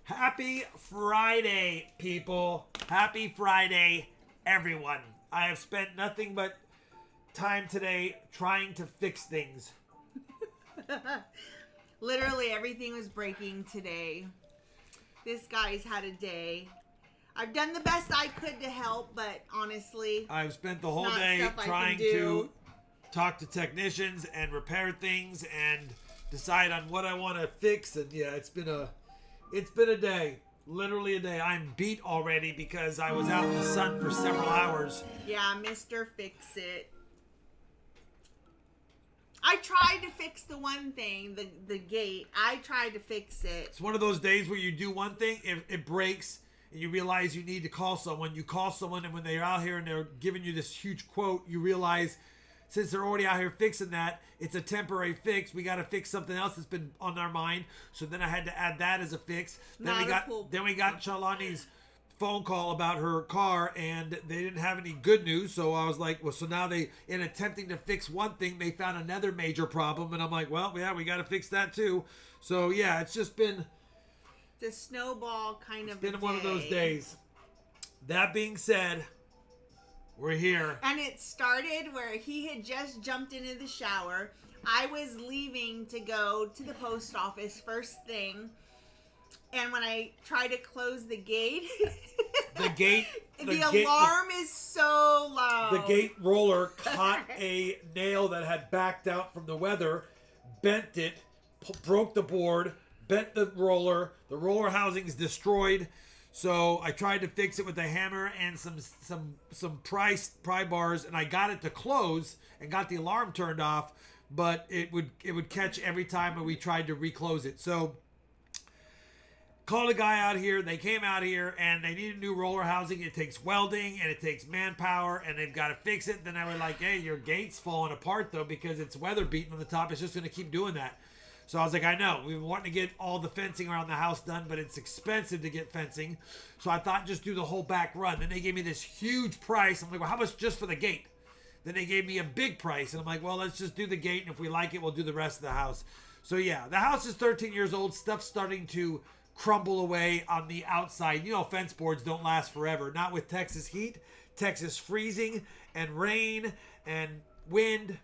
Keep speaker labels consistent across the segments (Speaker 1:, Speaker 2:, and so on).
Speaker 1: Happy Friday, people. Happy Friday, everyone. I have spent nothing but time today trying to fix things.
Speaker 2: Literally everything was breaking today. This guy's had a day. I've done the best I could to help, but honestly,
Speaker 1: I've spent the whole day trying to talk to technicians and repair things and decide on what I want to fix. And yeah, it's been a day. Literally a day. I'm beat already because I was out in the sun for several hours.
Speaker 2: Yeah, Mr. Fix It. I tried to fix the one thing, the gate. I tried to fix it.
Speaker 1: It's one of those days where you do one thing, it breaks, and you realize you need to call someone. You call someone, and when they're out here and they're giving you this huge quote, you realize since they're already out here fixing that, it's a temporary fix. We got to fix something else that's been on our mind. So then I had to add that as a fix. Then we got Chalani's phone call about her car, and they didn't have any good news. So I was like, well, so now in attempting to fix one thing, they found another major problem. And I'm like, well, yeah, we got to fix that too. So yeah, it's just been
Speaker 2: the snowball kind of.
Speaker 1: It's been one of those days. That being said, we're here.
Speaker 2: And it started where he had just jumped into the shower. I was leaving to go to the post office first thing. And when I try to close the gate, the alarm is so loud.
Speaker 1: The gate roller caught a nail that had backed out from the weather, bent it, broke the board, bent the roller. The roller housing is destroyed. So I tried to fix it with a hammer and some pry bars, and I got it to close and got the alarm turned off, but it would catch every time when we tried to reclose it. So called a guy out here. They came out here and they need a new roller housing. It takes welding and it takes manpower, and they've got to fix it. Then I was like, hey, your gate's falling apart though because it's weather beaten on the top. It's just going to keep doing that. So I was like, I know. We've been wanting to get all the fencing around the house done, but it's expensive to get fencing. So I thought just do the whole back run. Then they gave me this huge price. I'm like, well, how much just for the gate? Then they gave me a big price. And I'm like, well, let's just do the gate. And if we like it, we'll do the rest of the house. So yeah, the house is 13 years old. Stuff's starting to crumble away on the outside. You know, fence boards don't last forever. Not with Texas heat, Texas freezing, and rain, and wind.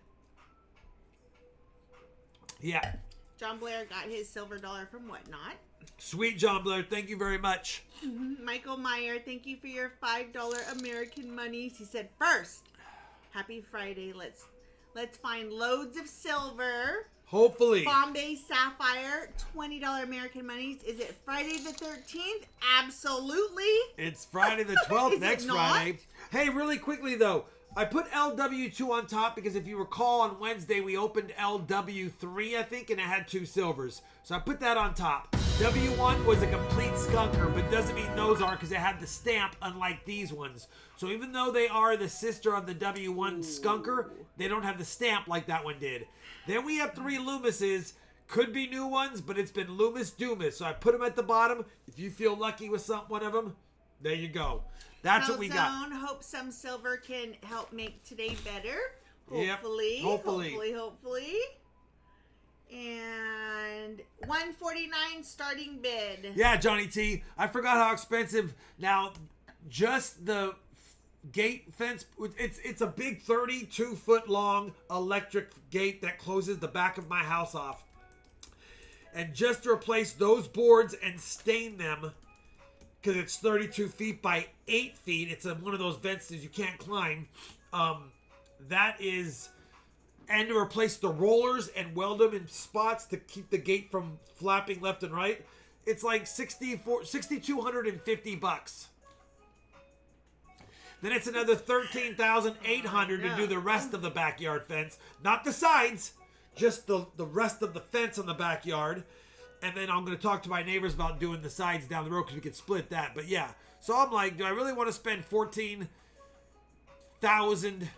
Speaker 1: Yeah.
Speaker 2: John Blair got his silver dollar from Whatnot.
Speaker 1: Sweet John Blair, thank you very much.
Speaker 2: Michael Meyer, thank you for your $5 American monies. He said, first, happy Friday. Let's find loads of silver.
Speaker 1: Hopefully.
Speaker 2: Bombay Sapphire, $20 American monies. Is it Friday the 13th? Absolutely.
Speaker 1: It's Friday the 12th, next Friday. Hey, really quickly though, I put LW2 on top because if you recall on Wednesday we opened LW3, I think, and it had 2 silvers. So I put that on top. W1 was a complete skunker, but doesn't mean those are because it had the stamp unlike these ones. So even though they are the sister of the W1 skunker, they don't have the stamp like that one did. Then we have 3 Loomises. Could be new ones, but it's been Loomis Doomis. So I put them at the bottom. If you feel lucky with one of them, there you go. That's what we got.
Speaker 2: Hope some silver can help make today better.
Speaker 1: Hopefully.
Speaker 2: Yep. Hopefully. And $149 starting bid.
Speaker 1: Yeah, Johnny T. I forgot how expensive. Now, just the gate fence, it's a big 32-foot long electric gate that closes the back of my house off. And just to replace those boards and stain them, because it's 32 feet by 8 feet. It's one of those fences you can't climb. That is, and to replace the rollers and weld them in spots to keep the gate from flapping left and right. It's like $6,250. Then it's another $13,800 to do the rest of the backyard fence. Not the sides, just the rest of the fence on the backyard. And then I'm going to talk to my neighbors about doing the sides down the road because we could split that. But yeah, so I'm like, do I really want to spend $14,000?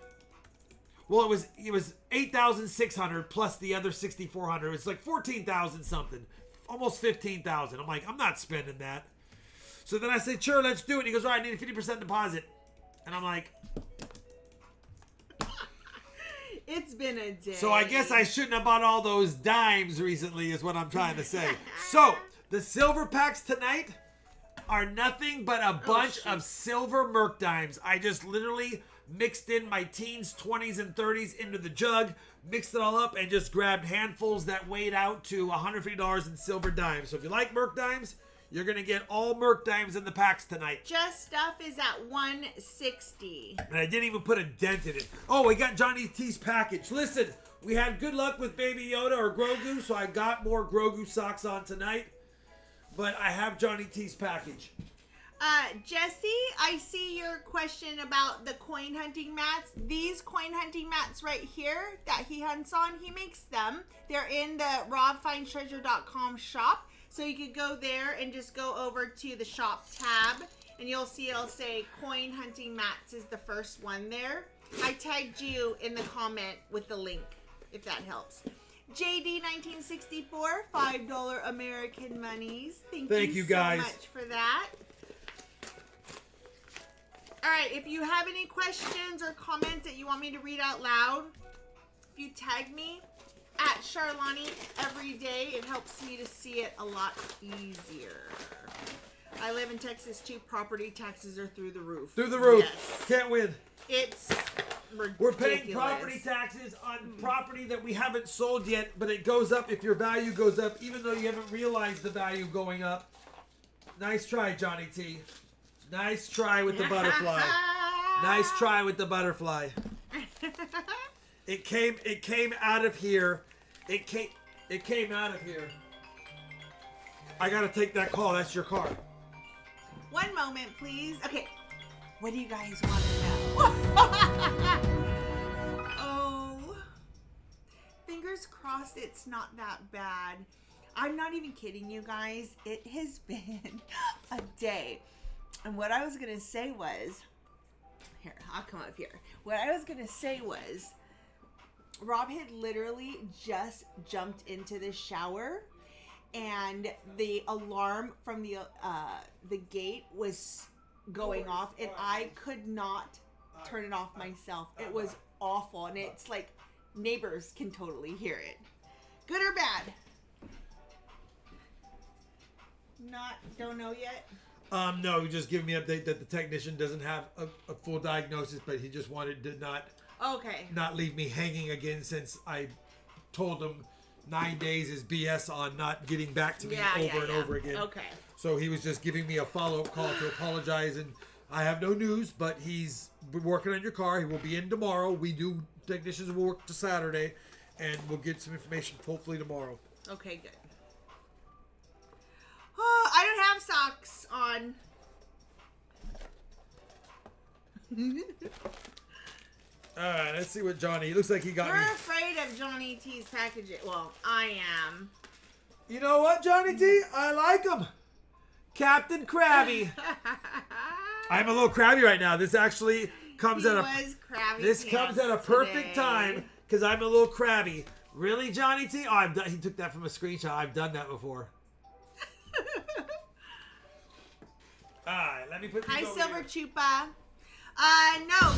Speaker 1: Well, it was $8,600 plus the other $6,400. It's like $14,000 something, almost $15,000. I'm like, I'm not spending that. So then I said, sure, let's do it. He goes, all right, I need a 50% deposit. And I'm like,
Speaker 2: it's been a day.
Speaker 1: So I guess I shouldn't have bought all those dimes recently is what I'm trying to say. So the silver packs tonight, are nothing but a bunch of silver Merc dimes. I just literally mixed in my teens, 20s, and 30s into the jug, mixed it all up, and just grabbed handfuls that weighed out to $150 in silver dimes. So if you like Merc dimes, you're going to get all Merc dimes in the packs tonight.
Speaker 2: Just Stuff is at $160.
Speaker 1: And I didn't even put a dent in it. Oh, we got Johnny T's package. Listen, we had good luck with Baby Yoda or Grogu, so I got more Grogu socks on tonight. But I have Johnny T's package.
Speaker 2: Jesse, I see your question about the coin hunting mats. These coin hunting mats right here that he hunts on, he makes them. They're in the RobFindsTreasure.com shop. So you could go there and just go over to the shop tab, and you'll see it'll say coin hunting mats is the first one there. I tagged you in the comment with the link, if that helps. JD1964, $5 American monies. Thank you
Speaker 1: guys
Speaker 2: so much for that. All right, if you have any questions or comments that you want me to read out loud, if you tag me at Charlani every day, it helps me to see it a lot easier. I live in Texas too. Property taxes are through the roof.
Speaker 1: Through the roof.
Speaker 2: Yes.
Speaker 1: Can't win.
Speaker 2: It's ridiculous.
Speaker 1: We're paying property taxes on property that we haven't sold yet, but it goes up if your value goes up, even though you haven't realized the value going up. Nice try, Johnny T. Nice try with the butterfly. Nice try with the butterfly. It came out of here. It came out of here. I gotta take that call. That's your car.
Speaker 2: One moment, please. Okay. What do you guys want to know? Oh. Fingers crossed it's not that bad. I'm not even kidding you guys. It has been a day. And what I was going to say was, here, I'll come up here. What I was going to say was, Rob had literally just jumped into the shower, and the alarm from the gate was going off, and I could not turn it off myself. It was awful, and it's like neighbors can totally hear it. Good or bad? Don't know yet.
Speaker 1: No, he just giving me an update that the technician doesn't have a full diagnosis, but he just wanted to not leave me hanging again, since I told him 9 days is BS on not getting back to me over and over again.
Speaker 2: Okay.
Speaker 1: So he was just giving me a follow-up call to apologize, and I have no news, but he's working on your car. He will be in tomorrow. Technicians will work to Saturday, and we'll get some information hopefully tomorrow.
Speaker 2: Okay, good. Oh, I don't have socks on.
Speaker 1: Alright, let's see what Johnny... He looks like he got
Speaker 2: We're
Speaker 1: me...
Speaker 2: afraid of Johnny T's packaging. Well, I am.
Speaker 1: You know what, Johnny T? I like him. Captain Krabby. I'm a little crabby right now. This actually comes at a perfect time, because I'm a little crabby. Really, Johnny T? Oh, he took that from a screenshot. I've done that before. Alright, let me put these
Speaker 2: Hi,
Speaker 1: over
Speaker 2: Silver
Speaker 1: here.
Speaker 2: Chupa. No,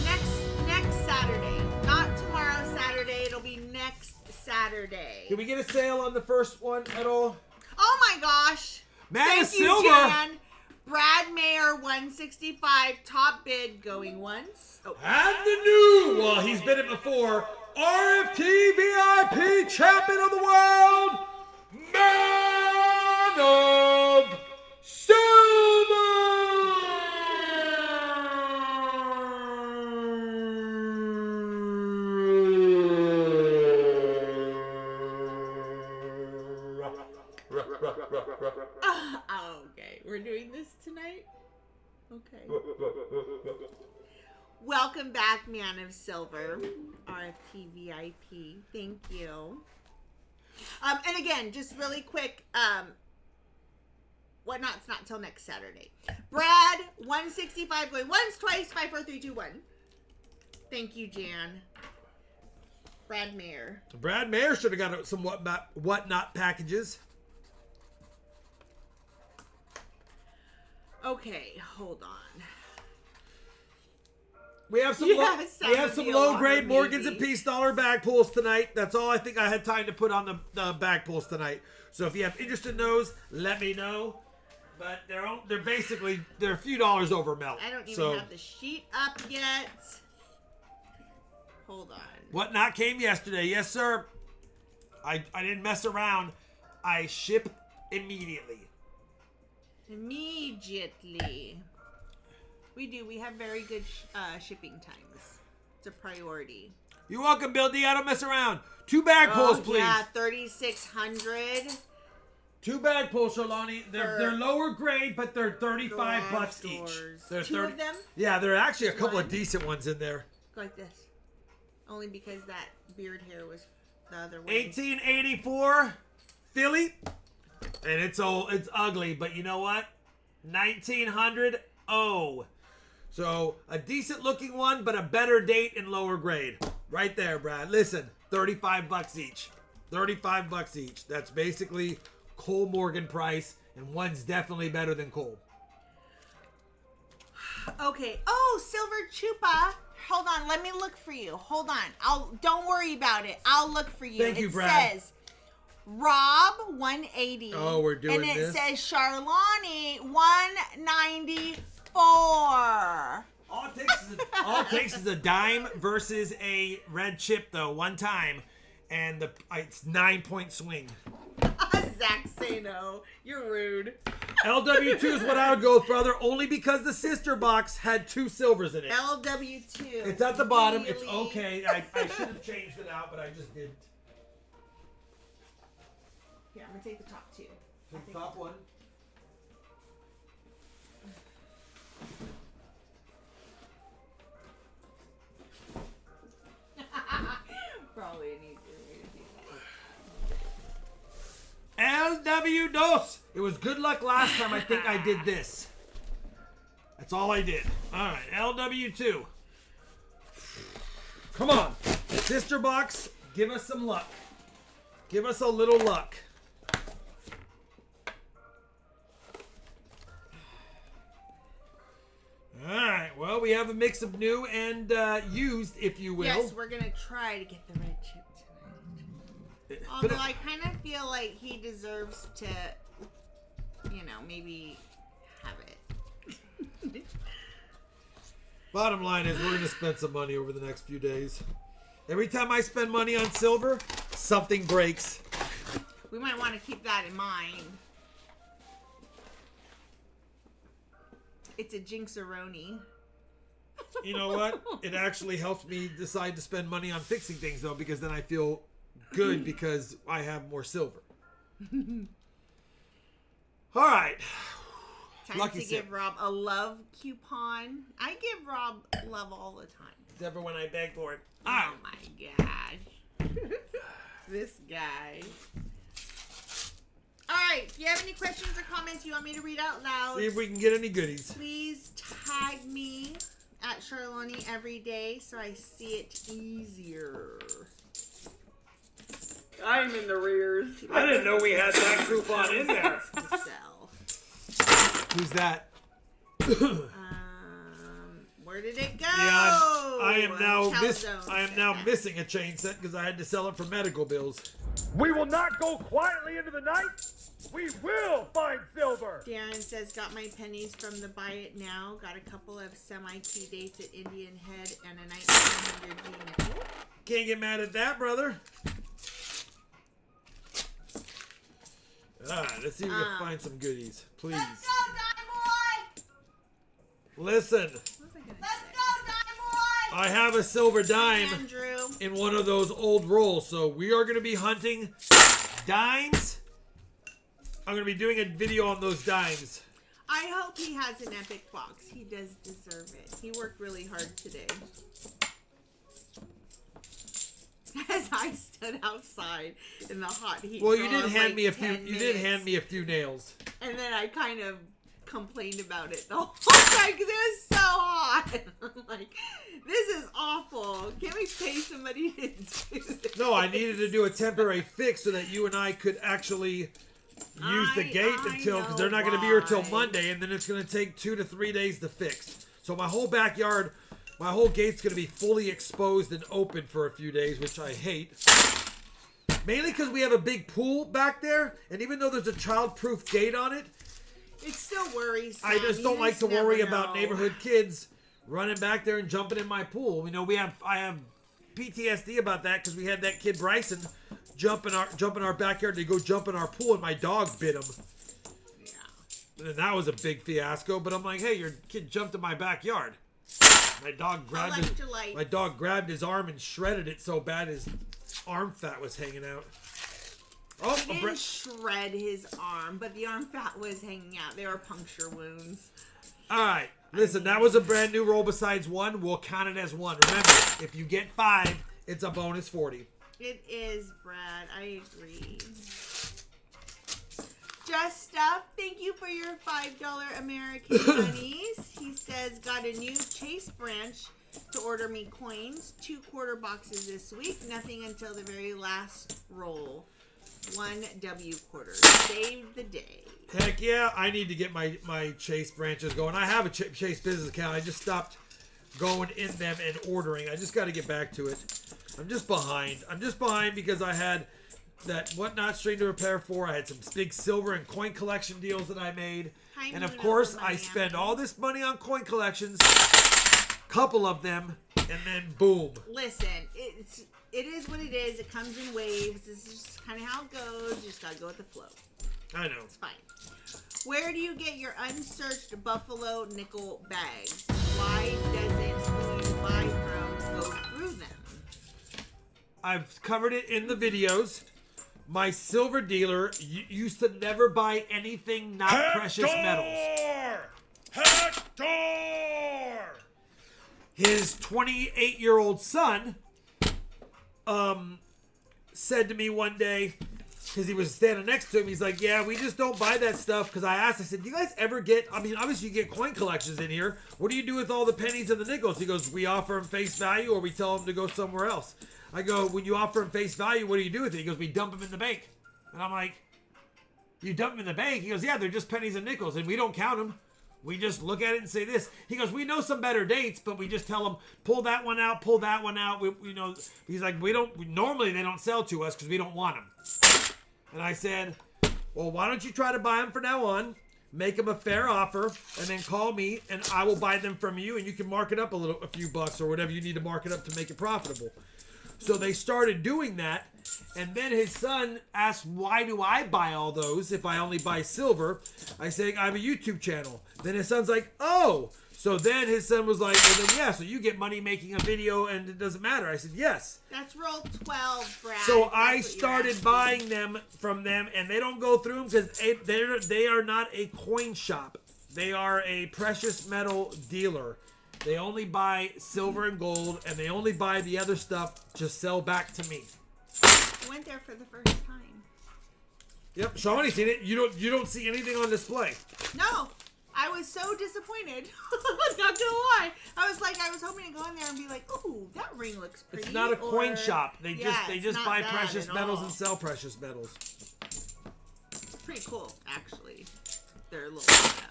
Speaker 2: next Saturday. Not tomorrow Saturday. It'll be next Saturday.
Speaker 1: Can we get a sale on the first one at all?
Speaker 2: Oh my gosh.
Speaker 1: Man of
Speaker 2: Thank you,
Speaker 1: Silver.
Speaker 2: Jan. Brad Mayer, 165, top bid, going once. Oh.
Speaker 1: And the new, well, he's been it before, RFT VIP champion of the world, Man of Silver!
Speaker 2: Okay, we're doing this tonight? Okay. Welcome back, Man of Silver. RFT VIP. Thank you. And again, just really quick, whatnot's not till next Saturday. Brad, 165 going once, twice, 5, 4, 3, 2, 1. Thank you, Jan. Brad Mayer.
Speaker 1: Brad Mayer should have got some whatnot packages.
Speaker 2: Okay, hold on.
Speaker 1: We have some low grade Morgans and Peace dollar bag pulls tonight. That's all I think I had time to put on the bag pulls tonight. So if you have interest in those, let me know. But they're basically a few dollars over melt.
Speaker 2: I don't even have the sheet up yet. Hold on.
Speaker 1: What not came yesterday? Yes, sir. I didn't mess around. I ship immediately.
Speaker 2: Immediately. We do. We have very good shipping times. It's a priority.
Speaker 1: You're welcome, Bill D. I don't mess around. 2 bag pulls, please.
Speaker 2: Yeah, 3,600.
Speaker 1: 2 bag pulls, Shalani. They're lower grade, but they're $35 each. They're
Speaker 2: 2 of them?
Speaker 1: Yeah, there are actually a couple of decent ones in there.
Speaker 2: Go like this. Only because that beard hair was the other way.
Speaker 1: 1884 Philly. And it's ugly, but you know what? 1900 O. So a decent looking one, but a better date and lower grade. Right there, Brad. Listen, $35 each. $35 each. That's basically Cole Morgan price, and one's definitely better than Cole.
Speaker 2: Okay. Oh, Silver Chupa. Hold on. Let me look for you. Hold on. Don't worry about it. I'll look for you.
Speaker 1: Thank you, Brad.
Speaker 2: It says RawB 180.
Speaker 1: Oh, we're doing this.
Speaker 2: And it says Charlani 194.
Speaker 1: All it takes is a dime versus a red chip, though, one time. And it's 9-point swing.
Speaker 2: Zach, say no. You're rude.
Speaker 1: LW2 is what I would go with, brother, only because the sister box had 2 silvers in it.
Speaker 2: LW2.
Speaker 1: It's at the bottom.
Speaker 2: Really?
Speaker 1: It's okay. I should have changed it out, but I just didn't.
Speaker 2: Here, I'm going to take the top 2.
Speaker 1: Take the top one.
Speaker 2: Probably an easier way to do
Speaker 1: LW2. It was good luck last time. I think I did this. That's all I did. All right, LW2. Come on. Sister box, give us some luck. Give us a little luck. All right, well, we have a mix of new and used, if you will.
Speaker 2: Yes, we're going to try to get the red chip tonight. Although I kind of feel like he deserves to, maybe have it.
Speaker 1: Bottom line is we're going to spend some money over the next few days. Every time I spend money on silver, something breaks.
Speaker 2: We might want to keep that in mind. It's a jinxeroni.
Speaker 1: You know what? It actually helps me decide to spend money on fixing things, though, because then I feel good because I have more silver. All right.
Speaker 2: Time
Speaker 1: Lucky
Speaker 2: to
Speaker 1: sip.
Speaker 2: give Rob a love coupon. I give Rob love all the time.
Speaker 1: Except for when I beg for it.
Speaker 2: Oh my gosh. This guy. All right. If you have any questions or comments you want me to read out loud,
Speaker 1: See if we can get any goodies.
Speaker 2: please tag me at Charlani every day so I see it easier.
Speaker 3: I'm in the rears.
Speaker 1: I didn't know we had that coupon in there.
Speaker 2: To sell.
Speaker 1: Who's that?
Speaker 2: Where did it go?
Speaker 1: Yeah, I am now
Speaker 2: Calzone.
Speaker 1: missing a chain set because I had to sell it for medical bills.
Speaker 4: We will not go quietly into the night. We will find silver.
Speaker 2: Darren says, got my pennies from the Buy It Now. Got a couple of semi-key dates at Indian Head and a 1900 G nickel.
Speaker 1: Can't get mad at that, brother. All right, let's see if we can find some goodies, please.
Speaker 2: Let's go, Dime Boy!
Speaker 1: Listen,
Speaker 2: Let's go, Dime Boy!
Speaker 1: I have a silver dime
Speaker 2: Andrew.
Speaker 1: in one of those old rolls, so we are going to be hunting dimes. I'm going to be doing a video on those dimes.
Speaker 2: I hope he has an epic box. He does deserve it. He worked really hard today. As I stood outside in the hot heat.
Speaker 1: Well,
Speaker 2: for
Speaker 1: you did
Speaker 2: like
Speaker 1: hand me a
Speaker 2: 10
Speaker 1: few. You did
Speaker 2: minutes.
Speaker 1: hand me a few nails.
Speaker 2: And then I kind of complained about it the whole time because it was so hot. I'm like, this is awful. Can't we pay somebody to do this?
Speaker 1: No, I needed to do a temporary fix so that you and I could actually use the gate until, because they're not going to be here till Monday, and then it's going to take 2 to 3 days to fix. So my whole backyard, my whole gate's going to be fully exposed and open for a few days, which I hate. Mainly because we have a big pool back there, and even though there's a child-proof gate on it,
Speaker 2: It's still worrisome.
Speaker 1: I just don't like to
Speaker 2: never
Speaker 1: worry
Speaker 2: know.
Speaker 1: about neighborhood kids running back there and jumping in my pool. You know, I have PTSD about that because we had that kid Bryson jump in our backyard to go jump in our pool, and my dog bit him.
Speaker 2: Yeah.
Speaker 1: And that was a big fiasco. But I'm like, hey, your kid jumped in my backyard. My dog grabbed his arm and shredded it so bad his arm fat was hanging out. Oh,
Speaker 2: He didn't shred his arm, but the arm fat was hanging out. They were puncture wounds.
Speaker 1: All right. Listen, that was a brand new roll besides one. We'll count it as one. Remember, if you get 5, it's a bonus 40.
Speaker 2: It is, Brad. I agree. Just Stuff, thank you for your $5 American Honeys. He says, got a new Chase branch to order me coins. 2 quarter boxes this week. Nothing until the very last roll. 1 W quarter. Save the day.
Speaker 1: Heck yeah, I need to get my Chase branches going. I have a Chase business account. I just stopped going in them and ordering. I just got to get back to it. I'm just behind. I'm just behind because I had that Whatnot string to repair for. I had some big silver and coin collection deals that I made. And of course, I spend all this money on coin collections, couple of them, and then boom.
Speaker 2: Listen, it is what it is. It comes in waves. This is just kind of how it goes. You just got to go with the flow.
Speaker 1: I know.
Speaker 2: It's fine. Where do you get your unsearched Buffalo nickel bags? Why doesn't who you buy from go through them?
Speaker 1: I've covered it in the videos. My silver dealer used to never buy anything not precious metals.
Speaker 4: Hector!
Speaker 1: His 28-year-old son said to me one day, because he was standing next to him, he's like, yeah, we just don't buy that stuff. Because I asked, I said, do you guys ever get, I mean, obviously you get coin collections in here. What do you do with all the pennies and the nickels? He goes, we offer them face value or we tell them to go somewhere else. I go, when you offer them face value, what do you do with it? He goes, we dump them in the bank. And I'm like, you dump them in the bank? He goes, yeah, they're just pennies and nickels and we don't count them. We just look at it and say this. He goes, we know some better dates, but we just tell them, pull that one out, pull that one out. We know, he's like, normally they don't sell to us because we don't want them. And I said, well, why don't you try to buy them from now on, make them a fair offer, and then call me, and I will buy them from you, and you can mark it up a few bucks or whatever you need to mark it up to make it profitable. So they started doing that, and then his son asked, why do I buy all those if I only buy silver? I said, I have a YouTube channel. Then his son's like, oh. So then his son was like, well, then yeah, so you get money making a video and it doesn't matter. I said, yes.
Speaker 2: That's roll 12, Brad.
Speaker 1: So I started buying them from them, and they don't go through them because they are not a coin shop. They are a precious metal dealer. They only buy silver and gold, and they only buy the other stuff to sell back to me.
Speaker 2: I went there for the first time.
Speaker 1: Yep, Shawnee's seen it. You don't see anything on display.
Speaker 2: No. I was so disappointed. I'm not gonna lie. I was hoping to go in there and be like, "Ooh, that ring looks pretty."
Speaker 1: It's not a coin shop. They just buy
Speaker 2: that
Speaker 1: precious
Speaker 2: at
Speaker 1: metals
Speaker 2: all.
Speaker 1: and sell precious metals.
Speaker 2: Pretty cool, actually. They're a little bit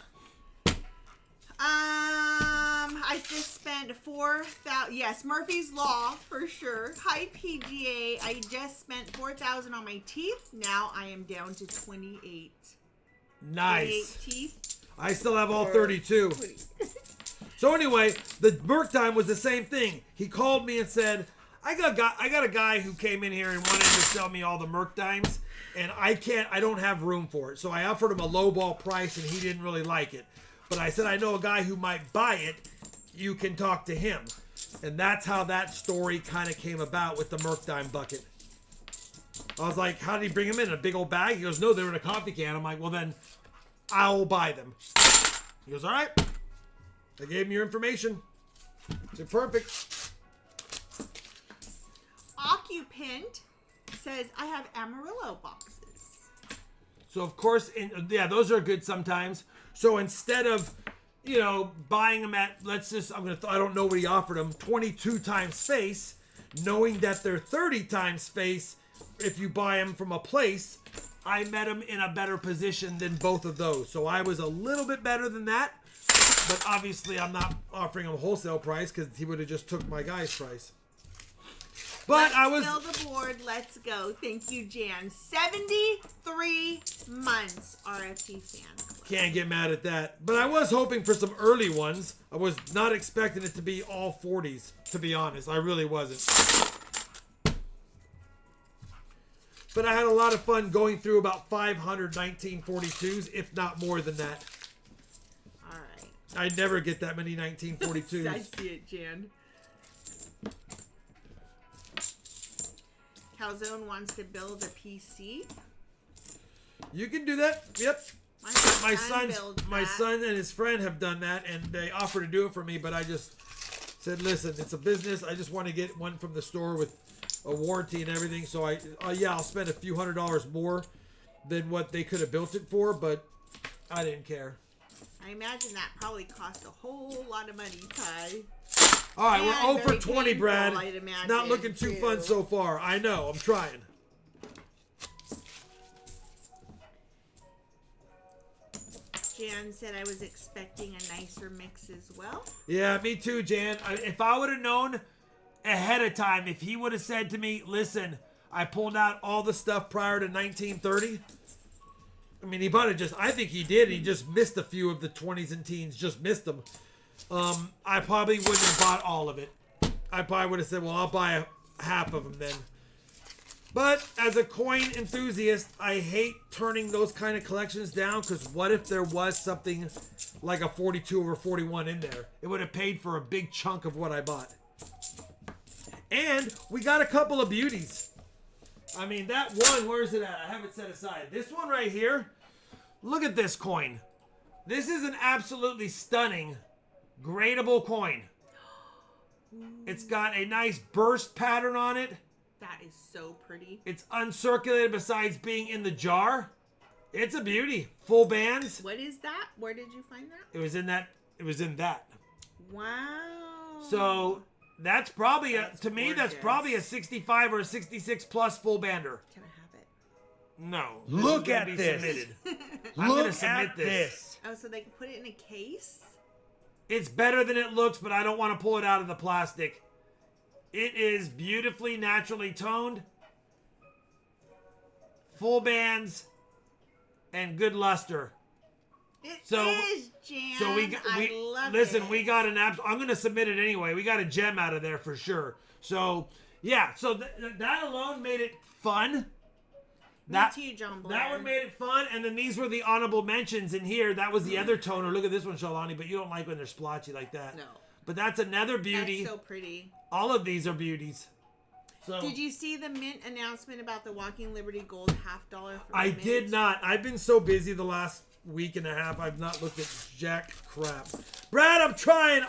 Speaker 2: I just spent 4,000. Yes, Murphy's Law for sure. Hi PGA. I just spent 4,000 on my teeth. Now I am down to 28.
Speaker 1: Nice.
Speaker 2: 28 teeth.
Speaker 1: I still have all 32. So anyway, the Merc time was the same thing. He called me and said, I got a guy who came in here and wanted to sell me all the Merc dimes, and I don't have room for it. So I offered him a lowball price, and he didn't really like it. But I said, I know a guy who might buy it. You can talk to him. And that's how that story kind of came about with the Merc dime bucket. I was like, how did he bring them in? A big old bag? He goes, no, they were in a coffee can. I'm like, well then, I'll buy them. He goes, all right. I gave him your information. I said, perfect.
Speaker 2: Occupant says, I have Amarillo boxes.
Speaker 1: So, of course, those are good sometimes. So, instead of, buying them at, I don't know what he offered them, 22 times face, knowing that they're 30 times face if you buy them from a place, I met him in a better position than both of those. So I was a little bit better than that. But obviously I'm not offering him a wholesale price because he would have just took my guy's price. But
Speaker 2: Let's fill the board. Let's go. Thank you, Jan. 73 months RFP fan club.
Speaker 1: Can't get mad at that. But I was hoping for some early ones. I was not expecting it to be all 40s, to be honest. I really wasn't. But I had a lot of fun going through about 500 1942s, if not more than that.
Speaker 2: All right.
Speaker 1: I never get that many 1942s.
Speaker 2: I see it, Jan. Calzone wants to build a PC.
Speaker 1: You can do that. Yep. My son and his friend have done that, and they offered to do it for me, but I just said, listen, it's a business. I just want to get one from the store with a warranty and everything. So I'll spend a few $100s more than what they could have built it for, but I didn't care.
Speaker 2: I imagine that probably cost a whole lot of money, Ty.
Speaker 1: All right,
Speaker 2: And
Speaker 1: we're 0 for 20,
Speaker 2: painful,
Speaker 1: Brad.
Speaker 2: I'd
Speaker 1: It's
Speaker 2: imagine,
Speaker 1: not looking too fun so far. I know. I'm trying.
Speaker 2: Jan said I was expecting a nicer mix as well.
Speaker 1: Yeah, me too, Jan. If I would have known ahead of time, if he would have said to me, listen, I pulled out all the stuff prior to 1930. I mean, he might have just, I think he did. He just missed a few of the 20s and teens, just missed them. I probably wouldn't have bought all of it. I probably would have said, well, I'll buy half of them then. But as a coin enthusiast, I hate turning those kind of collections down, because what if there was something like a 42 or 41 in there? It would have paid for a big chunk of what I bought. And we got a couple of beauties. I mean, that one, where is it at? I have it set aside. This one right here, look at this coin. This is an absolutely stunning gradable coin. It's got a nice burst pattern on it.
Speaker 2: That is so pretty.
Speaker 1: It's uncirculated besides being in the jar. It's a beauty. Full bands.
Speaker 2: What is that? Where did you find that?
Speaker 1: It was in that. It was in that.
Speaker 2: Wow.
Speaker 1: So that's probably, to me, that's
Speaker 2: gorgeous.
Speaker 1: probably a 65 or a 66 plus full bander.
Speaker 2: Can I have it?
Speaker 1: No.
Speaker 4: Look
Speaker 1: is gonna
Speaker 4: at
Speaker 1: be
Speaker 4: this.
Speaker 1: Submitted. I'm going to
Speaker 4: Look
Speaker 1: submit
Speaker 4: at
Speaker 1: this.
Speaker 2: Oh, so they can put it in a case?
Speaker 1: It's better than it looks, but I don't want to pull it out of the plastic. It is beautifully naturally toned, full bands, and good luster.
Speaker 2: It
Speaker 1: So-
Speaker 2: is, Jan.
Speaker 1: So
Speaker 2: I love
Speaker 1: listen,
Speaker 2: it.
Speaker 1: we got an app. I'm going to submit it anyway. We got a gem out of there for sure. So yeah, so that alone made it fun.
Speaker 2: Me too, John Blair.
Speaker 1: That one made it fun, and then these were the honorable mentions in here. That was the other toner. Look at this one, Shalani, but you don't like when they're splotchy like that.
Speaker 2: No.
Speaker 1: But that's another beauty.
Speaker 2: That's so pretty.
Speaker 1: All of these are beauties. So
Speaker 2: Did you see the Mint announcement about the Walking Liberty Gold $50 for
Speaker 1: I
Speaker 2: Mint?
Speaker 1: did not. I've been so busy the last week and a half. I've not looked at jack crap. Brad, I'm trying.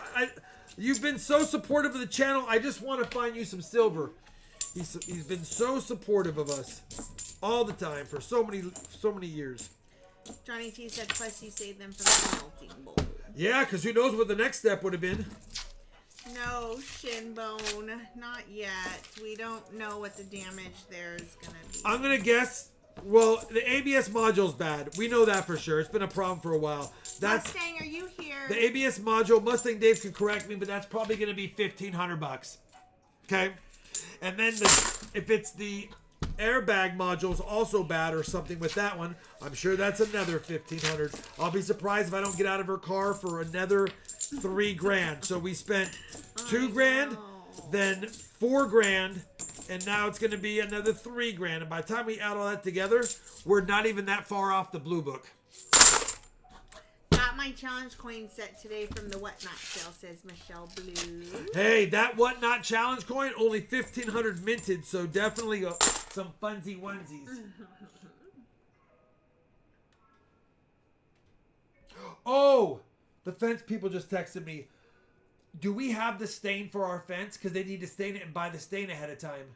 Speaker 1: You've been so supportive of the channel. I just want to find you some silver. He's been so supportive of us all the time for so many years.
Speaker 2: Johnny T said, plus you saved them from the melting bowl.
Speaker 1: Yeah, because who knows what the next step would have been.
Speaker 2: No, shin bone. Not yet. We don't know what the damage there is going to be.
Speaker 1: I'm going to guess, well, the ABS module's bad. We know that for sure. It's been a problem for a while.
Speaker 2: Mustang, are you here?
Speaker 1: The ABS module, Mustang Dave can correct me, but that's probably going to be $1,500. Okay? And then if it's the airbag module's also bad or something with that one, I'm sure that's another $1,500. I'll be surprised if I don't get out of her car for another $3,000. So we spent $2,000, then $4,000, and now it's going to be another $3,000. And by the time we add all that together, we're not even that far off the blue book.
Speaker 2: Got my challenge coin set today from the Whatnot sale, says Michelle Blue.
Speaker 1: Hey, that Whatnot challenge coin, only 1,500 minted, so definitely some funsy onesies. Oh, the fence people just texted me. Do we have the stain for our fence? Because they need to stain it and buy the stain ahead of time.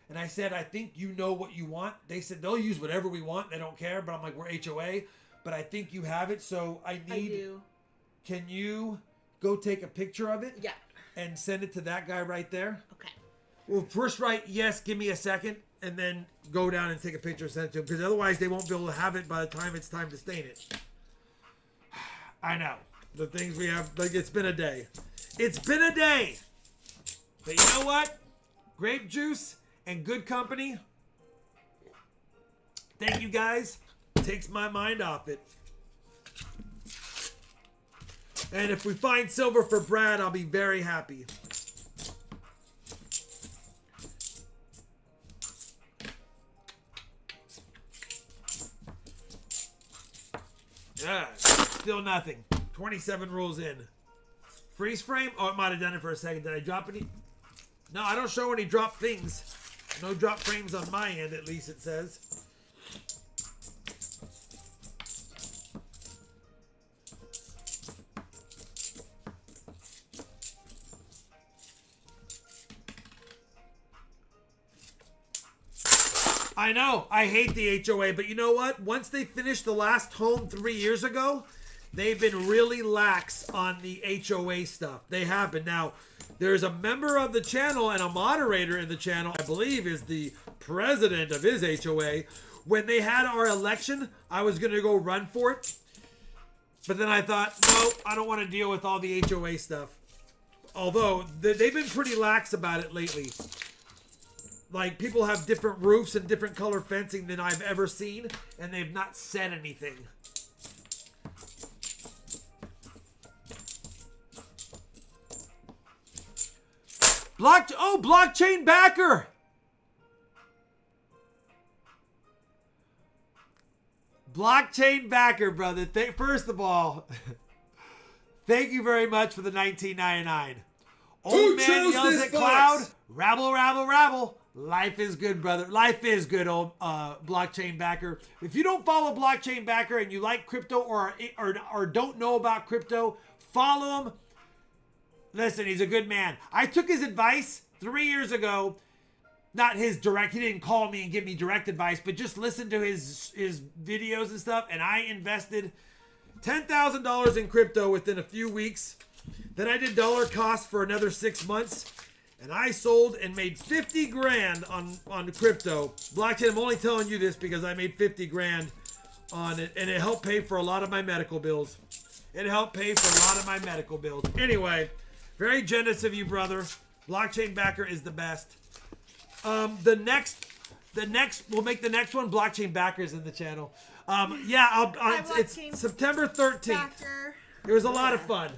Speaker 1: And I said, I think you know what you want. They said they'll use whatever we want. They don't care. But I'm like, we're HOA. But I think you have it. So I do. Can you go take a picture of it?
Speaker 2: Yeah.
Speaker 1: And send it to that guy right there?
Speaker 2: Okay.
Speaker 1: Well, first write, yes, give me a second. And then go down and take a picture and send it to him. Because otherwise they won't be able to have it by the time it's time to stain it. I know. The things we have, like, it's been a day. It's been a day. But you know what? grape juice and good company. Thank you guys. Takes my mind off it. And if we find silver for Brad, I'll be very happy. Yeah, still nothing. 27 rolls in. Freeze frame? Oh, it might have done it for a second. Did I drop any? No, I don't show any drop things. No drop frames on my end, at least it says. I know, I hate the HOA, but you know what? Once they finished the last home 3 years ago, they've been really lax on the HOA stuff. They have been. Now, there's a member of the channel and a moderator in the channel, I believe is the president of his HOA. When they had our election, I was going to go run for it. But then I thought, no, I don't want to deal with all the HOA stuff. Although, they've been pretty lax about it lately. Like, people have different roofs and different color fencing than I've ever seen, and they've not said anything. Blockchain backer! Blockchain backer, brother. First of all, thank you very much for the $19.99. Old man yells at cloud. Rabble, rabble, rabble. Life is good, brother. Life is good, old blockchain backer. If you don't follow blockchain backer and you like crypto or don't know about crypto, follow him. Listen, he's a good man. I took his advice 3 years ago. Not his direct. He didn't call me and give me direct advice, but just listen to his videos and stuff. And I invested $10,000 in crypto within a few weeks. Then I did dollar cost for another 6 months. And I sold and made 50 grand on crypto. Blockchain, I'm only telling you this because I made 50 grand on it. And it helped pay for a lot of my medical bills. Anyway, very generous of you, brother. Blockchain backer is the best. The next, we'll make the next one. Blockchain backers in the channel. It's September 13th.
Speaker 2: Backer.
Speaker 1: It was a lot of fun.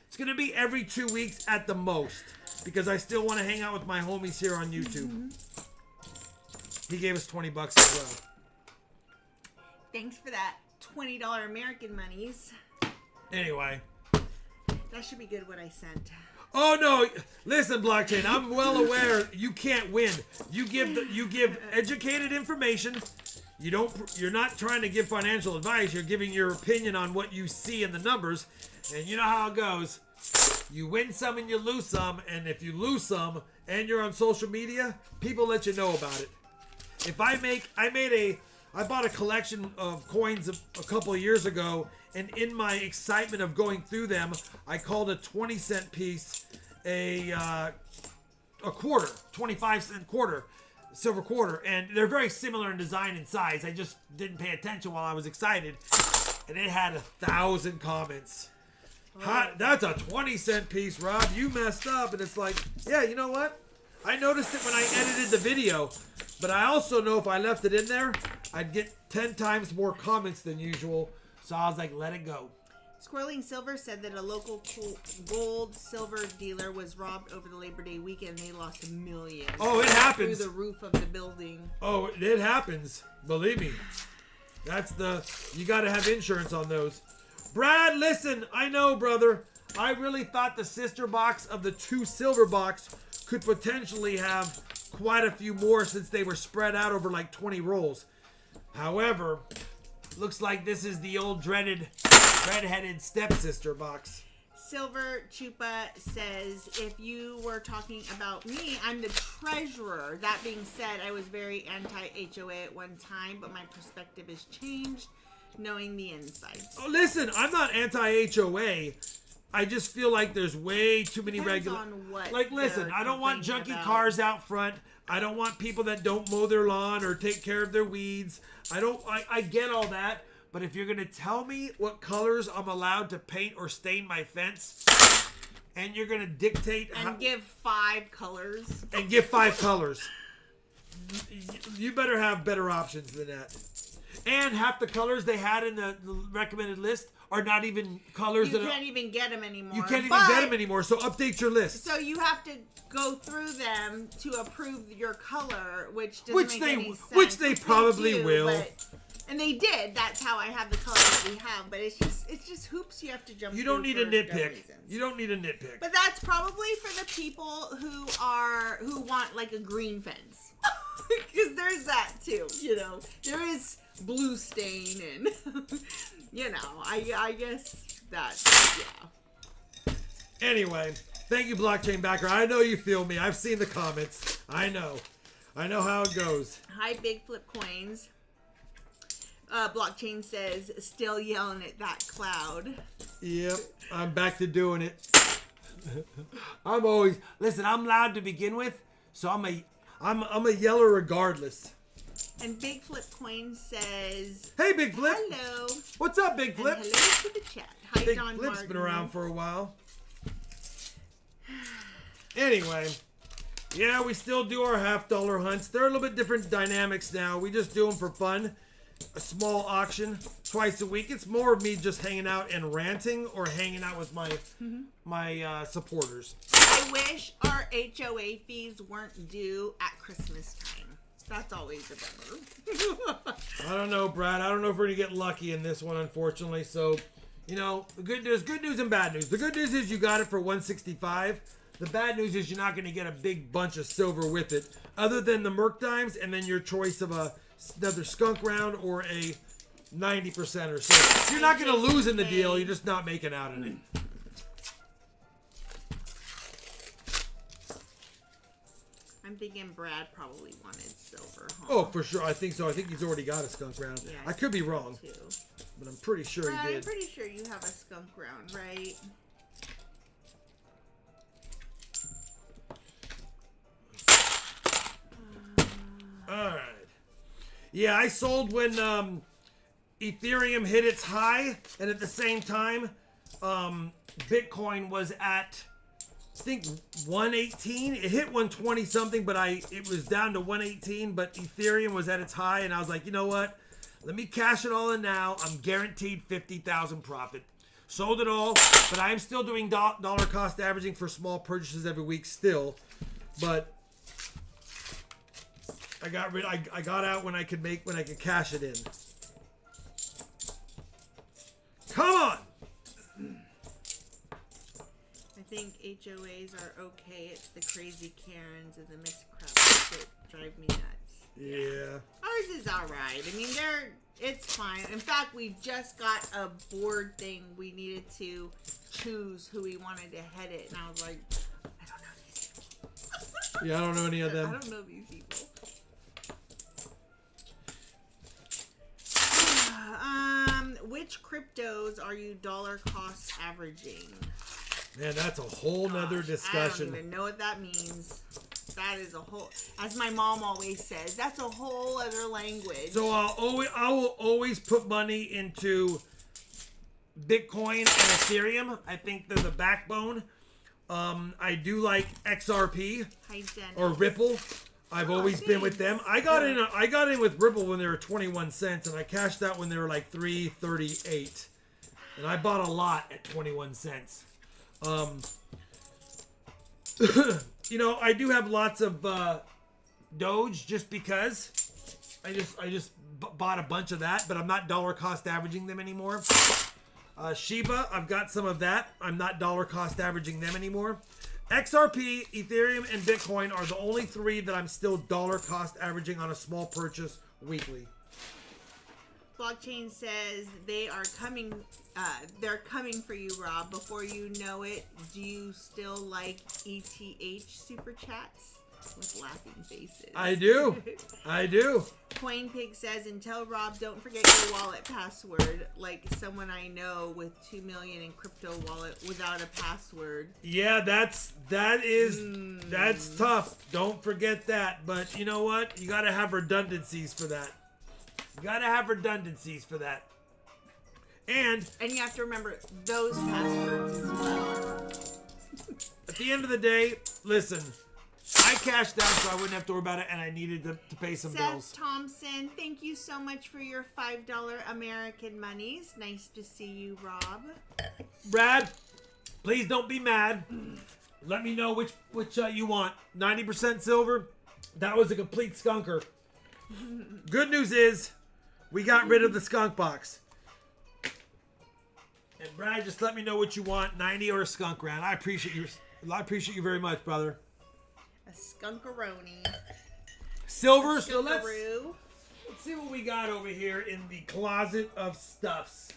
Speaker 1: It's going to be every 2 weeks at the most. Because I still want to hang out with my homies here on YouTube. He gave us $20 as well.
Speaker 2: Thanks for that $20 American monies.
Speaker 1: Anyway.
Speaker 2: That should be good what I sent.
Speaker 1: Oh no! Listen, Blockchain, I'm well aware you can't win. You give educated information. You're not trying to give financial advice. You're giving your opinion on what you see in the numbers. And you know how it goes. You win some and you lose some, and if you lose some and you're on social media, people let you know about it. If I bought a collection of coins a couple of years ago, and in my excitement of going through them, I called a 20-cent piece a quarter, 25-cent quarter, silver quarter, and they're very similar in design and size. I just didn't pay attention while I was excited, and it had 1,000 comments. That's a 20-cent piece, Rob. You messed up. And it's like, yeah, you know what? I noticed it when I edited the video. But I also know if I left it in there, I'd get 10 times more comments than usual. So I was like, let it go.
Speaker 2: Squirreling Silver said that a local gold silver dealer was robbed over the Labor Day weekend. They lost millions.
Speaker 1: Oh, it happens.
Speaker 2: Through the roof of the building.
Speaker 1: Oh, it happens. Believe me. You got to have insurance on those. Brad, listen, I know, brother. I really thought the sister box of the 2 silver box could potentially have quite a few more since they were spread out over like 20 rolls. However, looks like this is the old dreaded red-headed stepsister box.
Speaker 2: Silver Chupa says, if you were talking about me, I'm the treasurer. That being said, I was very anti-HOA at one time, but my perspective has changed. Knowing the insides. Oh,
Speaker 1: listen, I'm not anti-HOA. I just feel like there's way too many Like, listen, I don't want junky cars out front. I don't want people that don't mow their lawn or take care of their weeds. I get all that. But if you're going to tell me what colors I'm allowed to paint or stain my fence, and you're going to dictate
Speaker 2: and give 5 colors.
Speaker 1: And give 5 colors. You better have better options than that. And half the colors they had in the recommended list are not even colors
Speaker 2: You can't even get them anymore.
Speaker 1: You can't even get them anymore, so update your list.
Speaker 2: So you have to go through them to approve your color, which doesn't make any sense.
Speaker 1: Which they probably will.
Speaker 2: And they did. That's how I have the colors we have. But it's just hoops you have to jump through.
Speaker 1: You don't need a nitpick. You don't need a nitpick.
Speaker 2: But that's probably for the people who want like a green fence. Because there's that too, you know. There is blue stain and you know, I guess that, yeah.
Speaker 1: Anyway, thank you, Blockchain Backer. I know you feel me. I've seen the comments. I know how it goes.
Speaker 2: Hi, Big Flip Coins. Blockchain says, still yelling at that cloud.
Speaker 1: Yep, I'm back to doing it. I'm loud to begin with, so I'm a yeller regardless.
Speaker 2: And Big Flip Coin says,
Speaker 1: hey, Big Flip.
Speaker 2: Hello.
Speaker 1: What's up, Big Flip?
Speaker 2: And hello to the chat. Hi,
Speaker 1: Big
Speaker 2: John
Speaker 1: Flip's
Speaker 2: Martin.
Speaker 1: been around for a while. Anyway, yeah, we still do our $50 hunts. They're a little bit different dynamics now. We just do them for fun. A small auction twice a week. It's more of me just hanging out and ranting or hanging out with my supporters.
Speaker 2: I wish our HOA fees weren't due at Christmas time. That's always a bummer.
Speaker 1: I don't know, Brad. I don't know if we're going to get lucky in this one, unfortunately. So, you know, the good news and bad news. The good news is you got it for $165. The bad news is you're not going to get a big bunch of silver with it, other than the Merc Dimes and then your choice of another skunk round or a 90% or so. You're not going to lose in the deal. You're just not making out in it.
Speaker 2: I'm thinking Brad probably wanted silver. Huh?
Speaker 1: Oh, for sure. I think so. I think he's already got a skunk round.
Speaker 2: Yeah,
Speaker 1: I could be wrong,
Speaker 2: too.
Speaker 1: but I'm pretty sure
Speaker 2: Brad,
Speaker 1: he did.
Speaker 2: I'm pretty sure you have a skunk round, right?
Speaker 1: Alright. Yeah, I sold when Ethereum hit its high, and at the same time, Bitcoin was at, I think, 118. It hit 120 something, but it was down to 118, but Ethereum was at its high, and I was like, you know what? Let me cash it all in now. I'm guaranteed 50,000 profit. Sold it all, but I am still doing dollar cost averaging for small purchases every week still, but I got out when I could cash it in. Come on!
Speaker 2: I think HOAs are okay. It's the crazy Karens and the miscraps that drive me nuts.
Speaker 1: Yeah.
Speaker 2: Ours is alright. I mean, it's fine. In fact, we just got a board thing. We needed to choose who we wanted to head it, and I was like, I don't know these people.
Speaker 1: Yeah, I don't know any of them.
Speaker 2: I don't know these people. Which cryptos are you dollar cost averaging?
Speaker 1: Man, that's a whole nother discussion.
Speaker 2: I don't even know what that means. That is a whole, as my mom always says, that's a whole other language.
Speaker 1: So I will always put money into Bitcoin and Ethereum. I think they're the backbone. I do like XRP or Ripple. I've always been with them. I got in with Ripple when they were 21 cents, and I cashed out when they were like $3.38. And I bought a lot at 21 cents. You know, I do have lots of Doge just because. I just bought a bunch of that, but I'm not dollar cost averaging them anymore. Shiba, I've got some of that. I'm not dollar cost averaging them anymore. XRP, Ethereum, and Bitcoin are the only three that I'm still dollar cost averaging on a small purchase weekly.
Speaker 2: Blockchain says they are coming. They're coming for you, Rob. Before you know it, do you still like ETH super chats with laughing faces?
Speaker 1: I do. I do.
Speaker 2: Coin Pig says, and tell Rob, don't forget your wallet password. Like someone I know with 2 million in crypto wallet without a password.
Speaker 1: Yeah, that's tough. Don't forget that. But you know what? You got to have redundancies for that. And
Speaker 2: you have to remember those passwords as well.
Speaker 1: At the end of the day, listen, I cashed out so I wouldn't have to worry about it, and I needed to pay some bills.
Speaker 2: Seth Thompson, thank you so much for your $5 American monies. Nice to see you, Rob.
Speaker 1: Brad, please don't be mad. Let me know which you want. 90% silver. That was a complete skunker. Good news is we got rid of the skunk box. And Brad, just let me know what you want, 90 or a skunk round. I appreciate you very much, brother.
Speaker 2: A skunkaroni.
Speaker 1: Silver, so let's
Speaker 2: Skunkaroo.
Speaker 1: see what we got over here in the closet of stuffs.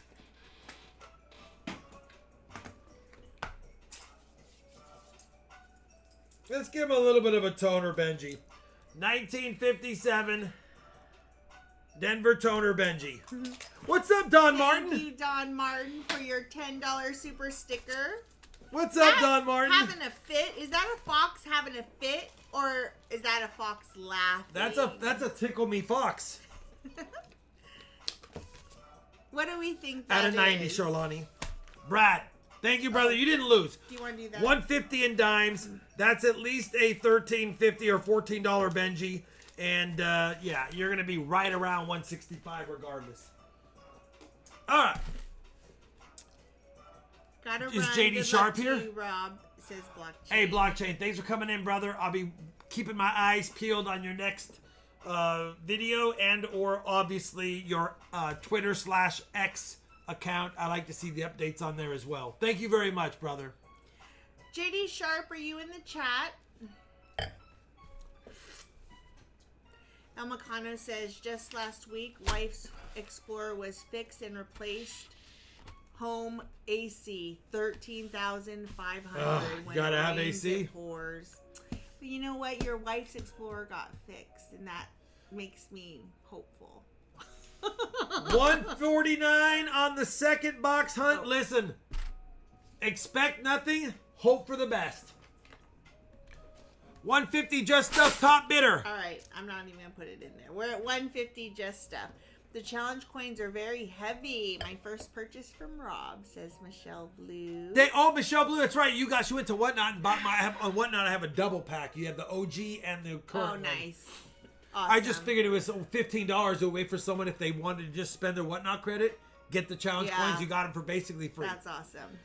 Speaker 1: Let's give him a little bit of a toner, Benji. 1957 Denver toner, Benji. What's up, Don Martin?
Speaker 2: Thank you, Don Martin, for your $10 super sticker.
Speaker 1: What's up, Don Martin?
Speaker 2: Having a fit? Is that a fox having a fit, or is that a fox laughing?
Speaker 1: That's a tickle me fox.
Speaker 2: What do we think that
Speaker 1: At a 90,
Speaker 2: is?
Speaker 1: Charlani. Brad, thank you, brother. You didn't lose.
Speaker 2: Do you want to do that?
Speaker 1: 150 in dimes. That's at least a $13.50 or $14 Benji. And yeah, you're gonna be right around 165 regardless. All right.
Speaker 2: Gotta
Speaker 1: Is
Speaker 2: run.
Speaker 1: JD
Speaker 2: Good
Speaker 1: Sharp
Speaker 2: luck to
Speaker 1: here?
Speaker 2: you, Rob, says Blockchain.
Speaker 1: Hey, Blockchain, thanks for coming in, brother. I'll be keeping my eyes peeled on your next video and or obviously your Twitter/X account. I like to see the updates on there as well. Thank you very much, brother.
Speaker 2: JD Sharp, are you in the chat? El Macano says, just last week, wife's Explorer was fixed and replaced. Home AC, $13,500. When
Speaker 1: gotta
Speaker 2: it
Speaker 1: have
Speaker 2: rains,
Speaker 1: AC.
Speaker 2: it pours. But you know what? Your wife's Explorer got fixed, and that makes me hopeful.
Speaker 1: 149 on the second box hunt. Listen, expect nothing, hope for the best. 150 just stuff top bidder.
Speaker 2: All right, I'm not even gonna put it in there. We're at 150 just stuff. The challenge coins are very heavy. My first purchase from Rob, says Michelle Blue.
Speaker 1: Michelle Blue, that's right. She went to Whatnot and bought on Whatnot I have a double pack. You have the OG and the current
Speaker 2: Oh,
Speaker 1: one.
Speaker 2: nice. Awesome.
Speaker 1: I just figured it was $15 away for someone if they wanted to just spend their Whatnot credit, get the challenge coins. You got them for basically free.
Speaker 2: That's awesome.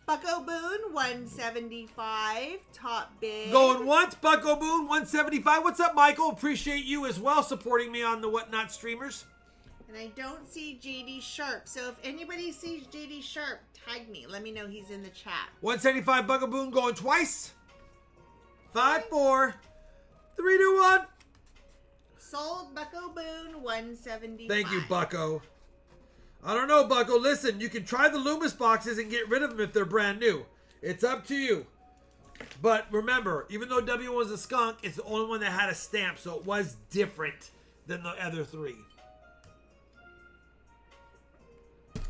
Speaker 2: Bucko Boone, 175. Top bid.
Speaker 1: Going once, Bucko Boone, 175. What's up, Michael? Appreciate you as well supporting me on the Whatnot streamers.
Speaker 2: And I don't see JD Sharp. So if anybody sees JD Sharp, tag me. Let me know he's in the chat.
Speaker 1: 175 Bucko Boone going twice. 5, 4, 3, 2, 1.
Speaker 2: Sold Bucko Boone, 175.
Speaker 1: Thank you, Bucko. I don't know, Bucko. Listen, you can try the Loomis boxes and get rid of them if they're brand new. It's up to you. But remember, even though W was a skunk, it's the only one that had a stamp, so it was different than the other three.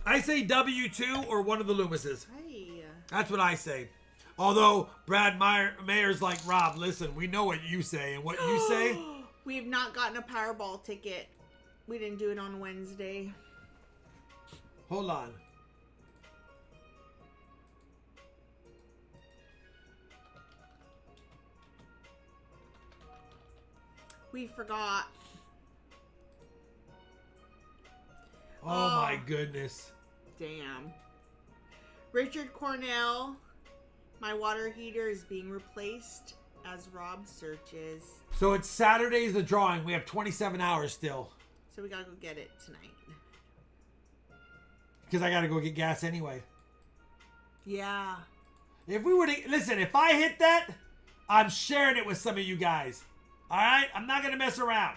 Speaker 1: I say W2 or one of the Loomises.
Speaker 2: Hey.
Speaker 1: That's what I say. Although Brad Mayer's like, Rob, listen, we know what you say. And what you say?
Speaker 2: We have not gotten a Powerball ticket. We didn't do it on Wednesday.
Speaker 1: Hold on.
Speaker 2: We forgot.
Speaker 1: Oh my goodness.
Speaker 2: Damn. Richard Cornell, my water heater is being replaced as Rob searches.
Speaker 1: So it's Saturday's the drawing. We have 27 hours still.
Speaker 2: So we gotta go get it tonight.
Speaker 1: Because I got to go get gas anyway.
Speaker 2: Yeah.
Speaker 1: If we were to... Listen, if I hit that, I'm sharing it with some of you guys. All right? I'm not going to mess around.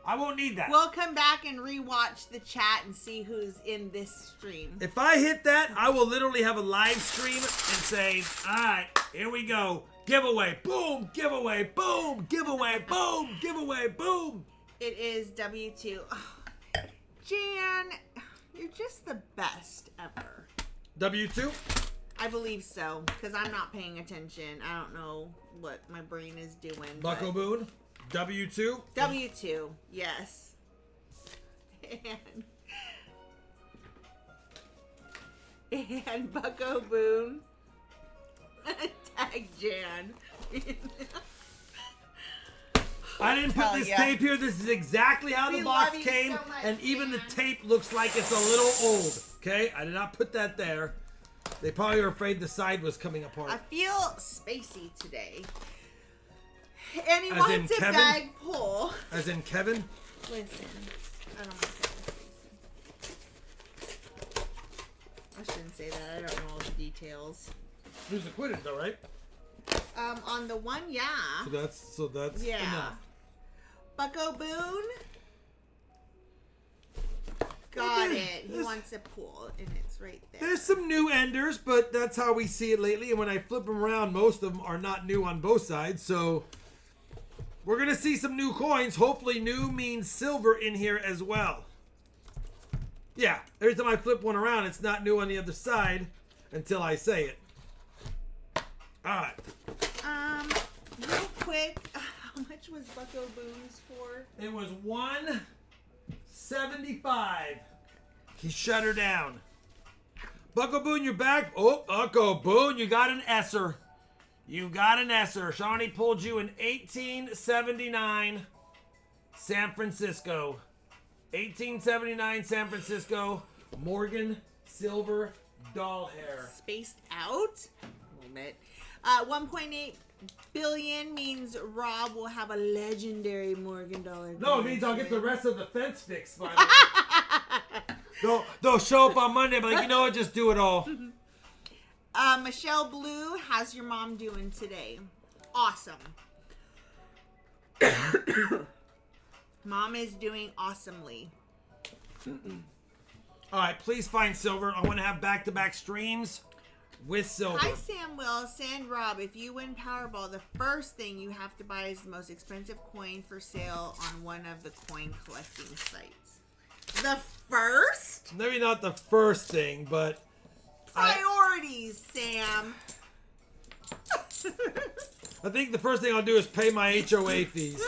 Speaker 1: I won't need that.
Speaker 2: We'll come back and rewatch the chat and see who's in this stream.
Speaker 1: If I hit that, I will literally have a live stream and say, all right, here we go. Giveaway. Boom. Giveaway. Boom. Giveaway. Boom. Giveaway. Boom.
Speaker 2: It is W2. Oh, Jan, you're just the best ever.
Speaker 1: W2?
Speaker 2: I believe so, because I'm not paying attention. I don't know what my brain is doing.
Speaker 1: Bucko Boone? W2?
Speaker 2: W2, yes. And Bucko Boone. Tag Jan.
Speaker 1: I didn't put
Speaker 2: Hell
Speaker 1: this
Speaker 2: yeah.
Speaker 1: tape here. This is exactly how
Speaker 2: We
Speaker 1: the box
Speaker 2: love you
Speaker 1: came,
Speaker 2: so much,
Speaker 1: and even the
Speaker 2: Jan.
Speaker 1: tape looks like it's a little old. Okay, I did not put that there. They probably were afraid the side was coming apart.
Speaker 2: I feel spacey today. And he
Speaker 1: As
Speaker 2: wants
Speaker 1: in
Speaker 2: a
Speaker 1: Kevin?
Speaker 2: bag pull.
Speaker 1: As in Kevin.
Speaker 2: Listen, I don't want to say I shouldn't say that. I don't know all the details.
Speaker 1: Who's acquitted though, right?
Speaker 2: On the one, yeah.
Speaker 1: So that's
Speaker 2: Yeah.
Speaker 1: enough.
Speaker 2: Bucko Boone. Got
Speaker 1: Well,
Speaker 2: it. He
Speaker 1: there's-
Speaker 2: wants a pool, and it's right there.
Speaker 1: There's some new enders, but that's how we see it lately. And when I flip them around, most of them are not new on both sides. So we're gonna see some new coins. Hopefully, new means silver in here as well. Yeah, every time I flip one around, it's not new on the other side until I say it. All right.
Speaker 2: Real quick, how much was Bucko Boone's for?
Speaker 1: It was $175. He shut her down. Bucko Boone, you're back. Oh, Bucko Boone, you got an Esser. You got an Esser. Shawnee pulled you in 1879 San Francisco. 1879 San Francisco. Morgan Silver Doll Hair.
Speaker 2: Spaced out a little bit. 1.8 billion means Rob will have a legendary Morgan dollar.
Speaker 1: No, it means I'll get the rest of the fence fixed by then. They'll show up on Monday, but like, you know what? Just do it all.
Speaker 2: Michelle Blue, how's your mom doing today? Awesome. Mom is doing awesomely.
Speaker 1: All right, please find silver. I want to have back-to-back streams with silver.
Speaker 2: Hi, Sam Will. Send Rob, if you win Powerball, the first thing you have to buy is the most expensive coin for sale on one of the coin collecting sites. The first?
Speaker 1: Maybe not the first thing, but
Speaker 2: Priorities, Sam.
Speaker 1: I think the first thing I'll do is pay my HOA fees.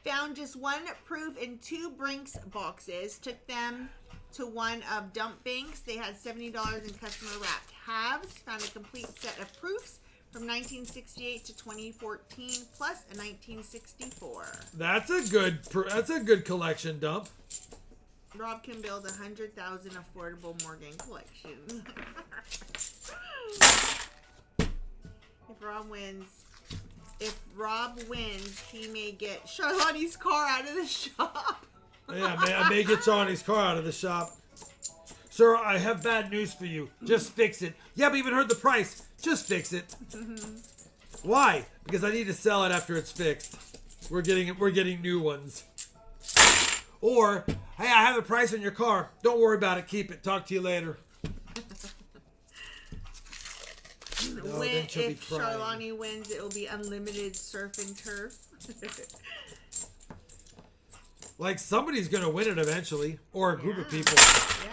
Speaker 2: Found just one proof in 2 Brinks boxes. Took them to one of Dump Banks. They had $70 in customer wrapped halves. Found a complete set of proofs from 1968 to 2014, plus a 1964.
Speaker 1: That's a good collection, Dump.
Speaker 2: Rob can build 100,000 affordable Morgan collection. If Rob wins, he may get Charlotte's car out of the shop.
Speaker 1: Yeah, I may get Johnny's car out of the shop. Sir, I have bad news for you. Just fix it. You haven't even heard the price. Just fix it. Why? Because I need to sell it after it's fixed. We're getting new ones. Or, hey, I have the price on your car. Don't worry about it. Keep it. Talk to you later. No, then she'll be
Speaker 2: If
Speaker 1: crying.
Speaker 2: Charlotte wins, it will be unlimited surf and turf.
Speaker 1: Like somebody's gonna win it eventually, or a group of people.
Speaker 2: Yeah.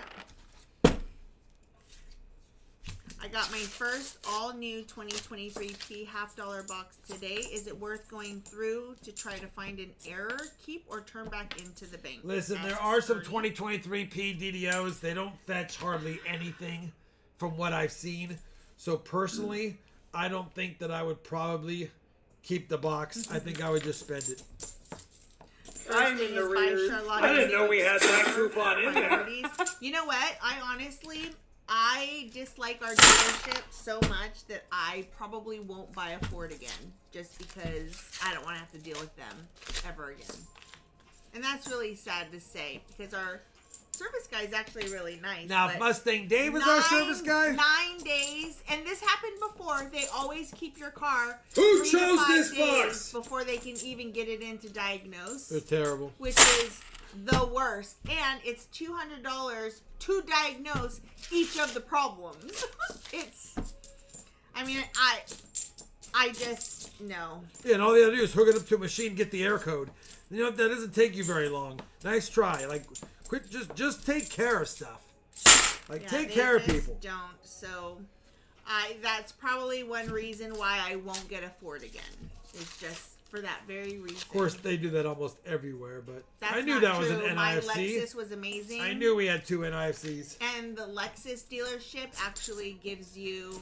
Speaker 2: I got my first all-new 2023P $50 box today. Is it worth going through to try to find an error, keep, or turn back into the bank?
Speaker 1: Listen, there
Speaker 2: Ask
Speaker 1: are some
Speaker 2: Ernie.
Speaker 1: 2023 PDDOs. They don't fetch hardly anything from what I've seen. So personally, I don't think that I would probably keep the box. I think I would just spend it.
Speaker 4: I'm in the rear. I didn't know we had that coupon in there.
Speaker 2: You know what? I dislike our dealership so much that I probably won't buy a Ford again, just because I don't want to have to deal with them ever again. And that's really sad to say, because our service guy is actually really nice.
Speaker 1: Now,
Speaker 2: but
Speaker 1: Mustang Dave is our service guy?
Speaker 2: 9 days, and this happened before. They always keep your car
Speaker 4: Who
Speaker 2: 3 to
Speaker 4: chose
Speaker 2: 5
Speaker 4: this
Speaker 2: days
Speaker 4: box?
Speaker 2: before they can even get it in to diagnose,
Speaker 1: They're terrible.
Speaker 2: which is the worst. And it's $200 to diagnose each of the problems. I just, no.
Speaker 1: Yeah, and all they gotta do is hook it up to a machine, get the air code. You know, that doesn't take you very long. Nice try. Like, quit. Just take care of stuff. Like,
Speaker 2: Yeah,
Speaker 1: take
Speaker 2: they
Speaker 1: care of
Speaker 2: just
Speaker 1: people.
Speaker 2: Don't. So, that's probably one reason why I won't get a Ford again. It's just for that very reason.
Speaker 1: Of course, they do that almost everywhere, but
Speaker 2: That's
Speaker 1: I knew
Speaker 2: not
Speaker 1: that was
Speaker 2: true.
Speaker 1: an
Speaker 2: My
Speaker 1: NIFC.
Speaker 2: Lexus was amazing.
Speaker 1: I knew we had 2 NIFCs.
Speaker 2: And the Lexus dealership actually gives you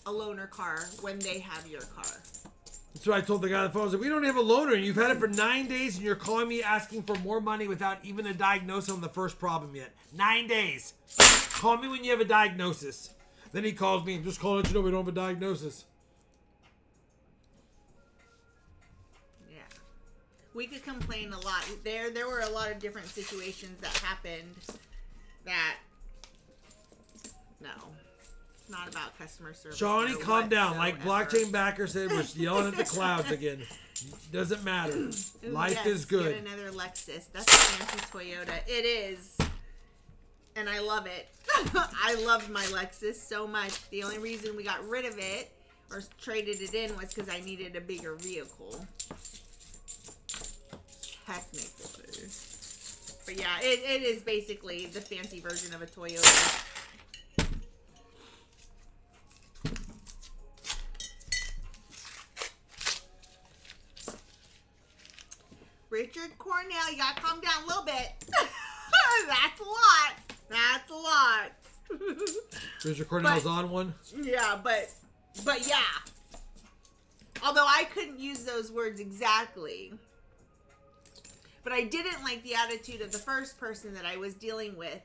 Speaker 2: a loaner car when they have your car.
Speaker 1: That's what I told the guy on the phone. I was like, we don't have a loaner, and you've had it for 9 days, and you're calling me asking for more money without even a diagnosis on the first problem yet. 9 days. Call me when you have a diagnosis. Then he calls me, I'm just calling you know we don't have a diagnosis.
Speaker 2: Yeah. We could complain a lot. There were a lot of different situations that happened that, no. Not about customer service.
Speaker 1: Shawnee, calm down. Like
Speaker 2: whatsoever.
Speaker 1: Blockchain Backer said, we're yelling at the clouds again. Doesn't matter.
Speaker 2: Ooh,
Speaker 1: Life
Speaker 2: yes,
Speaker 1: is good.
Speaker 2: Get another Lexus. That's a fancy Toyota. It is. And I love it. I loved my Lexus so much. The only reason we got rid of it or traded it in was because I needed a bigger vehicle. Technically. But yeah, it is basically the fancy version of a Toyota. Richard Cornell, you gotta calm down a little bit. That's a lot. That's a lot.
Speaker 1: Richard Cornell's on one.
Speaker 2: Yeah, but yeah. Although I couldn't use those words exactly. But I didn't like the attitude of the first person that I was dealing with.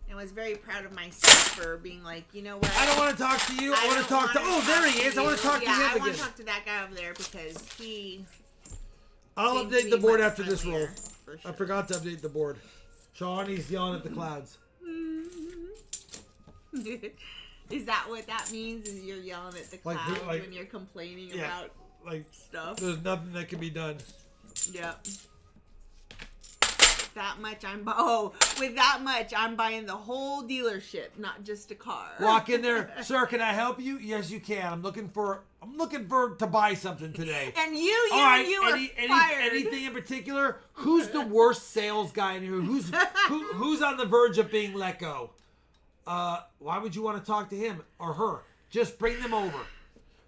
Speaker 2: And was very proud of myself for being like, you know what?
Speaker 1: I don't want to talk to you. I want to talk to... Oh, there he is. I want to talk to him again.
Speaker 2: I want to talk to that guy over there because he...
Speaker 1: I'll update the board after this roll.
Speaker 2: Sure.
Speaker 1: I forgot to update the board. Shawnee's yelling at the clouds.
Speaker 2: Is that what that means? Is you're yelling at the clouds when you're complaining about stuff?
Speaker 1: There's nothing that can be done.
Speaker 2: Yep. That much with that much I'm buying the whole dealership, not just a car.
Speaker 1: Walk in there, sir. Can I help you? Yes, you can. I'm looking for to buy something today.
Speaker 2: And you are fired.
Speaker 1: Anything in particular? Who's the worst sales guy in here? Who's on the verge of being let go? Why would you want to talk to him or her? Just bring them over.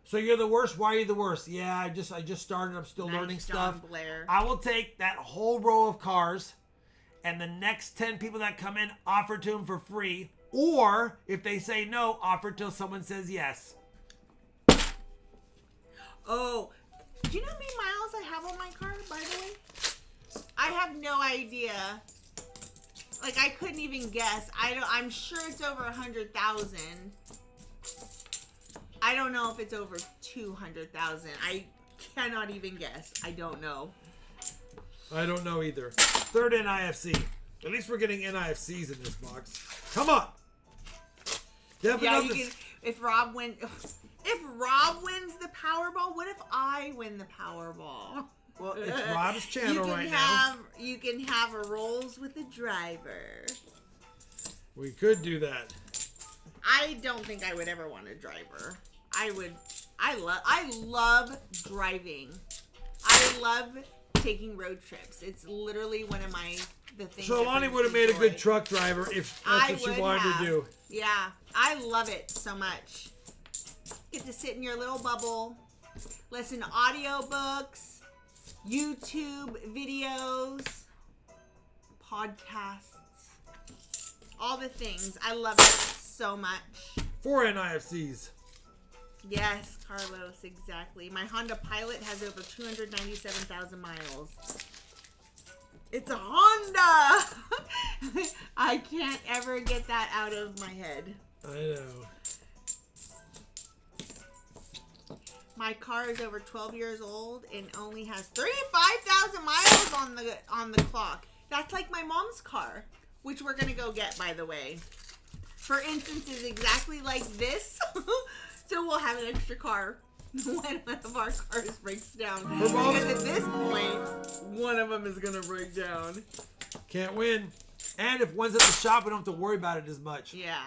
Speaker 1: So you're the worst. Why are you the worst? Yeah, I just started. I'm still learning stuff.
Speaker 2: Blair.
Speaker 1: I will take that whole row of cars. And the next 10 people that come in, offer to them for free. Or, if they say no, offer till someone says yes.
Speaker 2: Oh, do you know how many miles I have on my car, by the way? I have no idea. Like, I couldn't even guess. I'm sure it's over 100,000. I don't know if it's over 200,000. I cannot even guess. I don't know.
Speaker 1: I don't know either. Third NIFC. At least we're getting NIFCs in this box. Come on.
Speaker 2: Yeah, if Rob wins the Powerball, what if I win the Powerball?
Speaker 1: Well, it's Rob's channel now.
Speaker 2: You can have a rolls with a driver.
Speaker 1: We could do that.
Speaker 2: I don't think I would ever want a driver. I love driving. I love taking road trips. It's literally one of the things.
Speaker 1: So Lonnie would have made a good truck driver if that's what she wanted to do.
Speaker 2: Yeah, I love it so much. Get to sit in your little bubble, listen to audiobooks, YouTube videos, podcasts, all the things. I love it so much. 4
Speaker 1: NIFCs.
Speaker 2: Yes, Carlos, exactly. My Honda Pilot has over 297,000 miles. It's a Honda! I can't ever get that out of my head.
Speaker 1: I know.
Speaker 2: My car is over 12 years old and only has 35,000 miles on the clock. That's like my mom's car, which we're going to go get, by the way. For instances exactly like this. So we'll have an extra car when one of our cars breaks down. Because at this point, one of them is going to break down.
Speaker 1: Can't win. And if one's at the shop, we don't have to worry about it as much.
Speaker 2: Yeah.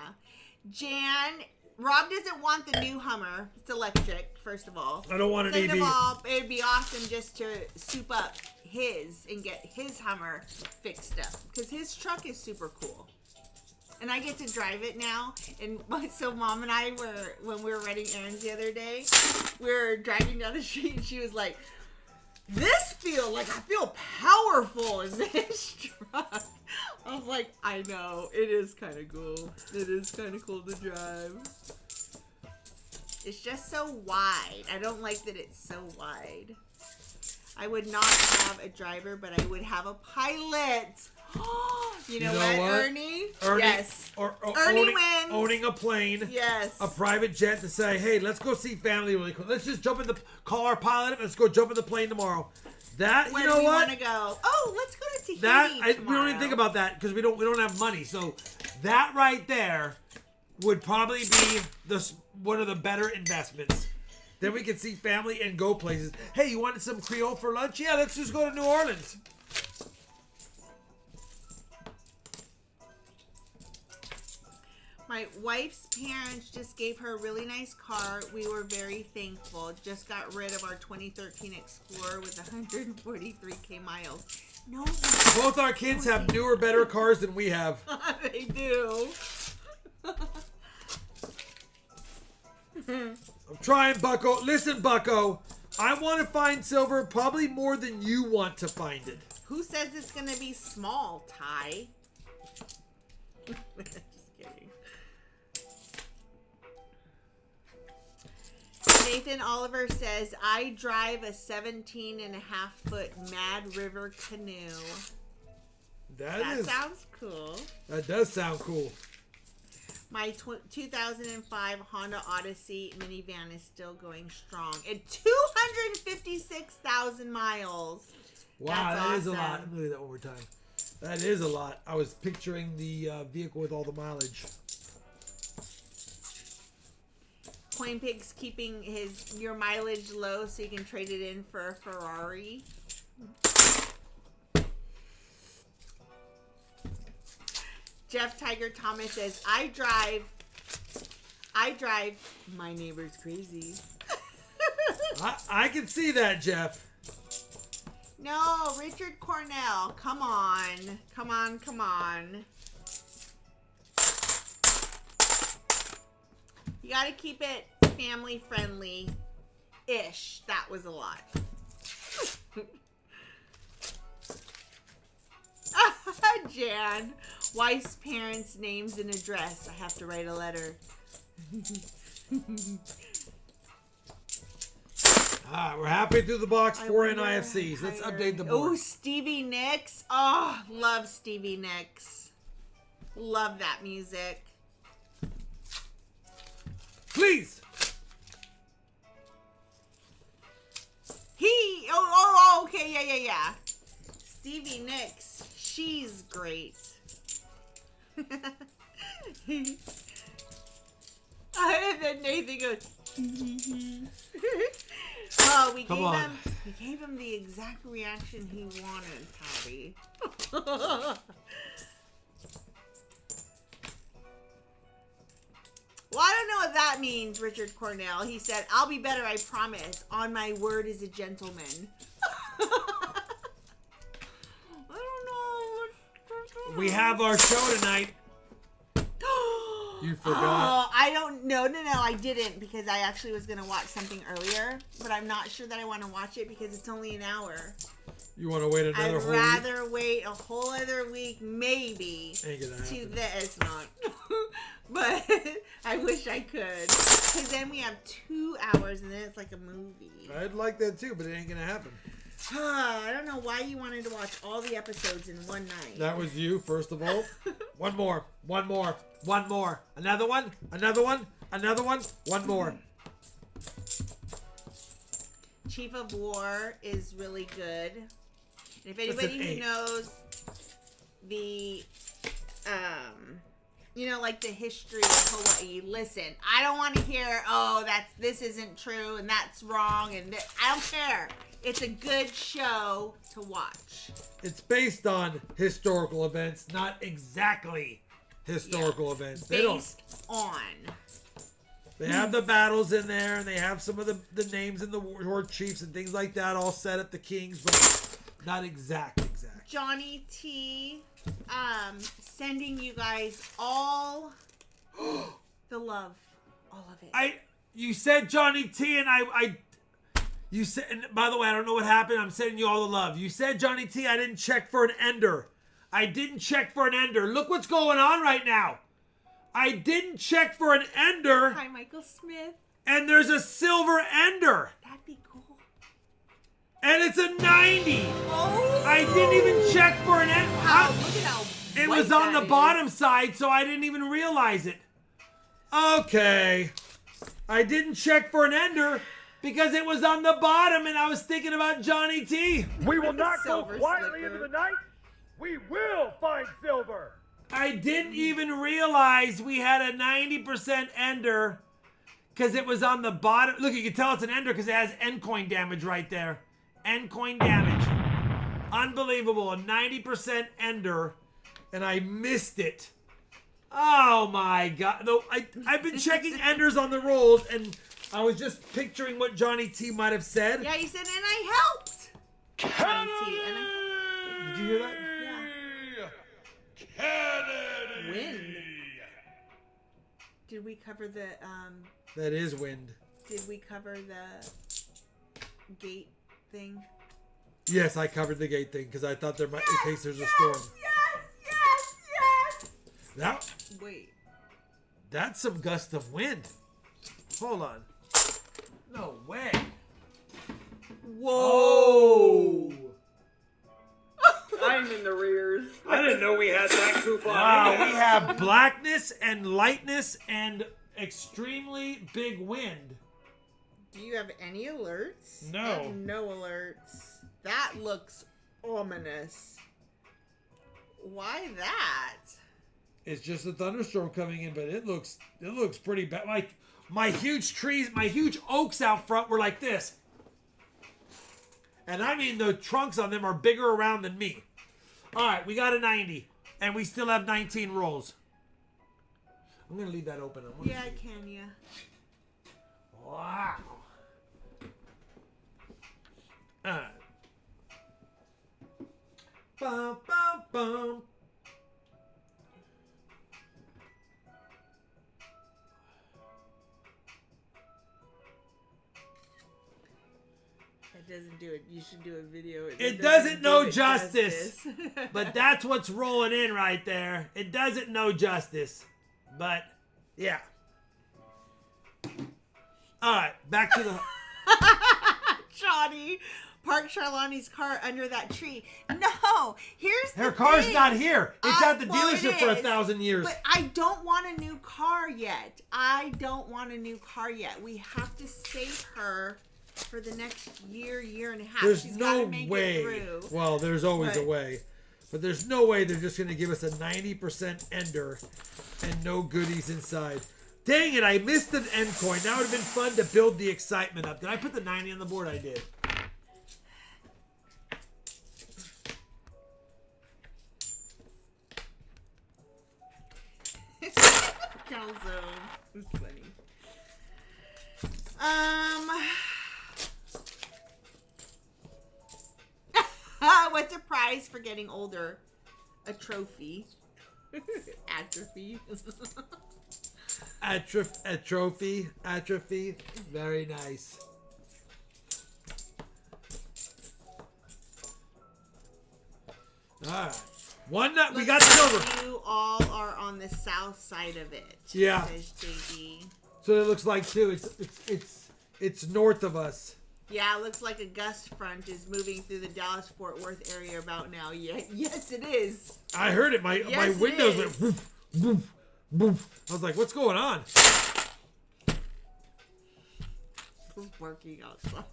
Speaker 2: Rob doesn't want the new Hummer. It's electric, first of all.
Speaker 1: I don't want an EV.
Speaker 2: Second of all, it'd be awesome just to soup up his and get his Hummer fixed up. Because his truck is super cool. And I get to drive it now. And so Mom and I when we were running errands the other day, we were driving down the street and she was like, this feel? Like, I feel powerful in this truck. I was like, I know. It is kind of cool. It is kind of cool to drive. It's just so wide. I don't like that it's so wide. I would not have a driver, but I would have a pilot. You know what, Ernie? Yes. Ernie wins.
Speaker 1: Owning a plane.
Speaker 2: Yes.
Speaker 1: A private jet to say, hey, let's go see family really quick. Let's just jump in call our pilot, and let's go jump in the plane tomorrow. That,
Speaker 2: Where
Speaker 1: you know
Speaker 2: do we
Speaker 1: what?
Speaker 2: want to go? Oh, let's go to Tahiti tomorrow.
Speaker 1: We don't even think about that because we don't have money. So that right there would probably be one of the better investments. Then we can see family and go places. Hey, you wanted some Creole for lunch? Yeah, let's just go to New Orleans.
Speaker 2: My wife's parents just gave her a really nice car. We were very thankful. Just got rid of our 2013 Explorer with 143k miles. No.
Speaker 1: Both our kids have newer, better cars than we have.
Speaker 2: They do.
Speaker 1: I'm trying, Bucko. Listen, Bucko. I want to find silver probably more than you want to find it.
Speaker 2: Who says it's going to be small, Ty? Just kidding. Nathan Oliver says, I drive a 17.5-foot Mad River canoe. That sounds cool.
Speaker 1: That does sound cool.
Speaker 2: My 2005 Honda Odyssey minivan is still going strong at 256,000 miles.
Speaker 1: Wow,
Speaker 2: That's
Speaker 1: that is a
Speaker 2: awesome.
Speaker 1: lot. Let me do that one more time. That is a lot. I was picturing the vehicle with all the mileage.
Speaker 2: CoinPig's keeping your mileage low so you can trade it in for a Ferrari. Jeff Tiger Thomas says, I drive, my neighbor's crazy.
Speaker 1: I can see that, Jeff.
Speaker 2: No, Richard Cornell, come on. Come on, come on. You gotta keep it family friendly-ish. That was a lot. Jan, wife's parents' names and address. I have to write a letter.
Speaker 1: We're halfway through the box. 4 NIFCs. Let's update the board.
Speaker 2: Oh, Stevie Nicks. Oh, love Stevie Nicks. Love that music.
Speaker 1: Please.
Speaker 2: Okay, yeah. Stevie Nicks. She's great. And then Nathan goes. Oh, we gave him the exact reaction he wanted, Patty. Well, I don't know what that means, Richard Cornell. He said, I'll be better, I promise. On my word as a gentleman. I don't know.
Speaker 1: We have our show tonight. You forgot.
Speaker 2: Oh, I don't know. No, I didn't because I actually was going to watch something earlier. But I'm not sure that I want to watch it because it's only an hour.
Speaker 1: You want to wait another whole week?
Speaker 2: I'd rather wait a whole other week, maybe,
Speaker 1: Ain't gonna happen.
Speaker 2: to this. Not. But I wish I could. Because then we have 2 hours and then it's like a movie.
Speaker 1: I'd like that too, but it ain't going to happen.
Speaker 2: I don't know why you wanted to watch all the episodes in one night.
Speaker 1: That was you, first of all. One more. Another one. One more.
Speaker 2: Chief of War is really good. And if anybody who knows the, like the history of Hawaii, listen, I don't want to hear, this isn't true and that's wrong and I don't care. It's a good show to watch.
Speaker 1: It's based on historical events, not exactly historical events. They have the battles in there, and they have some of the names in the war chiefs and things like that all set at the kings, but not exact.
Speaker 2: Johnny T, sending you guys all the love, all of it.
Speaker 1: You said Johnny T, and You said, and by the way, I don't know what happened. I'm sending you all the love. You said, Johnny T, I didn't check for an ender. I didn't check for an ender. Look what's going on right now. I didn't check for an ender.
Speaker 2: Hi, Michael Smith.
Speaker 1: And there's a silver ender.
Speaker 2: That'd be cool.
Speaker 1: And it's a 90.
Speaker 2: Oh.
Speaker 1: I didn't even check for an ender.
Speaker 2: Wow, look at how
Speaker 1: It
Speaker 2: white
Speaker 1: was on the
Speaker 2: that
Speaker 1: bottom
Speaker 2: is.
Speaker 1: side, so I didn't even realize it. Okay. I didn't check for an ender because it was on the bottom and I was thinking about Johnny T.
Speaker 4: We will not go
Speaker 2: Silver
Speaker 4: quietly
Speaker 2: slicker.
Speaker 4: into the night. We will find silver.
Speaker 1: I didn't even realize we had a 90% ender because it was on the bottom. Look, you can tell it's an ender because it has end coin damage right there. End coin damage. Unbelievable. A 90% ender, and I missed it. Oh my God. No, I've been checking enders on the rolls, and I was just picturing what Johnny T might have said.
Speaker 2: Yeah, he said, and I helped. Johnny T, and
Speaker 1: Did you hear that?
Speaker 4: Kennedy.
Speaker 2: Wind. Did we cover the
Speaker 1: That is wind.
Speaker 2: Did we cover the gate thing?
Speaker 1: Yes, I covered the gate thing because I thought there might, in case there's a storm.
Speaker 2: Yes.
Speaker 1: That,
Speaker 2: Wait.
Speaker 1: that's some gust of wind. Hold on. No way.
Speaker 2: Whoa.
Speaker 3: I'm in the rears. I didn't know we had that coupon.
Speaker 1: Wow, we have blackness and lightness and extremely big wind.
Speaker 2: Do you have any alerts?
Speaker 1: No.
Speaker 2: I have no alerts. That looks ominous. Why that?
Speaker 1: It's just a thunderstorm coming in, but it looks pretty bad. Like my huge trees, my huge oaks out front were like this. And I mean the trunks on them are bigger around than me. All right, we got a 90, and we still have 19 rolls. I'm gonna leave that open.
Speaker 2: Yeah, can ya?
Speaker 1: Wow. All right. Bum, bum, bum.
Speaker 2: It doesn't do it. You should do a video.
Speaker 1: It doesn't know
Speaker 2: do it
Speaker 1: justice. But that's what's rolling in right there. It doesn't know justice. But, yeah. All right, back to the...
Speaker 2: Johnny, park Charlani's car under that tree. No, here's the
Speaker 1: Her car's
Speaker 2: thing.
Speaker 1: not here. It's at the
Speaker 2: Well, it
Speaker 1: dealership for
Speaker 2: is.
Speaker 1: 1,000 years.
Speaker 2: But I don't want a new car yet. We have to save her for the next year and a half.
Speaker 1: There's
Speaker 2: She's
Speaker 1: no
Speaker 2: gotta make
Speaker 1: way.
Speaker 2: It through.
Speaker 1: Well, there's always a
Speaker 2: But-
Speaker 1: way. But there's no way they're just going to give us a 90% ender and no goodies inside. Dang it, I missed an end coin. That would have been fun to build the excitement up. Did I put the 90 on the board? I did.
Speaker 2: Calzone. It's funny. What's a prize for getting older? A trophy. Atrophy.
Speaker 1: Atrophy. Very nice. All right. One nut. We got silver.
Speaker 2: You all are on the south side of it.
Speaker 1: Yeah.
Speaker 2: Says JD.
Speaker 1: So it looks like too. It's north of us.
Speaker 2: Yeah, it looks like a gust front is moving through the Dallas-Fort Worth area about now. Yeah, yes, it is.
Speaker 1: I heard it. My
Speaker 2: Yes,
Speaker 1: windows
Speaker 2: it
Speaker 1: went
Speaker 2: is.
Speaker 1: woof, woof, woof. I was like, what's going on?
Speaker 2: Who's working outside?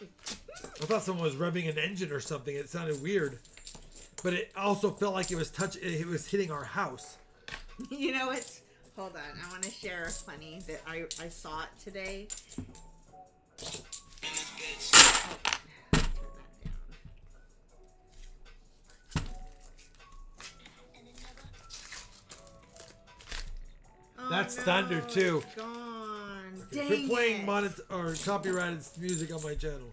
Speaker 1: I thought someone was revving an engine or something. It sounded weird, but it also felt like it was hitting our house.
Speaker 2: You know what? Hold on. I want to share a funny that I saw it today. Oh,
Speaker 1: That's
Speaker 2: no,
Speaker 1: thunder, too.
Speaker 2: it's gone. Dang
Speaker 1: Quit playing
Speaker 2: it.
Speaker 1: copyrighted music on my channel.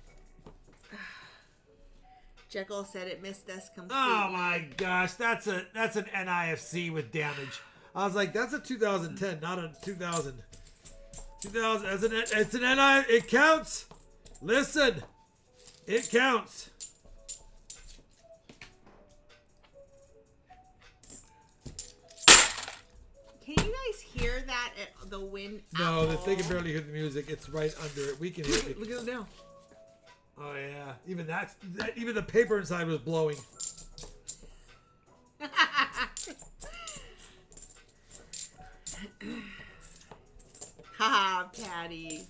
Speaker 2: Jekyll said it missed us completely.
Speaker 1: Oh my gosh, that's an NIFC with damage. I was like, that's a 2010, not a 2000. 2000. It's an NI. It counts. Listen, it counts.
Speaker 2: Can you guys hear that? The wind.
Speaker 1: No, they can barely hear the music. It's right under it. We can hear it.
Speaker 2: Look at it now.
Speaker 1: Oh yeah, even even the paper inside was blowing.
Speaker 2: Haha, Patty.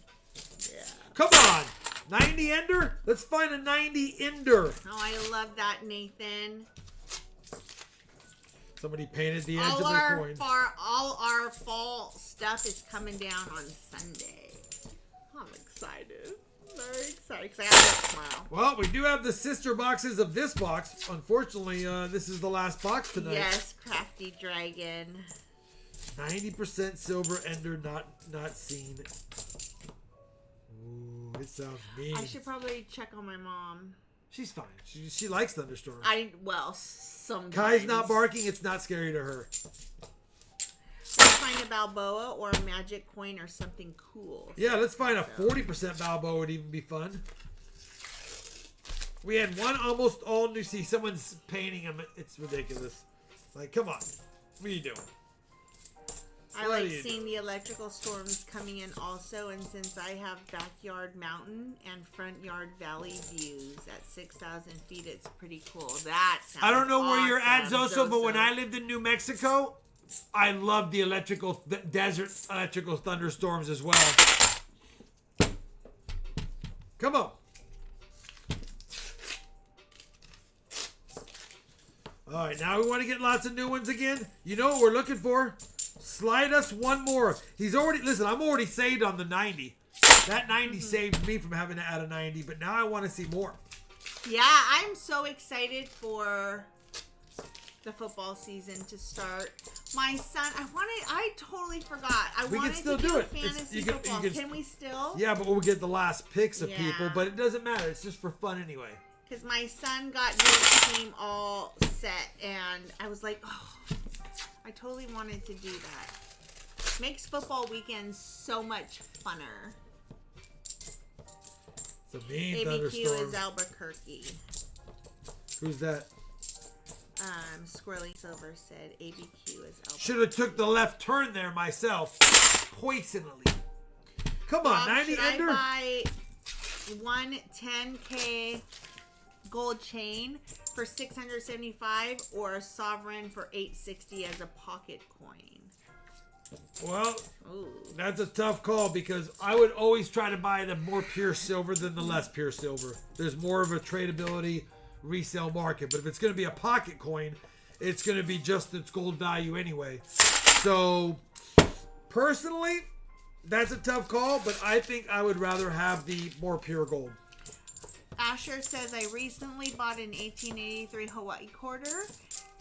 Speaker 2: Yeah.
Speaker 1: Come on, 90 ender. Let's find a 90 ender.
Speaker 2: Oh, I love that, Nathan.
Speaker 1: Somebody painted the edge of the coin.
Speaker 2: All our fall stuff is coming down on Sunday. I'm excited. Very excited because I have it tomorrow.
Speaker 1: Well, we do have the sister boxes of this box. Unfortunately, this is the last box tonight.
Speaker 2: Yes, Crafty Dragon.
Speaker 1: 90% silver ender not seen. Ooh, it sounds mean.
Speaker 2: I should probably check on my mom.
Speaker 1: She's fine. She likes thunderstorms.
Speaker 2: Sometimes.
Speaker 1: Kai's not barking. It's not scary to her.
Speaker 2: Let's find a Balboa or a magic coin or something cool.
Speaker 1: Yeah, let's find a 40% Balboa would even be fun. We had one almost all new. See, someone's painting them. It's ridiculous. Like, come on. What are you doing?
Speaker 2: I like seeing the electrical storms coming in also, and since I have backyard mountain and front yard valley views at 6,000 feet, it's pretty cool. That sounds
Speaker 1: I don't know where you're at,
Speaker 2: awesome,
Speaker 1: Zoso, but when I lived in New Mexico, I loved the desert electrical thunderstorms as well. Come on. All right, now we want to get lots of new ones again. You know what we're looking for? Slide us one more. Listen, I'm already saved on the 90. That 90 saved me from having to add a 90, but now I want to see more.
Speaker 2: Yeah, I'm so excited for the football season to start. My son, I totally forgot.
Speaker 1: We
Speaker 2: wanted
Speaker 1: can still
Speaker 2: to
Speaker 1: do it.
Speaker 2: Fantasy football. Can we still?
Speaker 1: Yeah, but we'll get the last picks of
Speaker 2: Yeah.
Speaker 1: people, but it doesn't matter. It's just for fun anyway.
Speaker 2: Because my son got his team all set, and I was like, oh, I totally wanted to do that. Makes football weekends so much funner.
Speaker 1: It's a mean
Speaker 2: ABQ
Speaker 1: thunderstorm.
Speaker 2: is Albuquerque.
Speaker 1: Who's that?
Speaker 2: Squirrely Silver said ABQ is Albuquerque.
Speaker 1: Should have took the left turn there myself. Poisonally. Come on, 90
Speaker 2: should
Speaker 1: ender.
Speaker 2: I buy one 10K gold chain for 675 or a sovereign for 860 as a pocket coin?
Speaker 1: Well,
Speaker 2: Ooh.
Speaker 1: that's a tough call because I would always try to buy the more pure silver than the less pure silver. There's more of a tradability resale market. But if it's going to be a pocket coin, it's going to be just its gold value anyway. So, personally, that's a tough call, but I think I would rather have the more pure gold.
Speaker 2: Asher says, I recently bought an 1883 Hawaii quarter.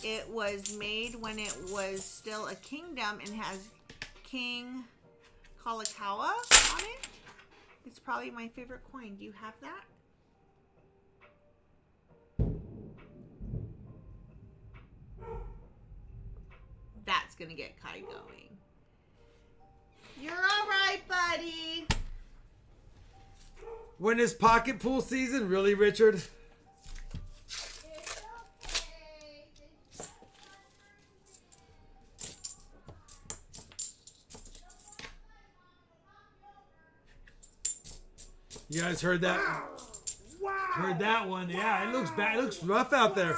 Speaker 2: It was made when it was still a kingdom and has King Kalakaua on it. It's probably my favorite coin. Do you have that? That's going to get Kai going. You're all right, buddy.
Speaker 1: When is pocket pool season? Really, Richard? You guys heard that?
Speaker 4: Wow.
Speaker 1: Heard that one? Yeah, it looks bad. It looks rough out there.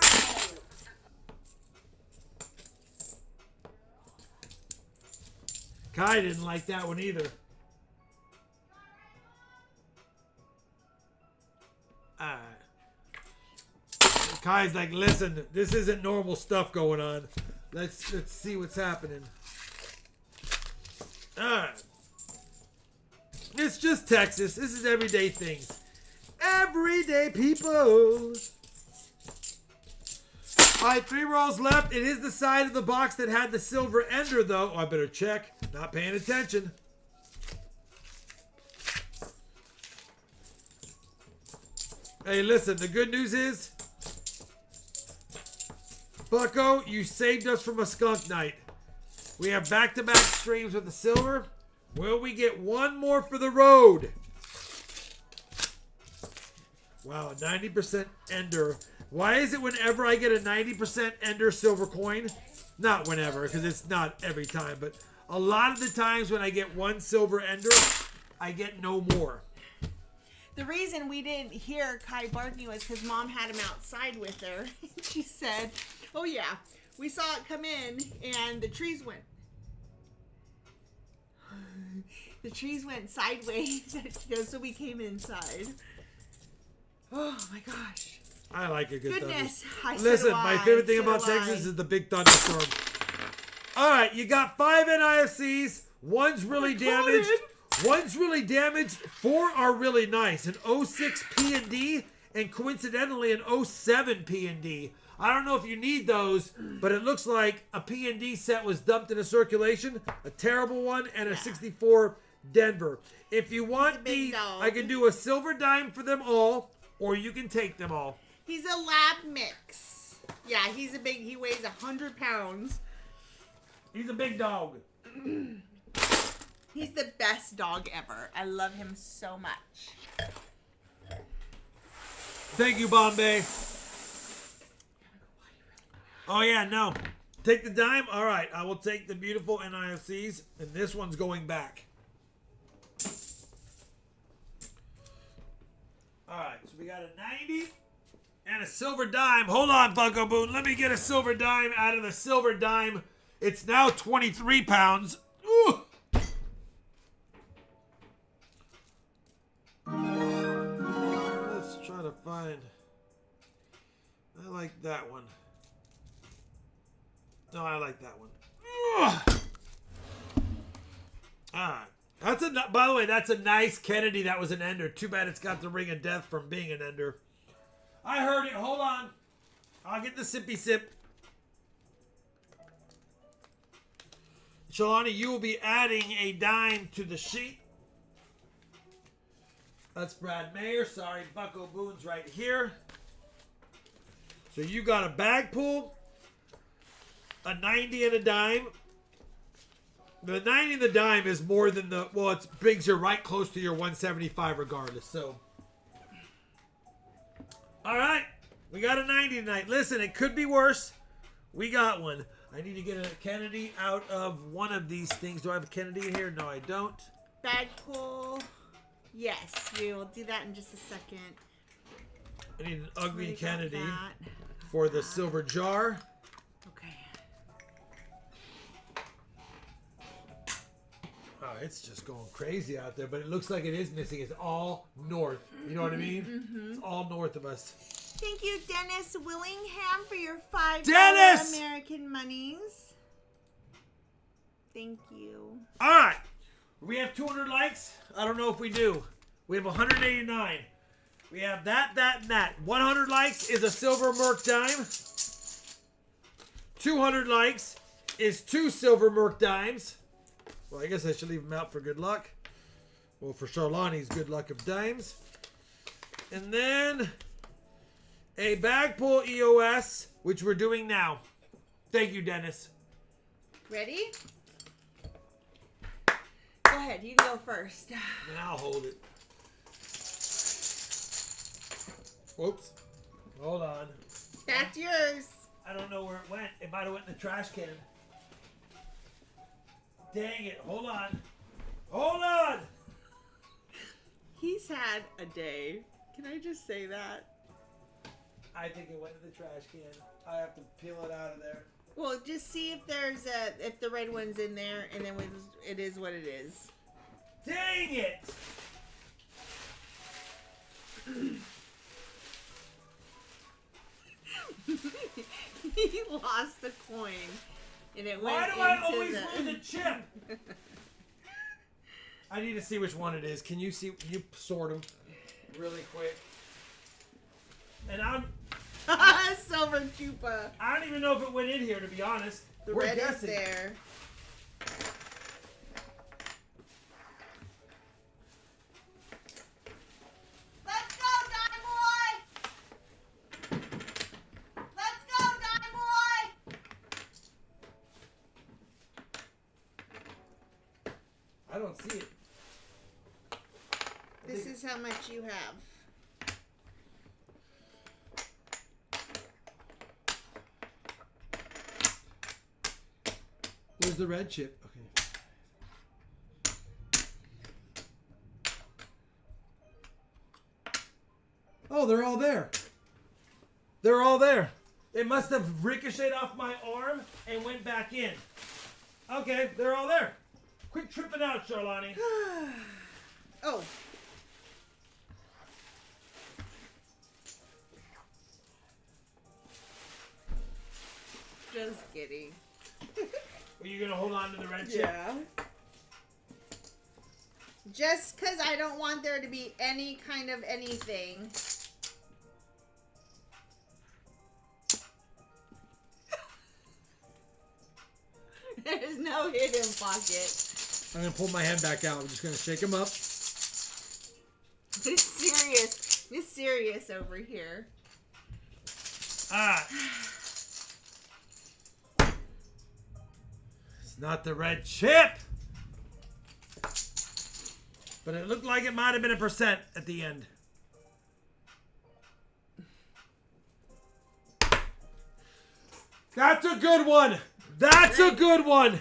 Speaker 1: Kai didn't like that one either. Kai's like, listen, this isn't normal stuff going on. Let's see what's happening. Alright. It's just Texas. This is everyday things. Everyday people. Alright, 3 rolls left. It is the side of the box that had the silver ender, though. Oh, I better check. Not paying attention. Hey, listen, the good news is, Bucko, you saved us from a skunk night. We have back-to-back streams with the silver. Will we get one more for the road? Wow, 90% ender. Why is it whenever I get a 90% ender silver coin? Not whenever, because it's not every time, but a lot of the times when I get one silver ender, I get no more.
Speaker 2: The reason we didn't hear Kai barking was because Mom had him outside with her. She said, oh yeah, we saw it come in and the trees went sideways. She goes, so we came inside. Oh my gosh.
Speaker 1: I like a good
Speaker 2: Goodness.
Speaker 1: Listen, my favorite thing about Texas is the big thunderstorm. All right, you got 5 NIFCs. One's really damaged. One's really damaged. 4 are really nice. An 06 P&D and coincidentally an 07 P&D. I don't know if you need those, but it looks like a P&D set was dumped into circulation. A terrible one and a 64 Denver. If you want these, I can do a silver dime for them all, or you can take them all.
Speaker 2: He's a lab mix. Yeah, he weighs 100 pounds.
Speaker 1: He's a big dog.
Speaker 2: He's the best dog ever. I love him so much.
Speaker 1: Thank you, Bombay. Oh, yeah, no. Take the dime? All right, I will take the beautiful NIFCs, and this one's going back. All right, so we got a 90 and a silver dime. Hold on, Bucko Boone. Let me get a silver dime out of the silver dime. It's now 23 pounds. Ooh. Let's try to find. I like that one. No, I like that one. Ugh. All right. By the way, that's a nice Kennedy. That was an ender. Too bad it's got the ring of death from being an ender. I heard it. Hold on. I'll get the sippy sip. Shalani, you will be adding a dime to the sheet. That's Brad Mayer. Sorry, Bucko Boone's right here. So you got a bag pull, a 90 and a dime. The 90 and the dime is more than the, well, it brings you right close to your 175 regardless. So, all right, we got a 90 tonight. Listen, it could be worse. We got one. I need to get a Kennedy out of one of these things. Do I have a Kennedy in here? No, I don't.
Speaker 2: Bag pull. Yes, we will do that in just a second.
Speaker 1: I need an ugly Kennedy for the silver jar.
Speaker 2: Okay.
Speaker 1: Oh, it's just going crazy out there, but it looks like it is missing. It's all north. You know what I mean? Mm-hmm. It's all north of us.
Speaker 2: Thank you, Dennis Willingham, for your $5
Speaker 1: Dennis!
Speaker 2: American monies. Thank you.
Speaker 1: All right. We have 200 likes. I don't know if we do. We have 189. We have that, and that. 100 likes is a silver Merc dime. 200 likes is 2 silver Merc dimes. Well, I guess I should leave them out for good luck. Well, for Charlani's good luck of dimes. And then a bag pull EOS, which we're doing now. Thank you, Dennis.
Speaker 2: Ready? Go ahead. You can go first.
Speaker 1: And I'll hold it. Whoops. Hold on.
Speaker 2: That's yours.
Speaker 1: I don't know where it went. It might have went in the trash can. Dang it. Hold on. Hold on.
Speaker 2: He's had a day. Can I just say that?
Speaker 1: I think it went in the trash can. I have to peel it out of there.
Speaker 2: Well, just see if there's if the red one's in there, and then it is what it is.
Speaker 1: Dang it!
Speaker 2: He lost the coin, and it went
Speaker 1: Why do
Speaker 2: into
Speaker 1: I always lose a chip? I need to see which one it is. Can you see? Can you sort them really quick? And
Speaker 2: Silver Chupa.
Speaker 1: I don't even know if it went in here, to be honest.
Speaker 2: The
Speaker 1: We're
Speaker 2: red
Speaker 1: guessing.
Speaker 2: is there. Let's go, Dime Boy! Let's go, Dime Boy!
Speaker 1: I don't see it.
Speaker 2: This is how much you have.
Speaker 1: Where's the red chip? Okay. Oh, they're all there. They're all there. It must have ricocheted off my arm and went back in. Okay, they're all there. Quit tripping out, Charlani.
Speaker 2: Oh. Just kidding.
Speaker 1: Are you going to hold on to the red chip?
Speaker 2: Yeah. Just because I don't want there to be any kind of anything. There's no hidden pocket.
Speaker 1: I'm going to pull my hand back out. I'm just going to shake them up.
Speaker 2: It's serious. It's serious over here.
Speaker 1: Ah. It's not the red chip. But it looked like it might have been a percent at the end. That's a good one. That's a good one.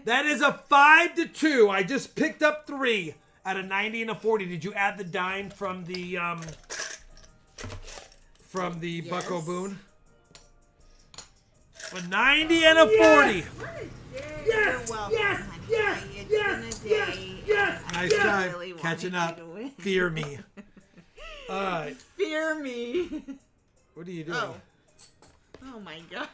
Speaker 1: That is a 5-2. I just picked up 3 out of 90 and a 40. Did you add the dime from the
Speaker 2: Yes.
Speaker 1: Bucko Boone? A 90 and a 40.
Speaker 2: Yes, yes, yes, yes.
Speaker 1: Nice time catching up. Fear me. All right.
Speaker 2: Fear me.
Speaker 1: What are you doing?
Speaker 2: Oh my god.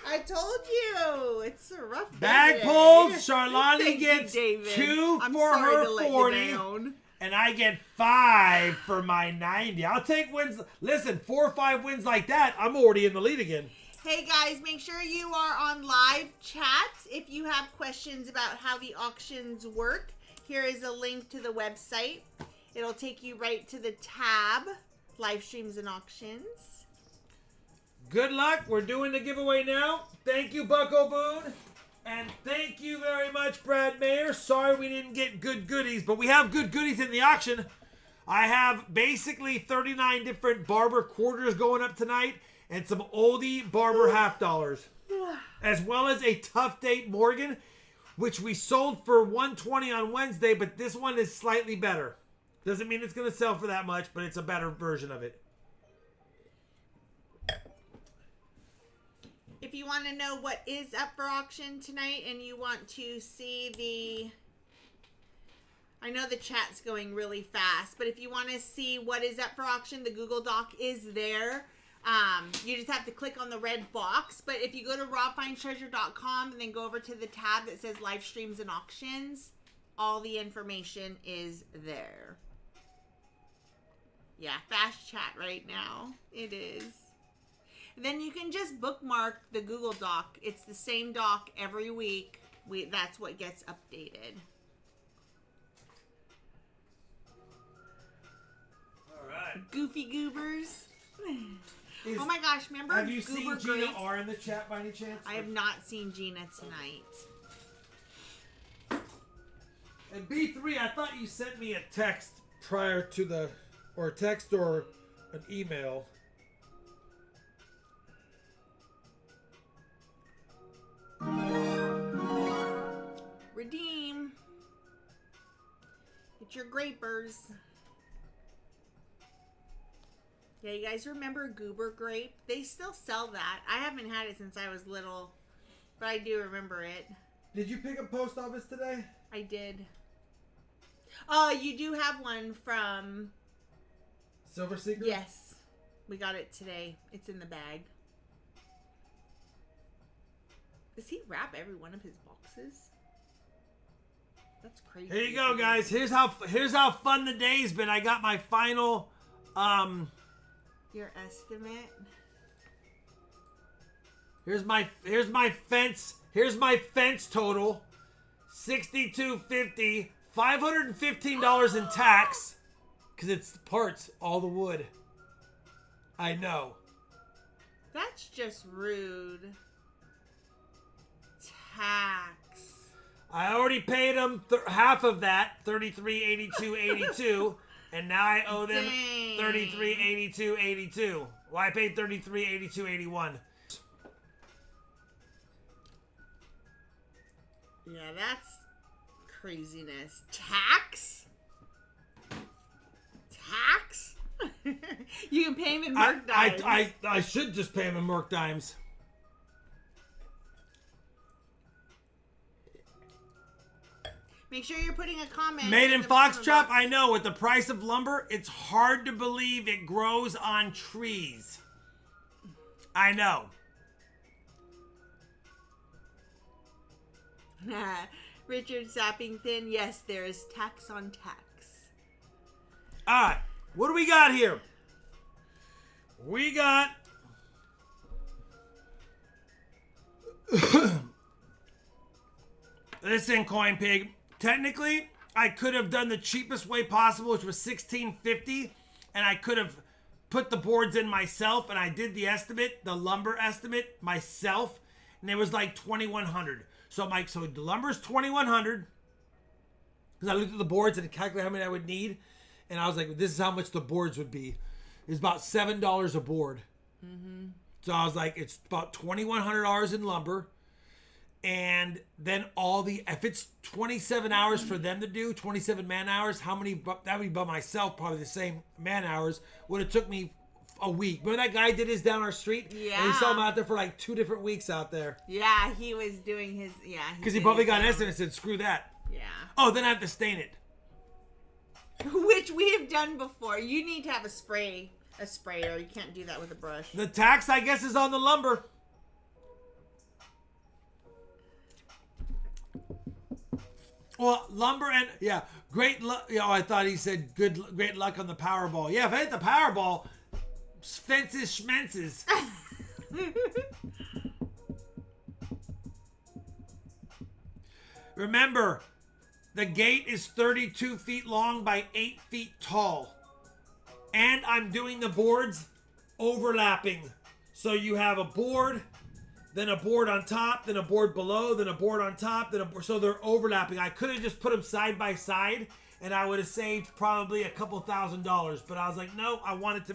Speaker 2: I told you. It's a rough day
Speaker 1: Bag
Speaker 2: today.
Speaker 1: pulls. Charlani
Speaker 2: Thank you,
Speaker 1: gets
Speaker 2: David.
Speaker 1: 2
Speaker 2: I'm
Speaker 1: for
Speaker 2: sorry
Speaker 1: her
Speaker 2: to let you
Speaker 1: 40.
Speaker 2: down.
Speaker 1: And I get 5 for my 90. I'll take wins. Listen, 4 or 5 wins like that, I'm already in the lead again.
Speaker 2: Hey guys, make sure you are on live chat if you have questions about how the auctions work. Here is a link to the website. It'll take you right to the tab, live streams and auctions.
Speaker 1: Good luck. We're doing the giveaway now. Thank you, Bucko Boone. And thank you very much, Brad Mayer. Sorry we didn't get good goodies, but we have good goodies in the auction. I have basically 39 different Barber quarters going up tonight and some oldie Barber half dollars, as well as a Tough Date Morgan, which we sold for $120 on Wednesday, but this one is slightly better. Doesn't mean it's going to sell for that much, but it's a better version of it.
Speaker 2: If you want to know what is up for auction tonight and you want to see I know the chat's going really fast, but if you want to see what is up for auction, the Google Doc is there. You just have to click on the red box. But if you go to RobFindsTreasure.com and then go over to the tab that says live streams and auctions, all the information is there. Yeah, fast chat right now. It is. Then you can just bookmark the Google Doc. It's the same doc every week. That's what gets updated.
Speaker 1: All right.
Speaker 2: Goofy goobers. Oh my gosh, remember
Speaker 1: Have you
Speaker 2: Goober
Speaker 1: seen Gina
Speaker 2: Grape?
Speaker 1: R in the chat by any chance?
Speaker 2: I have not seen Gina tonight.
Speaker 1: And B3, I thought you sent me a text prior to the, or a text or an email.
Speaker 2: Redeem. Get your grapers. Yeah, you guys remember Goober Grape? They still sell that. I haven't had it since I was little, but I do remember it.
Speaker 1: Did you pick up post office today?
Speaker 2: I did. You do have one from...
Speaker 1: Silver Secret?
Speaker 2: Yes. We got it today. It's in the bag. Does he wrap every one of his boxes? That's crazy.
Speaker 1: Here you go, guys. Here's how fun the day's been. I got my final
Speaker 2: Your estimate?
Speaker 1: Here's my fence total. $62.50, $515 in tax, because it's the parts, all the wood. I know.
Speaker 2: That's just rude. Tax.
Speaker 1: I already paid them half of that, $33.82.82, and now I owe them $33.82.82. Well, I paid $33.82.81.
Speaker 2: Yeah, that's craziness. Tax? You can pay him in Merc dimes.
Speaker 1: I should just pay him in Merc dimes.
Speaker 2: Make sure you're putting a comment.
Speaker 1: Made in Foxtrot, I know. With the price of lumber, it's hard to believe it grows on trees. I know.
Speaker 2: Richard Sappington, yes, there is tax on tax.
Speaker 1: All right, what do we got here? We got listen, Coin Pig. Technically, I could have done the cheapest way possible, which was $16.50, and I could have put the boards in myself, and I did the estimate, the lumber estimate myself, and it was like $2,100. So so the lumber's $2,100 because I looked at the boards and calculated how many I would need, and I was like, this is how much the boards would be. It's about $7 a board. Mm-hmm. So I was like, it's about $2,100 in lumber. And then if it's 27 hours for them to do, 27 man hours, that would be by myself, probably the same man hours, would have took me a week. Remember that guy did his down our street?
Speaker 2: Yeah.
Speaker 1: And we saw him out there for like 2 different weeks out there.
Speaker 2: Yeah, he was doing his,
Speaker 1: Because he probably got an estimate and said, screw that.
Speaker 2: Yeah.
Speaker 1: Oh, then I have to stain it.
Speaker 2: Which we have done before. You need to have a sprayer. You can't do that with a brush.
Speaker 1: The tax, I guess, is on the lumber. Well, lumber and great luck. I thought he said great luck on the Powerball. Yeah, if I hit the Powerball, fences schmences. Remember, the gate is 32 feet long by 8 feet tall, and I'm doing the boards overlapping. So you have a board, then a board on top, then a board below, then a board on top, so they're overlapping. I could have just put them side by side, and I would have saved probably a couple $1,000. But I was like, no, I want it to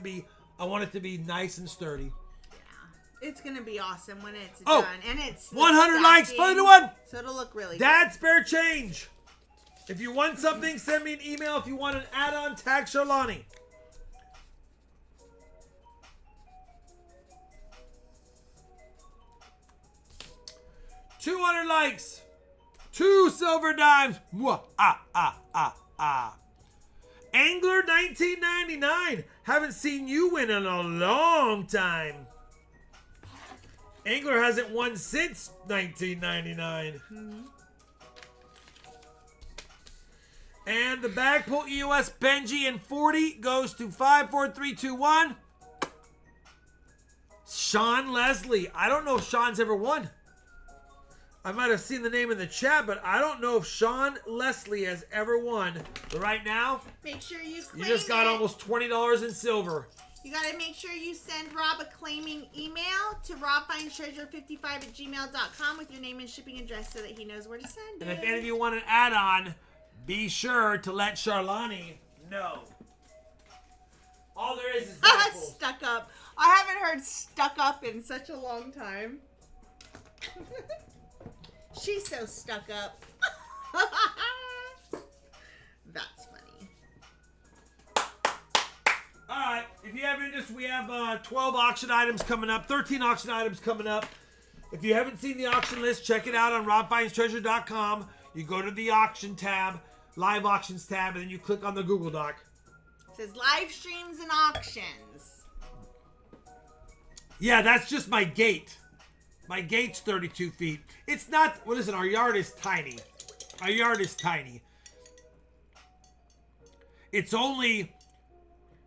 Speaker 1: be nice and sturdy.
Speaker 2: Yeah, it's gonna be awesome when it's done, and it's
Speaker 1: 100 likes for the one.
Speaker 2: So it'll look really
Speaker 1: Dad, spare change. If you want something, send me an email. If you want an add-on, tag Charlani. $200 likes, 2 silver dimes. Angler 1999. Haven't seen you win in a long time. Angler hasn't won since 1999. Mm-hmm. And the bag pull EOS Benji in 40 goes to 54321. Sean Leslie. I don't know if Sean's ever won. I might have seen the name in the chat, but I don't know if Sean Leslie has ever won. But right now,
Speaker 2: make sure you claim
Speaker 1: just got almost $20 in silver.
Speaker 2: You got to make sure you send Rob a claiming email to robfindstreasure55@gmail.com with your name and shipping address so that he knows where to send it.
Speaker 1: And if any of you want an add-on, be sure to let Charlani know. All there is
Speaker 2: stuck up. I haven't heard stuck up in such a long time. She's so stuck up. That's funny.
Speaker 1: All right. If you have interest, we have 12 auction items coming up, 13 auction items coming up. If you haven't seen the auction list, check it out on RobFindsTreasure.com. You go to the auction tab, live auctions tab, and then you click on the Google Doc.
Speaker 2: It says live streams and auctions.
Speaker 1: Yeah, that's just my gate. My gate's 32 feet. It's not, well, listen, our yard is tiny. Our yard is tiny. It's only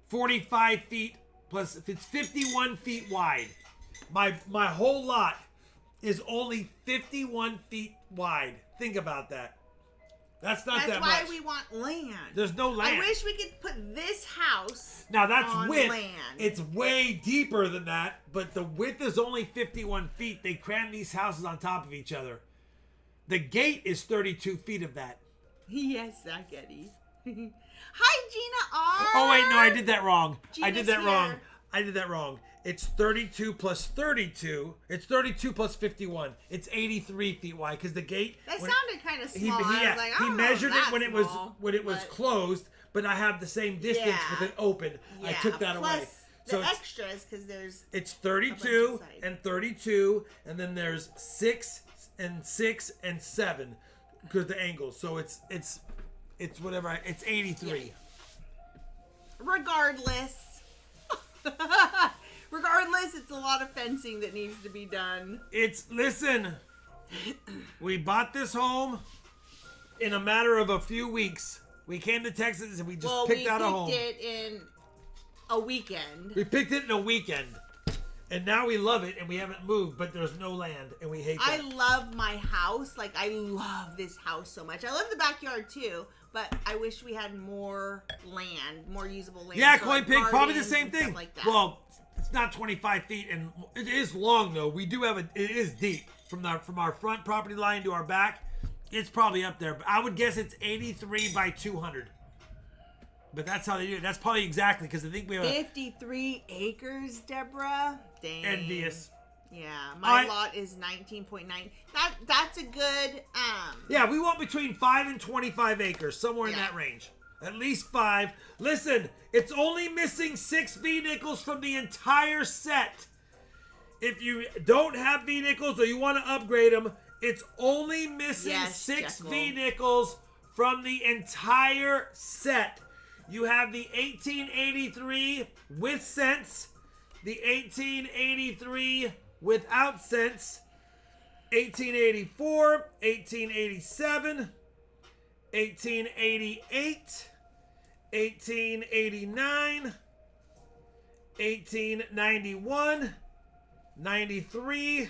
Speaker 1: 45 feet plus, if it's 51 feet wide. My whole lot is only 51 feet wide. Think about that. That's not that much.
Speaker 2: That's why we want land.
Speaker 1: There's no land.
Speaker 2: I wish we could put this house
Speaker 1: now that's
Speaker 2: on
Speaker 1: width.
Speaker 2: land.
Speaker 1: It's way deeper than that, but the width is only 51 feet. They cram these houses on top of each other. The gate is 32 feet of that.
Speaker 2: Yes, Zach Eddie. Hi, Gina R.
Speaker 1: Oh, wait, no, I did that wrong. I did
Speaker 2: Gina's
Speaker 1: that wrong.
Speaker 2: here.
Speaker 1: I did that wrong. It's 32 plus 32. It's 32 plus 51. It's 83 feet wide because the gate.
Speaker 2: That
Speaker 1: when-
Speaker 2: sounded kind of
Speaker 1: He,
Speaker 2: small. I was like, I
Speaker 1: he
Speaker 2: don't know
Speaker 1: measured
Speaker 2: if
Speaker 1: it
Speaker 2: that's
Speaker 1: when it was
Speaker 2: small, but-
Speaker 1: closed, but I have the same distance
Speaker 2: Yeah.
Speaker 1: with it open. I took that
Speaker 2: plus
Speaker 1: away.
Speaker 2: the
Speaker 1: So
Speaker 2: extras because there's
Speaker 1: it's
Speaker 2: a
Speaker 1: 32
Speaker 2: bunch of sides.
Speaker 1: and 32, and then there's 6 and 6 and 7 because the angles. So it's whatever. It's 83.
Speaker 2: regardless. Regardless, it's a lot of fencing that needs to be done.
Speaker 1: Listen, we bought this home in a matter of a few weeks. We came to Texas and we just picked out a home.
Speaker 2: We picked it in a weekend.
Speaker 1: We picked it in a weekend. And now we love it and we haven't moved, but there's no land and we hate that.
Speaker 2: I love my house. Like, I love this house so much. I love the backyard too, but I wish we had more land, more usable land.
Speaker 1: Yeah,
Speaker 2: for,
Speaker 1: Koi
Speaker 2: like,
Speaker 1: Pig, probably the
Speaker 2: gardens
Speaker 1: same
Speaker 2: and stuff
Speaker 1: thing.
Speaker 2: like that.
Speaker 1: Well, it's not 25 feet and it is long though. We do have it is deep from our front property line to our back. It's probably up there, but I would guess it's 83 by 200. But that's how they do it. That's probably exactly because I think we have
Speaker 2: 53 acres, Deborah. Dang.
Speaker 1: envious.
Speaker 2: Yeah, my lot is 19.9. That's a good
Speaker 1: Yeah, we want between 5 and 25 acres, somewhere in
Speaker 2: Yeah.
Speaker 1: that range. At least 5. Listen, it's only missing 6 V-nickels from the entire set. If you don't have V-nickels or you want to upgrade them, it's only missing
Speaker 2: Yes,
Speaker 1: 6
Speaker 2: Jekyll.
Speaker 1: V-nickels from the entire set. You have the 1883 with cents, the 1883 without cents, 1884, 1887, 1888, 1889, 1891, 93.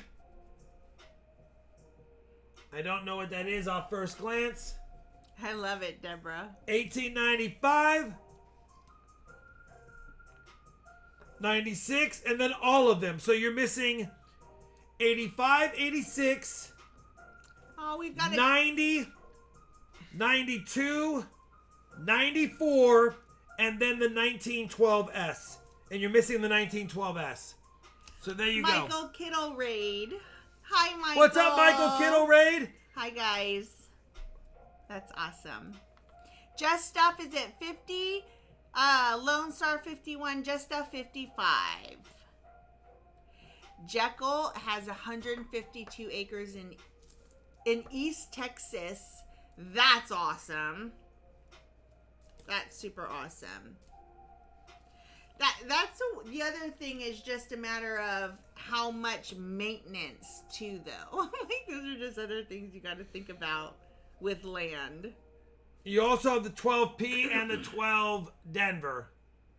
Speaker 1: I don't know what that is off first glance.
Speaker 2: I love it, Deborah.
Speaker 1: 1895, 96, and then all of them. So you're missing 85, 86,
Speaker 2: Oh, we've got
Speaker 1: 90, 92, 94, and then the 1912S. And you're missing the 1912S. So there you go.
Speaker 2: Michael Kittle Raid. Hi, Michael.
Speaker 1: What's up, Michael Kittle Raid?
Speaker 2: Hi, guys. That's awesome. Just Stuff is at 50. Lone Star 51. Just Stuff 55. Jekyll has 152 acres in East Texas. That's awesome. That's super awesome. The other thing is just a matter of how much maintenance too, though. Like, those are just other things you got to think about with land.
Speaker 1: You also have the 12P and the 12 Denver.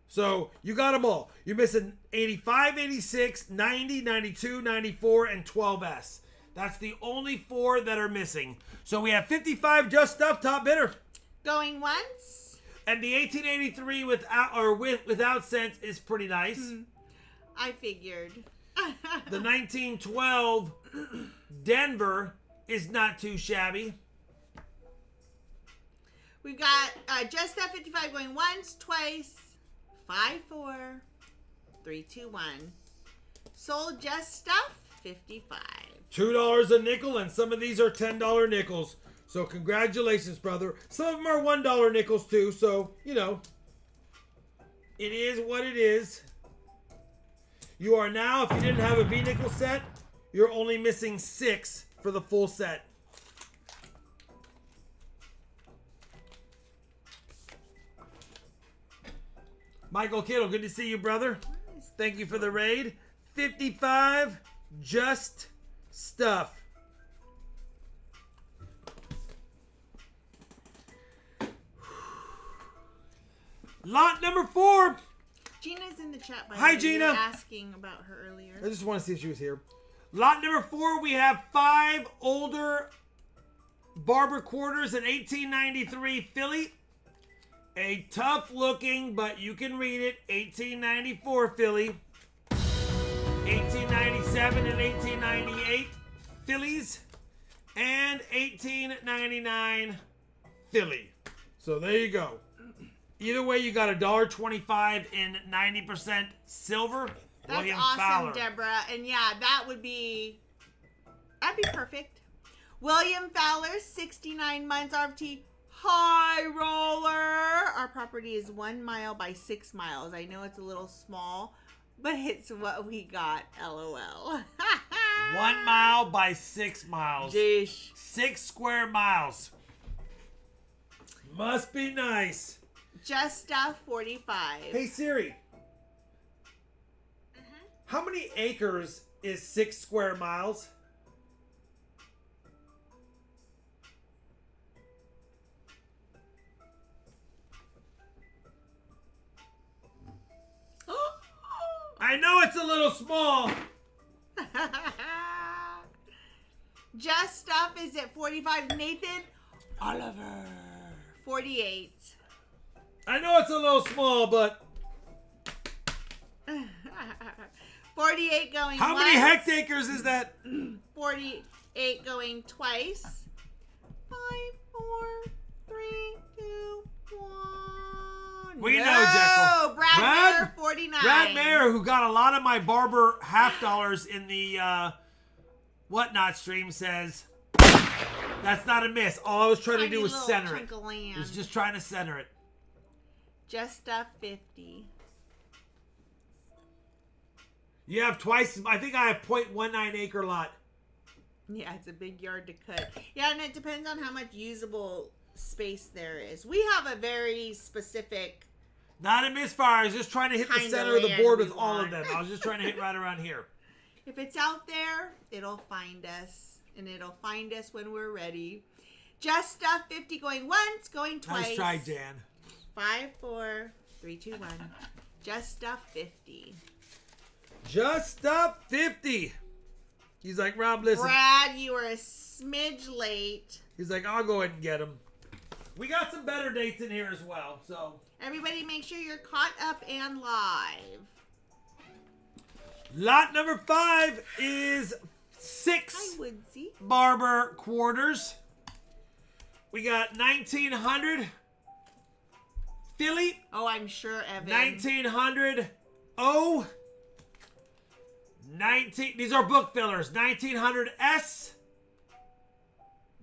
Speaker 1: So you got them all. You're missing 85, 86, 90, 92, 94, and 12S. That's the only 4 that are missing. So we have 55 Just Stuff, top bidder.
Speaker 2: Going once.
Speaker 1: And the 1883 without cents is pretty nice.
Speaker 2: I figured.
Speaker 1: The 1912 Denver is not too shabby.
Speaker 2: We've got Just Stuff 55 going once, twice, 5, 4, 3, 2, 1. Sold Just Stuff 55.
Speaker 1: $2 a nickel, and some of these are $10 nickels. So congratulations, brother. Some of them are $1 nickels too, so, you know, it is what it is. You are now, if you didn't have a V-nickel set, you're only missing 6 for the full set. Michael Kittle, good to see you, brother. Thank you for the raid. 55 Just Stuff. Lot number 4.
Speaker 2: Gina's in the chat. By
Speaker 1: Hi,
Speaker 2: the way.
Speaker 1: Gina.
Speaker 2: You were asking about her earlier.
Speaker 1: I just want to see if she was here. Lot number 4, we have 5 older barber quarters in 1893 Philly. A tough looking, but you can read it, 1894 Philly. 1897 and 1898 Phillies. and $18.99 Philly. So there you go. Either way, you got $1.25 in 90% silver.
Speaker 2: That's
Speaker 1: William
Speaker 2: awesome,
Speaker 1: Fowler.
Speaker 2: Deborah. And yeah, that'd be perfect. William Fowler, 69 months RFT. High roller. Our property is 1 mile by 6 miles. I know it's a little small, but it's what we got. LOL.
Speaker 1: 1 mile by 6 miles.
Speaker 2: Jeesh.
Speaker 1: 6 square miles. Must be nice.
Speaker 2: Just 45.
Speaker 1: Hey Siri. How many acres is 6 square miles? I know it's a little small.
Speaker 2: Just Stuff is at 45. Nathan Oliver, 48.
Speaker 1: I know it's a little small, but
Speaker 2: 48 going
Speaker 1: how
Speaker 2: once.
Speaker 1: many hectares is that?
Speaker 2: 48 going twice. 5, 4, 3, 2, 1.
Speaker 1: We know, Jekyll.
Speaker 2: Brad Mayer, 49.
Speaker 1: Brad Mayer, who got a lot of my barber half dollars in the whatnot stream, says that's not a miss. All I was trying to do was center it. I was just trying to center it.
Speaker 2: Just Stuff 50.
Speaker 1: You have twice. I think I have 0.19 acre lot.
Speaker 2: Yeah, it's a big yard to cut. Yeah, and it depends on how much usable space there is. We have a very specific.
Speaker 1: Not a misfire. I was just trying to hit the
Speaker 2: Kinda
Speaker 1: center of the
Speaker 2: land
Speaker 1: board
Speaker 2: we
Speaker 1: with all of
Speaker 2: want.
Speaker 1: them. I was just trying to hit right around here.
Speaker 2: If it's out there, it'll find us, and it'll find us when we're ready. Just Stuff 50 going once, going twice.
Speaker 1: Nice try, Jan.
Speaker 2: 5, 4, 3, 2, 1. Just Stuff 50.
Speaker 1: Just Stuff 50. He's like, Rob, listen.
Speaker 2: Brad, you were a smidge late.
Speaker 1: He's like, I'll go ahead and get him. We got some better dates in here as well, so.
Speaker 2: Everybody make sure you're caught up and live.
Speaker 1: Lot number 5 is
Speaker 2: Hi,
Speaker 1: 6
Speaker 2: Woodsy.
Speaker 1: barber quarters. We got 1900 Philly.
Speaker 2: Oh, I'm sure, Evan.
Speaker 1: 1900 O. 19. These are book fillers. 1900 S.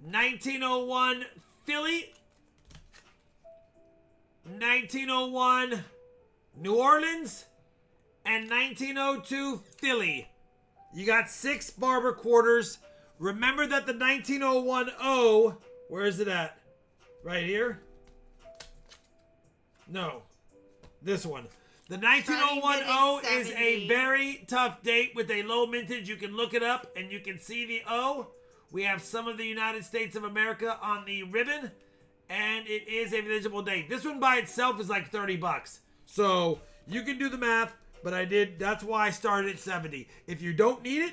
Speaker 1: 1901 Philly. 1901 New Orleans. And 1902 Philly. You got 6 barber quarters. Remember that the 1901 O, where is it at? Right here? No. This one. The 1901 O is a very tough date with a low mintage. You can look it up and you can see the O. We have some of the United States of America on the ribbon. And it is a visible date. This one by itself is like $30. So you can do the math. But I did. That's why I started at 70. If you don't need it,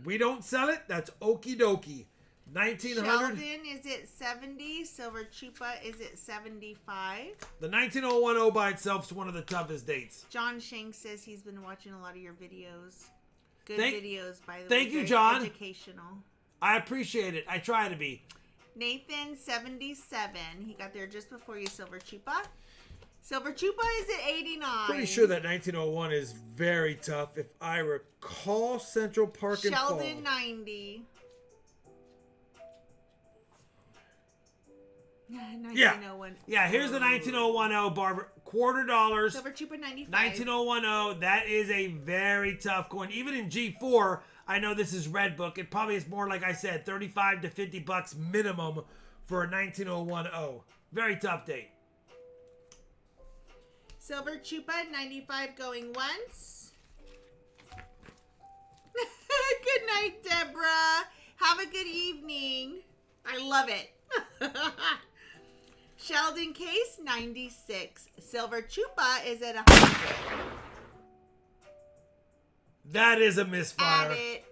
Speaker 1: we don't sell it. That's okie dokie. 1900.
Speaker 2: Sheldon is at 70. Silver Chupa is at 75.
Speaker 1: The 1901 O by itself is one of the toughest dates.
Speaker 2: John Shank says he's been watching a lot of your videos. Good
Speaker 1: Thank-
Speaker 2: videos, by the way.
Speaker 1: thank you,
Speaker 2: Very
Speaker 1: John.
Speaker 2: Educational.
Speaker 1: I appreciate it. I try to be.
Speaker 2: Nathan, 77. He got there just before you, Silver Chupa. Silver Chupa is at 89.
Speaker 1: Pretty sure that 1901 is very tough. If I recall, Central Park and Fall.
Speaker 2: Sheldon, 90. 1901.
Speaker 1: Yeah, here's the 1901 O barber. $quarter.
Speaker 2: Silver Chupa, 95.
Speaker 1: 1901 O. That is a very tough coin. Even in G4, I know this is Red Book. It probably is more, like I said, $35 to $50 minimum for a 1901 O. Very tough date.
Speaker 2: Silver Chupa, 95 going once. Good night, Deborah. Have a good evening. I love it. Sheldon Case, 96. Silver Chupa is at 100.
Speaker 1: That is a misfire.
Speaker 2: Add it.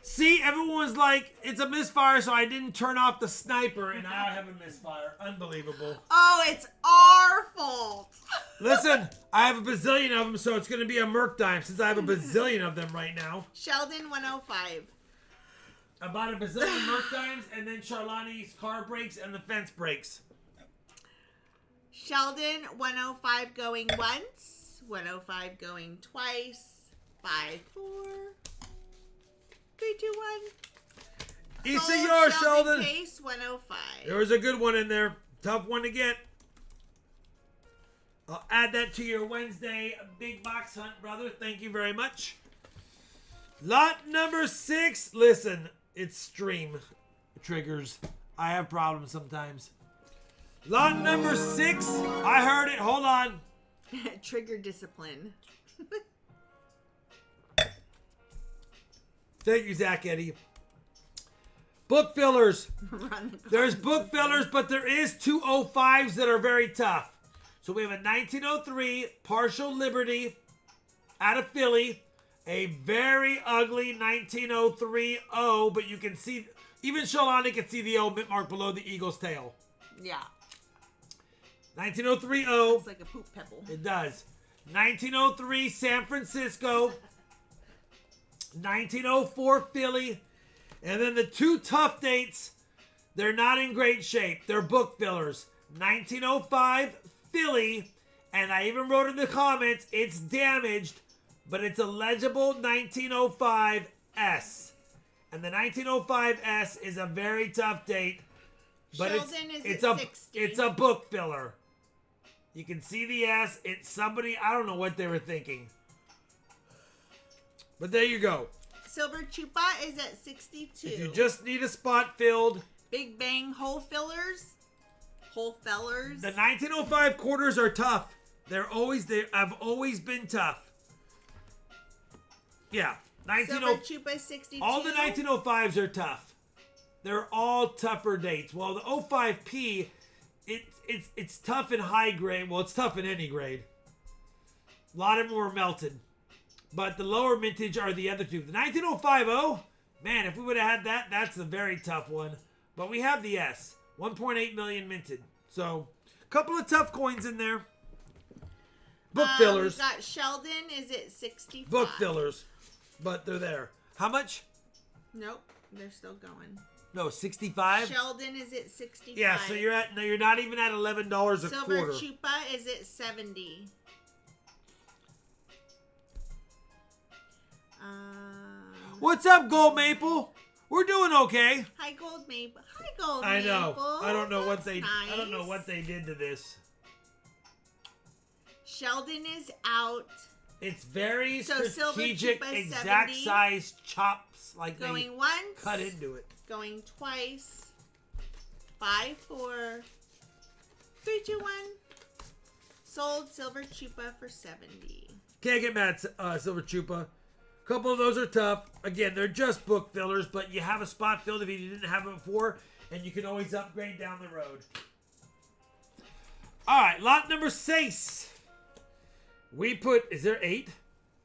Speaker 1: See, everyone's like, it's a misfire, so I didn't turn off the sniper, and now I have a misfire. Unbelievable.
Speaker 2: Oh, it's our fault.
Speaker 1: Listen, I have a bazillion of them, so it's going to be a Merc dime since I have a bazillion of them right now.
Speaker 2: Sheldon, 105.
Speaker 1: I bought a bazillion Merc dimes, and then Charlani's car brakes and the fence brakes.
Speaker 2: Sheldon, 105 going once, 105 going twice, 5, 4, 3, 2, 1.
Speaker 1: Issa
Speaker 2: Sold
Speaker 1: yours, Sheldon.
Speaker 2: Case, 105.
Speaker 1: There was a good one in there. Tough one to get. I'll add that to your Wednesday big box hunt, brother. Thank you very much. Lot number 6. Listen, it's stream triggers. I have problems sometimes. Lot number 6. I heard it. Hold on.
Speaker 2: Trigger discipline.
Speaker 1: Thank you, Zach Eddie. Book fillers.
Speaker 2: Run the
Speaker 1: There's book fillers, but there is 205s that are very tough. So we have a 1903 Partial Liberty out of Philly. A very ugly 1903 O, but you can see, even Shalani can see the O bit mark below the eagle's tail.
Speaker 2: Yeah.
Speaker 1: 1903 O.
Speaker 2: It's like a poop pebble.
Speaker 1: It does. 1903 San Francisco. 1904 Philly. And then the two tough dates, they're not in great shape. They're book fillers. 1905 Philly. And I even wrote in the comments, it's damaged, but it's a legible 1905 S. And the 1905 S is a very tough date. But
Speaker 2: Sheldon
Speaker 1: it's
Speaker 2: at
Speaker 1: a
Speaker 2: 60.
Speaker 1: it's a book filler. You can see the S. It's somebody, I don't know what they were thinking. But there you go.
Speaker 2: Silver Chupa is at 62.
Speaker 1: If you just need a spot filled.
Speaker 2: Big Bang hole fillers. Hole fellers.
Speaker 1: The 1905 quarters are tough. They have always been tough. Yeah.
Speaker 2: Silver Chupa 62.
Speaker 1: All the 1905s are tough. They're all tougher dates. Well, the 05P, it's tough in high grade. Well, it's tough in any grade. A lot of them were melted. But the lower mintage are the other two. The 1905 man, if we would have had that, that's a very tough one. But we have the S. 1.8 million minted. So, a couple of tough coins in there. Book fillers.
Speaker 2: We got Sheldon is at 65.
Speaker 1: Book fillers. But they're there. How much?
Speaker 2: Nope. They're still going.
Speaker 1: No, 65?
Speaker 2: Sheldon is at 65.
Speaker 1: Yeah, so you're not even at $11 a
Speaker 2: Silver
Speaker 1: quarter.
Speaker 2: Chupa is at 70.
Speaker 1: What's up, Gold Maple? We're doing okay.
Speaker 2: Hi, Gold Maple. Hi, Gold
Speaker 1: I
Speaker 2: Maple.
Speaker 1: know. I don't know what
Speaker 2: That's
Speaker 1: they.
Speaker 2: nice.
Speaker 1: I don't know what they did to this.
Speaker 2: Sheldon is out.
Speaker 1: It's very
Speaker 2: So Silver
Speaker 1: strategic,
Speaker 2: Chupa is
Speaker 1: exact
Speaker 2: 70.
Speaker 1: size chops, like
Speaker 2: Going
Speaker 1: they
Speaker 2: once.
Speaker 1: cut into it.
Speaker 2: Going twice. 5, 4, 3, 2, 1. Sold Silver Chupa for 70.
Speaker 1: Can't get mad, Silver Chupa. A couple of those are tough. Again, they're just book fillers, but you have a spot filled if you didn't have it before, and you can always upgrade down the road. All right, lot number 6. We put, is there 8?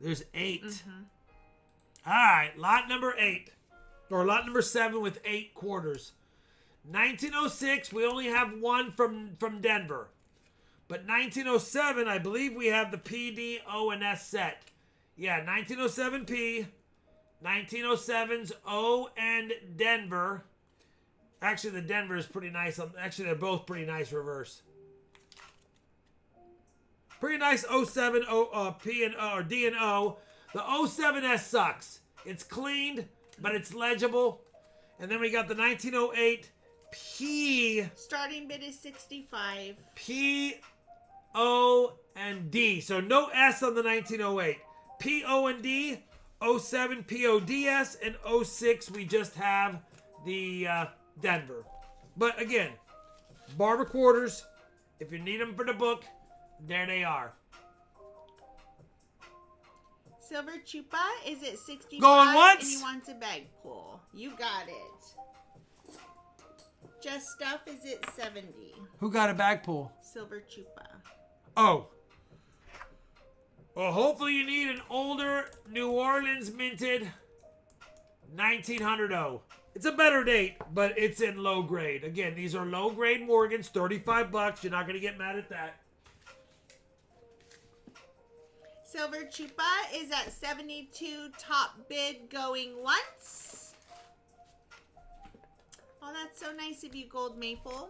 Speaker 1: There's 8.
Speaker 2: Mm-hmm.
Speaker 1: All right, lot number 8. Or lot number 7 with 8 quarters. 1906, we only have one from Denver. But 1907, I believe we have the P, D, O, and S set. Yeah, 1907 P, 1907's O and Denver. Actually, the Denver is pretty nice. Actually, they're both pretty nice reverse. Pretty nice 07 P and O, or D and O. The 07S sucks. It's cleaned, but it's legible. And then we got the 1908 P.
Speaker 2: Starting bid is 65.
Speaker 1: P, O, and D. So no S on the 1908. P, O, and D. 07 PODS. And 06 we just have the Denver. But again, barber quarters. If you need them for the book, there they are.
Speaker 2: Silver Chupa is at 65.
Speaker 1: Going once?
Speaker 2: And he wants a bag pull. You got it. Just Stuff is at 70.
Speaker 1: Who got a bag pull?
Speaker 2: Silver Chupa.
Speaker 1: Oh. Well, hopefully you need an older New Orleans minted 1900 O. It's a better date, but it's in low grade. Again, these are low grade Morgans, $35. You're not going to get mad at that.
Speaker 2: Silver Chupa is at 72. Top bid going once. Oh, that's so nice of you, Gold Maple.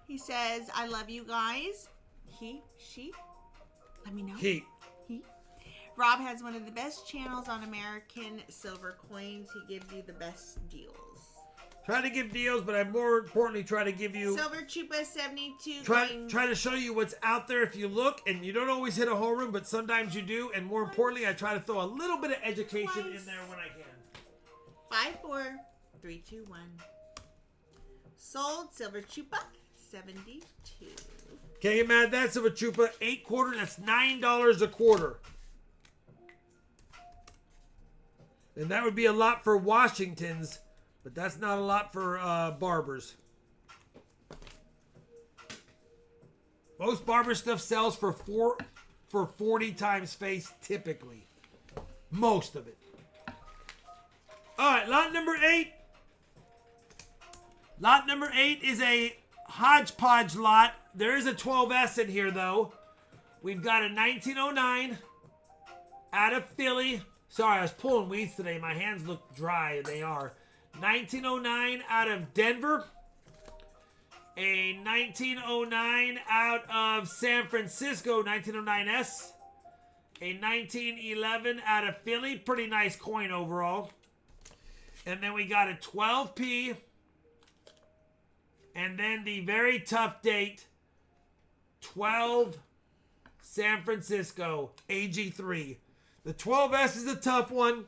Speaker 2: He says, I love you guys. He, she, let me know.
Speaker 1: He.
Speaker 2: Rob has one of the best channels on American silver coins. He gives you the best deals.
Speaker 1: Try to give deals, but I more importantly try to give you...
Speaker 2: Silver Chupa 72.
Speaker 1: Try to show you what's out there if you look, and you don't always hit a home run, but sometimes you do. And more importantly, I try to throw a little bit of education in there when I can.
Speaker 2: 5, 4, 3, 2, 1. Sold Silver Chupa 72.
Speaker 1: Can't get mad at that, Silver Chupa. 8 quarter, that's $9 a quarter. And that would be a lot for Washington's, but that's not a lot for barbers. Most barber stuff sells for 40 times face typically. Most of it. All right, lot number 8. Lot number 8 is a hodgepodge lot. There is a 12S in here, though. We've got a 1909 out of Philly. Sorry, I was pulling weeds today. My hands look dry. They are. 1909 out of Denver. A 1909 out of San Francisco, 1909S. A 1911 out of Philly. Pretty nice coin overall. And then we got a 12P. And then the very tough date, 12 San Francisco, AG3. The 12S is a tough one,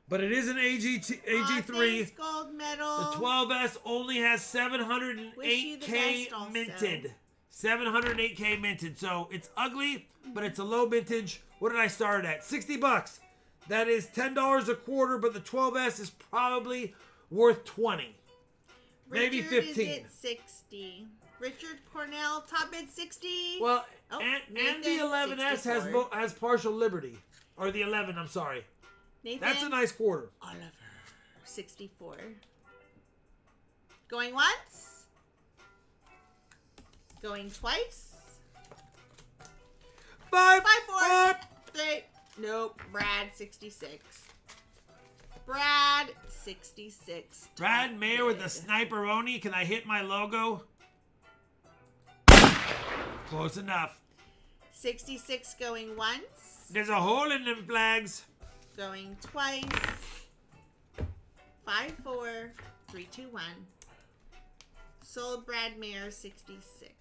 Speaker 1: but it is an AG3.
Speaker 2: Gold medal.
Speaker 1: The 12S only has 708K minted. 708K minted. So it's ugly, but it's a low mintage. What did I start at? $60. That is $10 a quarter, but the 12S is probably worth 20. Maybe 15.
Speaker 2: Is at 60. Richard Cornell, top bid 60.
Speaker 1: Well, and the 11S has partial liberty. Or the 11, I'm sorry.
Speaker 2: Nathan,
Speaker 1: that's a nice quarter.
Speaker 2: Oliver, 64. Going once. Going twice.
Speaker 1: 5,
Speaker 2: 4, 3. Nope. Brad, 66. Brad, 66.
Speaker 1: Brad Mayer with the sniperoni. Can I hit my logo? Close enough.
Speaker 2: 66 going once.
Speaker 1: There's a hole in them flags.
Speaker 2: Going twice. 5, 4, 3, 2, 1. Sold Brad Mayer 66.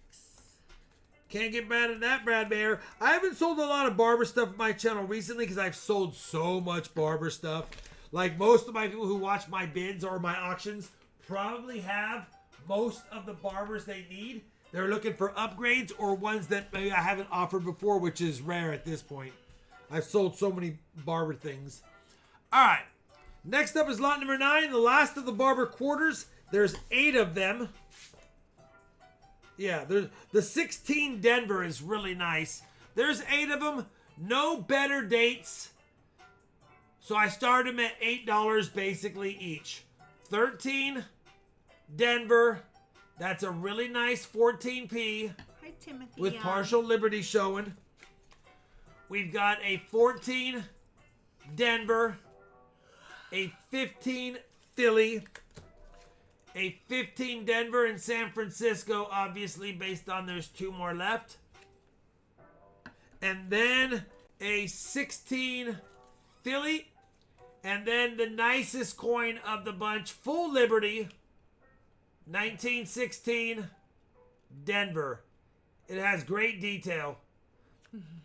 Speaker 1: Can't get mad at that, Brad Mayer. I haven't sold a lot of barber stuff on my channel recently because I've sold so much barber stuff. Like most of my people who watch my bids or my auctions probably have most of the barbers they need. They're looking for upgrades or ones that maybe I haven't offered before, which is rare at this point. I've sold so many barber things. All right. Next up is lot number 9, the last of the barber quarters. There's 8 of them. Yeah, the 16 Denver is really nice. There's 8 of them. No better dates. So I started them at $8 basically each. 13 Denver. That's a really nice 14P.
Speaker 2: Hi, Timothy.
Speaker 1: With partial liberty showing. We've got a 14 Denver. A 15 Philly. A 15 Denver and San Francisco, obviously, based on there's 2 more left. And then a 16 Philly. And then the nicest coin of the bunch, full liberty, 1916 Denver. It has great detail.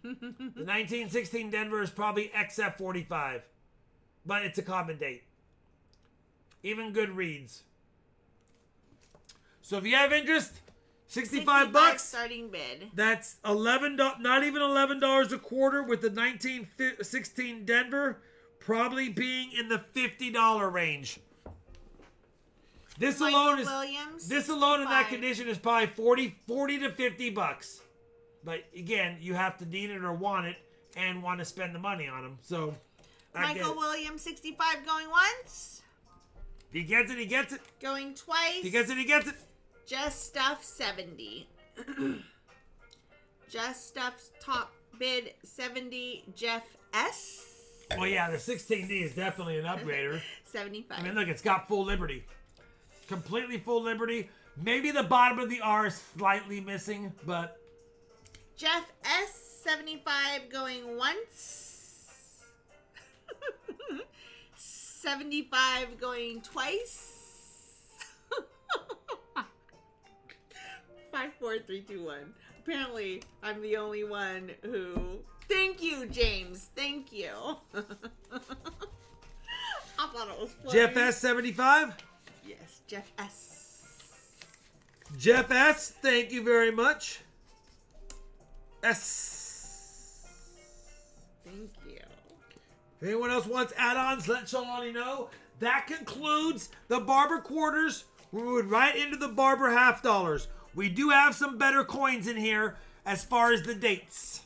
Speaker 1: The 1916 Denver is probably XF45. But it's a common date. Even good reads. So if you have interest, 65 bucks.
Speaker 2: Starting bid.
Speaker 1: That's $11, not even $11 a quarter with the 1916 Denver probably being in the $50 range. This alone is
Speaker 2: Williams,
Speaker 1: this alone in that condition is probably 40 to 50 bucks. But again, you have to need it or want it and want to spend the money on them. So
Speaker 2: Michael Williams, 65 going once.
Speaker 1: If he gets it, he gets it.
Speaker 2: Going twice.
Speaker 1: If he gets it, he gets it.
Speaker 2: Just Stuff 70. Just Stuff's top bid 70. Jeff S.
Speaker 1: Well, yeah, the 16D is definitely an upgrader.
Speaker 2: 75.
Speaker 1: I mean, look, it's got full liberty. Completely full Liberty. Maybe the bottom of the R is slightly missing, but...
Speaker 2: Jeff S75 going once. 75 going twice. 5, 4, 3, 2, 1. Apparently, I'm the only one who... Thank you, James. Thank you. I thought it was funny.
Speaker 1: Jeff S75?
Speaker 2: Yes, Jeff S.
Speaker 1: Jeff S, thank you very much. S.
Speaker 2: Thank you.
Speaker 1: If anyone else wants add-ons, let Shalani know. That concludes the Barber Quarters. We're moving right into the Barber half dollars. We do have some better coins in here as far as the dates.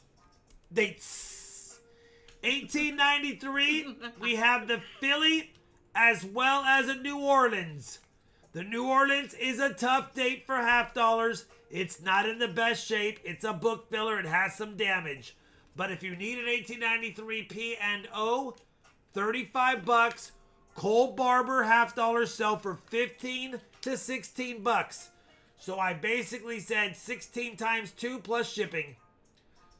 Speaker 1: 1893, we have the Philly as well as a New Orleans. The New Orleans is a tough date for half dollars. It's not in the best shape. It's a book filler. It has some damage. But if you need an 1893 P and O, $35. Cole Barber half dollars sell for 15 to 16 bucks. So I basically said 16 times 2 plus shipping.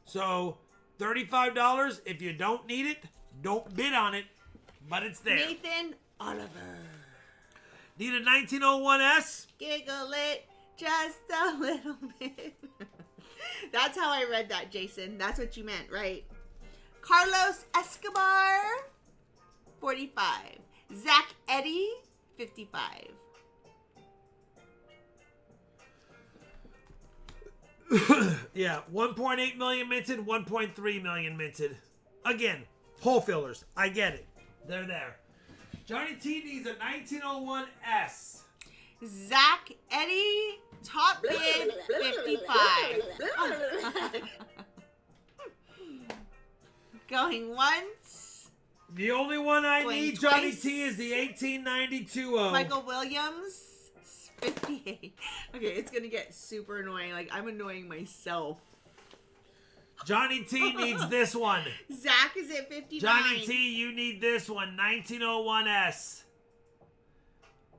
Speaker 1: So $35. If you don't need it, don't bid on it. But it's there.
Speaker 2: Nathan Oliver.
Speaker 1: Need a 1901S?
Speaker 2: Giggle it just a little bit. That's how I read that, Jason. That's what you meant, right? Carlos Escobar, 45. Zach Eddy, 55.
Speaker 1: Yeah, 1.8 million minted, 1.3 million minted. Again, hole fillers. I get it. They're there. Johnny T needs a 1901S.
Speaker 2: Zach Eddy, top bid, 55. Going once.
Speaker 1: The only one I
Speaker 2: Going
Speaker 1: need, Johnny
Speaker 2: twice.
Speaker 1: T, is the 1892.
Speaker 2: Michael Williams, 58. Okay, it's going to get super annoying. Like, I'm annoying myself.
Speaker 1: Johnny T needs this one.
Speaker 2: Zach is at 59.
Speaker 1: Johnny T, you need this one, 1901S.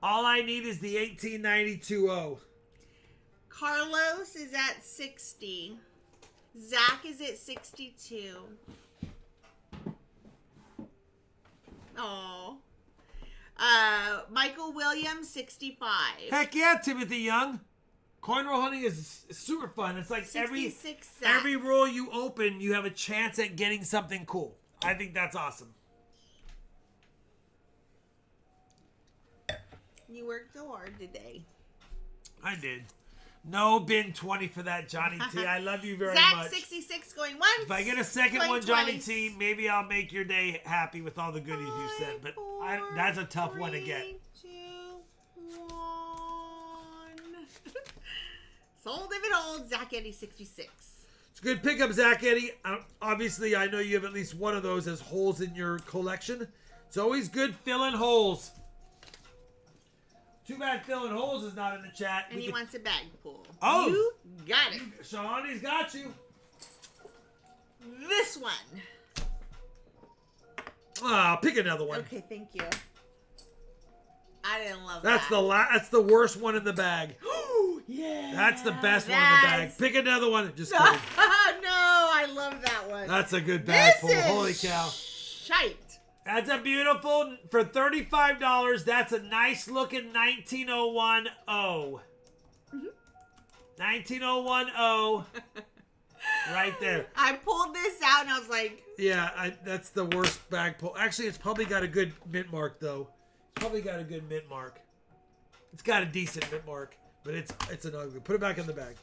Speaker 1: All I need is the 1892.
Speaker 2: Carlos is at 60. Zach is at 62. Oh. Michael Williams, 65.
Speaker 1: Heck yeah, Timothy Young. Coin roll hunting is super fun. It's like
Speaker 2: 66 Zach.
Speaker 1: every roll you open, you have a chance at getting something cool. I think that's awesome.
Speaker 2: You worked so hard today.
Speaker 1: I did. No bin 20 for that, Johnny T. I love you very
Speaker 2: Zach,
Speaker 1: much.
Speaker 2: 66 going once.
Speaker 1: If I get a second
Speaker 2: going
Speaker 1: one, Johnny
Speaker 2: twice.
Speaker 1: T, maybe I'll make your day happy with all the goodies you said. But that's a tough one to get.
Speaker 2: 3, 2, 1. Sold if it holds. Zach Eddy, 66.
Speaker 1: It's a good pickup, Zach Eddy. Obviously, I know you have at least one of those as holes in your collection. It's always good filling holes. Too bad filling holes is not in the chat.
Speaker 2: And he wants a bag pull.
Speaker 1: Oh.
Speaker 2: You got it.
Speaker 1: Shawnee's got you.
Speaker 2: This one.
Speaker 1: Ah, pick another one.
Speaker 2: Okay, thank you. I didn't love
Speaker 1: That's
Speaker 2: that.
Speaker 1: that's the worst one in the bag.
Speaker 2: Yeah.
Speaker 1: That's the best one in the bag.
Speaker 2: That's-
Speaker 1: Pick another one. Just kidding.
Speaker 2: No, I love that one.
Speaker 1: That's a good bag
Speaker 2: This
Speaker 1: pull.
Speaker 2: is
Speaker 1: Holy cow.
Speaker 2: shite.
Speaker 1: That's a beautiful, for $35, that's a nice looking 1901 O. 1901 O. Right there.
Speaker 2: I pulled this out and I was like,
Speaker 1: Yeah, that's the worst bag pull. Actually, it's probably got a good mint mark, though. It's probably got a good mint mark. It's got a decent mint mark, but it's an ugly. Put it back in the bag.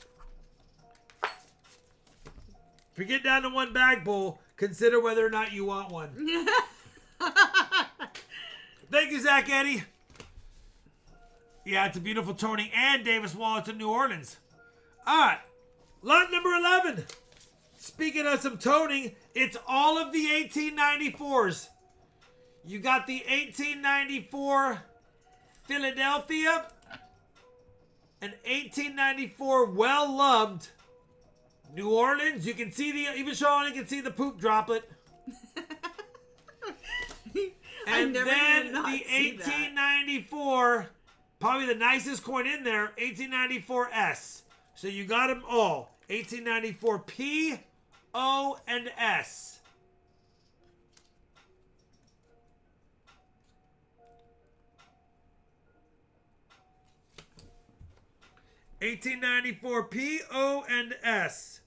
Speaker 1: If you get down to one bag pull, consider whether or not you want one. Thank you, Zach Eddy. Yeah, it's a beautiful Tony and Davis Wallets in New Orleans. All right, lot number 11. Speaking of some toning, it's all of the 1894s. You got the 1894 Philadelphia, an 1894 well-loved New Orleans. You can see even Sean can see the poop droplet.
Speaker 2: I
Speaker 1: And
Speaker 2: never
Speaker 1: then
Speaker 2: did not
Speaker 1: the
Speaker 2: see that.
Speaker 1: 1894 Probably the nicest coin in there, 1894 S. So you got them all. 1894 P, O, and S. $18.94 P, O, and S.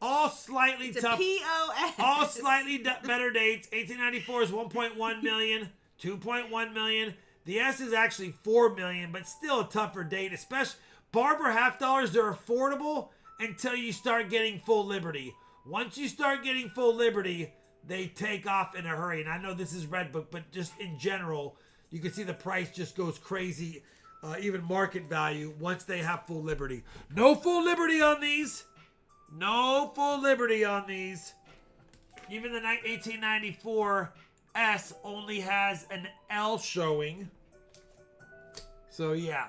Speaker 1: All slightly
Speaker 2: It's
Speaker 1: tough.
Speaker 2: a POS.
Speaker 1: All slightly better dates. 1894 is 1.1 million, 2.1 million. The S is actually 4 million, but still a tougher date. Especially Barber half dollars, they're affordable until you start getting full Liberty. Once you start getting full Liberty, they take off in a hurry. And I know this is Redbook, but just in general, you can see the price just goes crazy. Even market value once they have full Liberty. No full Liberty on these. No full Liberty on these. Even the 1894 S only has an L showing. So yeah.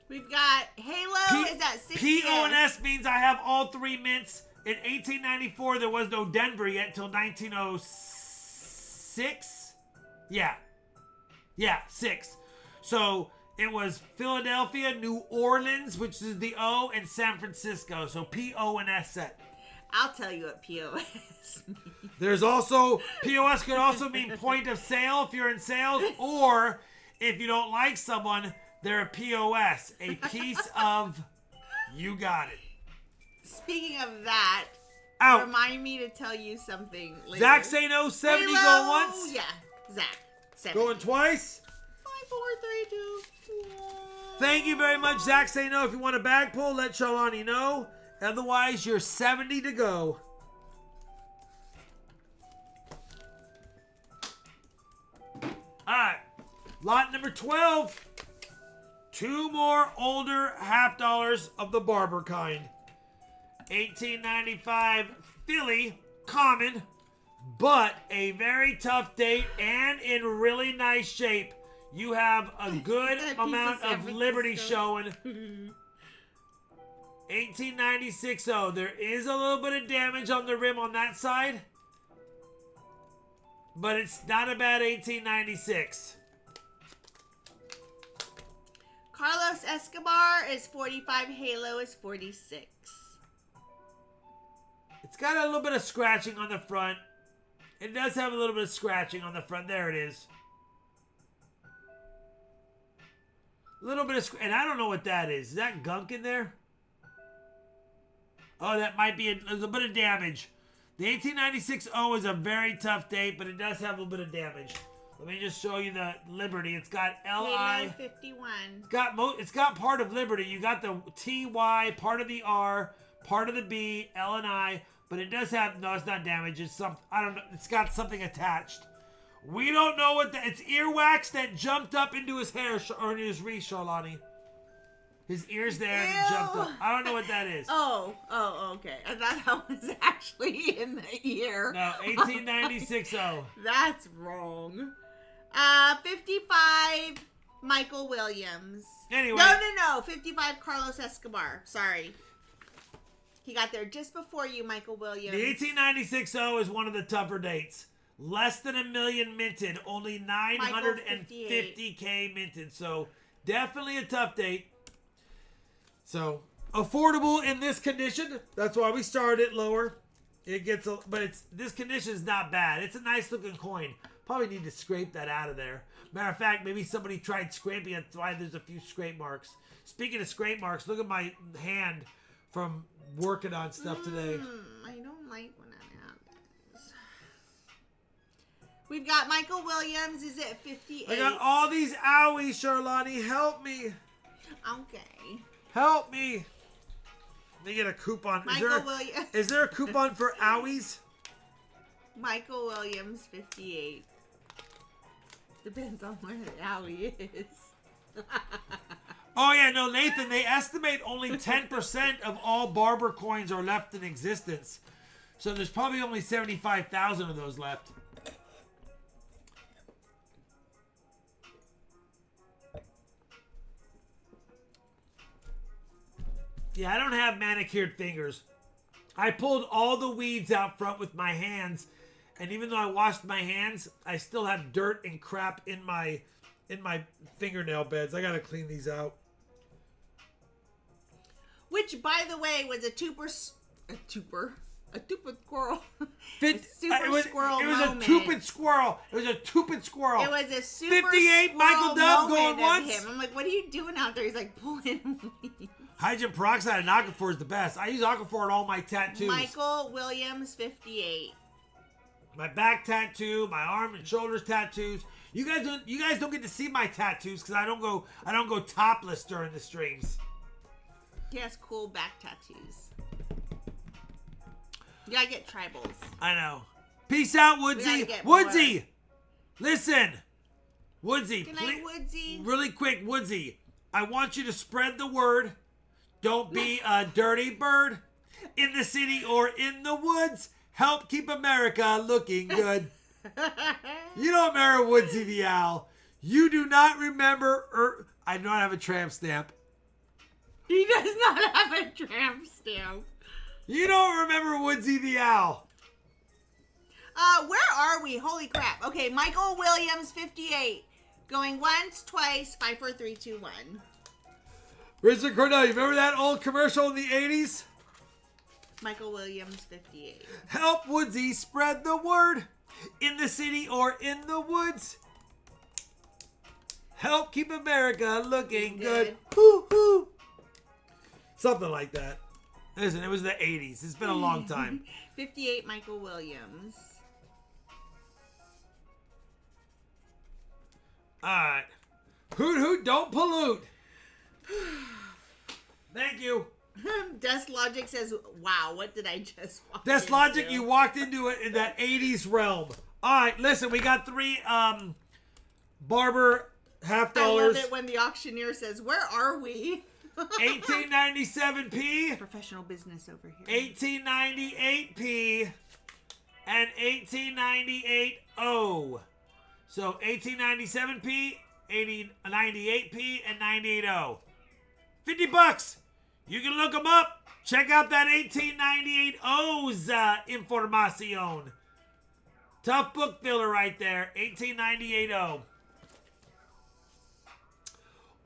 Speaker 2: We've got Halo is at 60.
Speaker 1: P, O, and S means I have all three mints. In 1894, there was no Denver yet until 1906. Yeah. Yeah, 6. So it was Philadelphia, New Orleans, which is the O, and San Francisco. So P, O, and S set.
Speaker 2: I'll tell you what POS means.
Speaker 1: There's also, POS could also mean point of sale if you're in sales, or if you don't like someone, they're a POS, a piece of, you got it.
Speaker 2: Speaking of that,
Speaker 1: Out.
Speaker 2: remind me to tell you something later.
Speaker 1: Zach say no, 70
Speaker 2: Halo!
Speaker 1: go once.
Speaker 2: Yeah, Zach. 70.
Speaker 1: Going twice.
Speaker 2: 5, 4, 3, 2, 1.
Speaker 1: Thank you very much, Zach say no. If you want a bag pull, let Shalani know. Otherwise, you're 70 to go. Alright. Lot number 12. 2 more older half dollars of the Barber kind. 1895 Philly, common, but a very tough date and in really nice shape. You have a good
Speaker 2: That piece
Speaker 1: amount
Speaker 2: of
Speaker 1: of
Speaker 2: San
Speaker 1: Liberty
Speaker 2: Francisco.
Speaker 1: showing. 1896 oh, there is a little bit of damage on the rim on that side, but it's not a bad 1896.
Speaker 2: Carlos Escobar is 45. Halo is 46.
Speaker 1: It's got a little bit of scratching on the front. It does have a little bit of scratching on the front. There it is. A little bit of and I don't know what that is. Is that gunk in there? Oh, that might be a little bit of damage. The 1896 O is a very tough date, but it does have a little bit of damage. Let me just show you the Liberty. It's got
Speaker 2: Halo
Speaker 1: LI.
Speaker 2: 51.
Speaker 1: It's got part of Liberty. You got the TY, part of the R, part of the B, L and I, but it does have no. It's not damaged. It's some. I don't know. It's got something attached. We don't know what that. It's earwax that jumped up into his hair or in his wreath, Charlani. His ear's there and it jumped up. I don't know what that is.
Speaker 2: Oh, okay. I thought that was actually in the ear.
Speaker 1: No, 1896 O.
Speaker 2: That's wrong. 55, Michael Williams.
Speaker 1: Anyway.
Speaker 2: No. 55, Carlos Escobar. Sorry. He got there just before you, Michael Williams.
Speaker 1: The 1896 O is one of the tougher dates. Less than 1 million minted. Only 950K minted. So definitely a tough date. So affordable in this condition. That's why we started it lower. It gets, but this condition is not bad. It's a nice looking coin. Probably need to scrape that out of there. Matter of fact, maybe somebody tried scraping it. That's why there's a few scrape marks. Speaking of scrape marks, look at my hand from working on stuff today.
Speaker 2: I don't like when that happens. We've got Michael Williams is at 58.
Speaker 1: I got all these owies, Charlani. Help me.
Speaker 2: Okay.
Speaker 1: Help me. Let me get a coupon.
Speaker 2: Williams.
Speaker 1: Is there a coupon for owies?
Speaker 2: Michael Williams, 58. Depends on where the alley is.
Speaker 1: Oh, yeah, no, Nathan, they estimate only 10% of all Barber coins are left in existence. So there's probably only 75,000 of those left. Yeah, I don't have manicured fingers. I pulled all the weeds out front with my hands, And even though I washed my hands, I still have dirt and crap in my fingernail beds. I gotta clean these out.
Speaker 2: Which, by the way, was a super squirrel.
Speaker 1: It was a tupid squirrel. It was a tupid squirrel.
Speaker 2: It was a super
Speaker 1: 58
Speaker 2: squirrel
Speaker 1: Michael Dove going
Speaker 2: moment of
Speaker 1: once.
Speaker 2: him. I'm like, what are you doing out there? He's like, pulling weeds.
Speaker 1: Hydrogen peroxide and Aquaphor is the best. I use Aquaphor on all my tattoos.
Speaker 2: Michael Williams, 58.
Speaker 1: My back tattoo, my arm and shoulders tattoos. You guys don't get to see my tattoos because I don't go topless during the streams.
Speaker 2: He has cool back tattoos. You gotta get tribals.
Speaker 1: I know. Peace out, Woodsy. Woodsy, listen. Woodsy,
Speaker 2: Good night, Woodsy.
Speaker 1: really quick, Woodsy. I want you to spread the word. Don't be a dirty bird in the city or in the woods. Help keep America looking good. You don't remember Woodsy the Owl. You do not remember. I do not have a tramp stamp.
Speaker 2: He does not have a tramp stamp.
Speaker 1: You don't remember Woodsy the Owl.
Speaker 2: Where are we? Holy crap. Okay, Michael Williams, 58. Going once, twice, 5, 4, 3, 2, 1.
Speaker 1: Richard Cornell, you remember that old commercial in the 80s?
Speaker 2: Michael Williams, 58.
Speaker 1: Help Woodsy spread the word in the city or in the woods. Help keep America looking good. Hoo hoo. Something like that. Listen, it was the 80s. It's been a long time.
Speaker 2: 58, Michael Williams.
Speaker 1: All right. Hoot hoot, don't pollute. Thank you.
Speaker 2: Dust Logic says, wow, what did I just walk
Speaker 1: Dust
Speaker 2: into?
Speaker 1: Logic, you walked into it in that 80s realm. All right, listen, we got 3 barber $half.
Speaker 2: I love it when the auctioneer says, where are we?
Speaker 1: 1897p.
Speaker 2: Professional business over here.
Speaker 1: 1898p. And 1898o. So 1897p, 98p, and 980. $50. You can look them up. Check out that 1898O's informacion. Tough book filler right there. 1898O.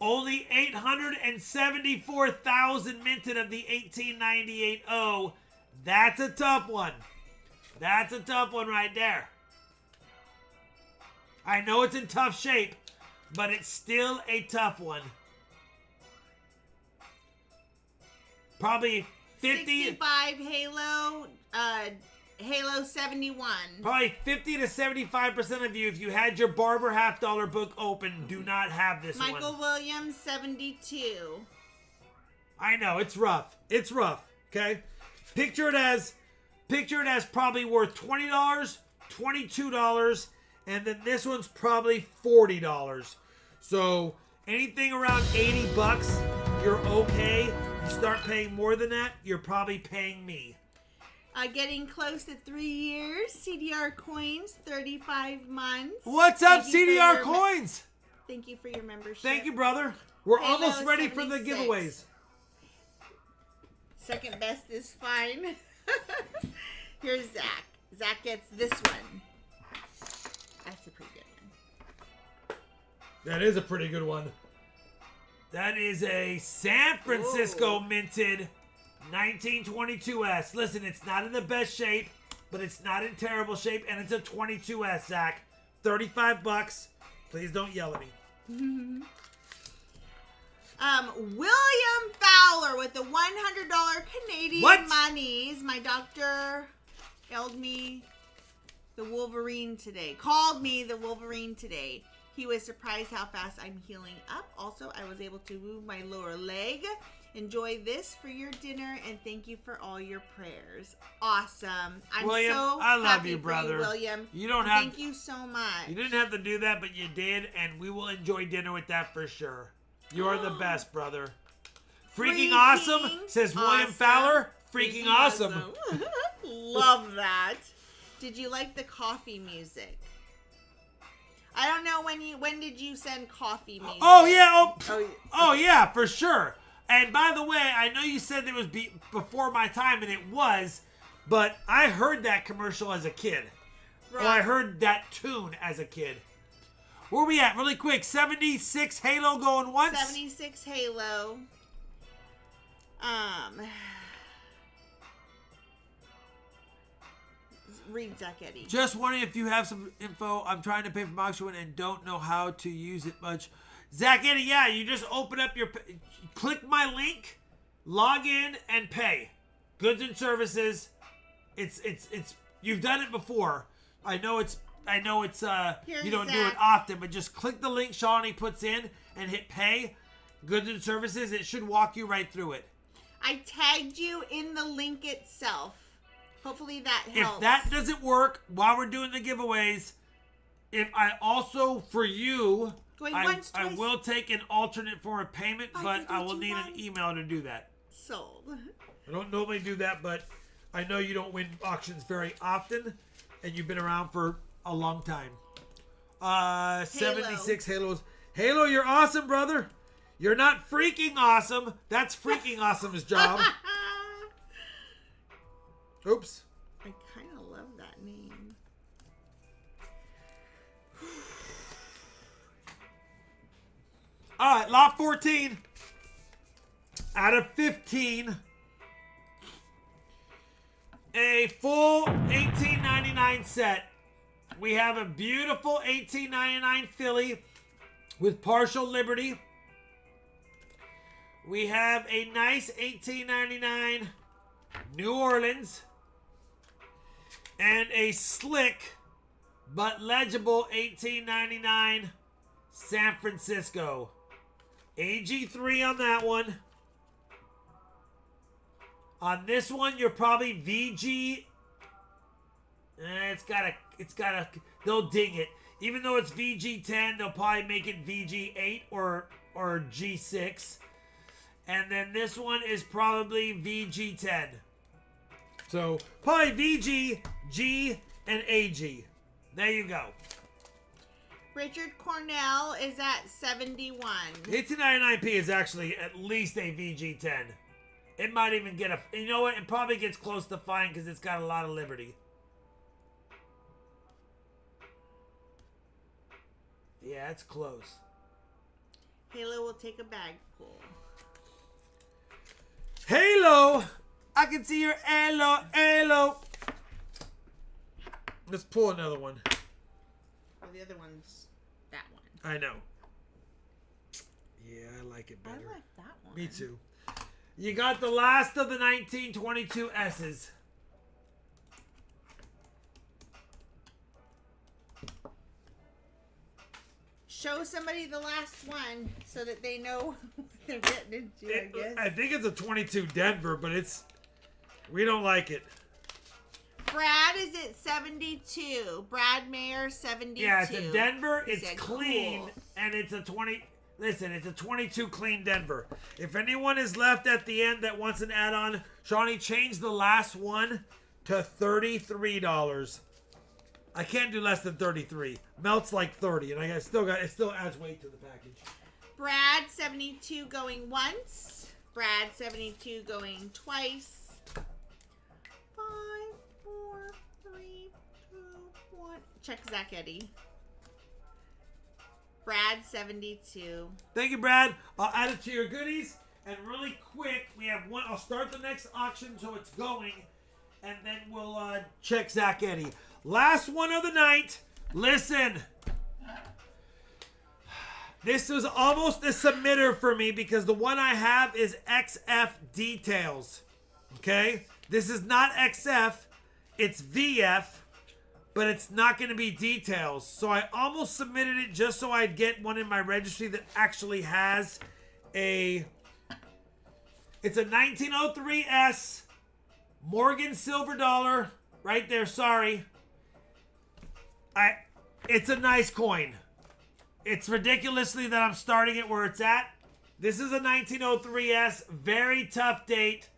Speaker 1: Only 874,000 minted of the 1898O. That's a tough one. That's a tough one right there. I know it's in tough shape, but it's still a tough one. Probably 50.
Speaker 2: 65 Halo, Halo 71.
Speaker 1: Probably 50 to 75% of you, if you had your Barber $half book open, do not have this one.
Speaker 2: Michael Williams, 72.
Speaker 1: I know, it's rough. It's rough, okay? Picture it as probably worth $20, $22, and then this one's probably $40. So anything around $80, you're okay. You start paying more than that, you're probably paying me.
Speaker 2: Getting close to 3 years. CDR Coins, 35 months.
Speaker 1: What's up, CDR Coins?
Speaker 2: Thank you for your membership.
Speaker 1: Thank you, brother. We're
Speaker 2: Halo
Speaker 1: almost ready for the
Speaker 2: 76.
Speaker 1: giveaways.
Speaker 2: Second best is fine. Here's Zach. Zach gets this one. That's a pretty good one.
Speaker 1: That is a pretty good one. That is a San Francisco minted 1922S. Listen, it's not in the best shape, but it's not in terrible shape, and it's a 22S, Zach. $35. Please don't yell at me.
Speaker 2: William Fowler with the $100 Canadian monies. My doctor called me the Wolverine today. He was surprised how fast I'm healing up. Also, I was able to move my lower leg. Enjoy this for your dinner, and thank you for all your prayers. Awesome. I'm
Speaker 1: William,
Speaker 2: so
Speaker 1: I love
Speaker 2: happy
Speaker 1: you, brother.
Speaker 2: for you, William.
Speaker 1: You don't have.
Speaker 2: Thank you so much.
Speaker 1: You didn't have to do that, but you did, and we will enjoy dinner with that for sure. You're the best, brother. Freaking awesome, says William Fowler. Freaking awesome.
Speaker 2: Love that. Did you like the coffee music? I don't know when did you send coffee music?
Speaker 1: Oh yeah, oh yeah, for sure. And by the way, I know you said it was before my time, and it was, but I heard that commercial as a kid. Oh, I heard that tune as a kid. Where are we at? Really quick. 76 Halo going once.
Speaker 2: 76 Halo. Read Zach Eddie.
Speaker 1: Just wondering if you have some info. I'm trying to pay for my auction and don't know how to use it much. Zach Eddie, yeah, you just open up your... Click my link, log in, and pay. Goods and services. It's you've done it before. I know it's you don't do it often, but just click the link Shawnee puts in and hit pay. Goods and services. It should walk you right through it.
Speaker 2: I tagged you in the link itself. Hopefully that helps.
Speaker 1: If that doesn't work while we're doing the giveaways, if I also for you, I will take an alternate form of payment, but I will need an email to do that.
Speaker 2: Sold.
Speaker 1: I don't normally do that, but I know you don't win auctions very often, and you've been around for a long time. 76 Halos. Halo, you're awesome, brother. You're not freaking awesome. That's freaking awesome's job. Oops.
Speaker 2: I kind of love that name.
Speaker 1: All right, lot 14 out of 15. A full $18.99 set. We have a beautiful $18.99 Philly with partial Liberty. We have a nice $18.99 New Orleans. And a slick but legible $18.99 San Francisco. AG3 on that one. On this one, you're probably VG. It's gotta, they'll ding it. Even though it's VG10, they'll probably make it VG8 or G6. And then this one is probably VG10. So, probably VG, G, and AG. There you go.
Speaker 2: Richard Cornell is at 71.
Speaker 1: 1899p is actually at least a VG10. It might even get a... You know what? It probably gets close to fine because it's got a lot of Liberty. Yeah, it's close.
Speaker 2: Halo will take a bag pull.
Speaker 1: Halo! I can see your halo, halo. Let's pull another one.
Speaker 2: Oh, the other one's that one.
Speaker 1: I know. Yeah, I like it better.
Speaker 2: I like that one.
Speaker 1: Me too. You got the last of the 1922 S's.
Speaker 2: Show somebody the last one so that they know what they're getting into, I guess.
Speaker 1: I think it's a 22 Denver, but it's... We don't like it.
Speaker 2: Brad is at 72. Brad Mayer, 72.
Speaker 1: Yeah, it's a Denver.
Speaker 2: He
Speaker 1: It's
Speaker 2: said,
Speaker 1: clean,
Speaker 2: cool.
Speaker 1: and it's a 20... Listen, it's a 22 clean Denver. If anyone is left at the end that wants an add-on, Shawnee changed the last one to $33. I can't do less than 33. Melts like 30, and it still adds weight to the package.
Speaker 2: Brad, 72 going once. Brad, 72 going twice. 5, 4, 3, 2, 1. Check Zach Eddie. Brad, 72.
Speaker 1: Thank you, Brad. I'll add it to your goodies. And really quick, we have one. I'll start the next auction so it's going. And then we'll check Zach Eddie. Last one of the night. Listen. This was almost a submitter for me because the one I have is XF Details. Okay? This is not XF. It's VF. But it's not going to be Details. So I almost submitted it just so I'd get one in my registry that actually has a... It's a 1903S Morgan Silver Dollar. Right there, sorry. It's a nice coin. It's ridiculously that I'm starting it where it's at. This is a 1903S. Very tough date.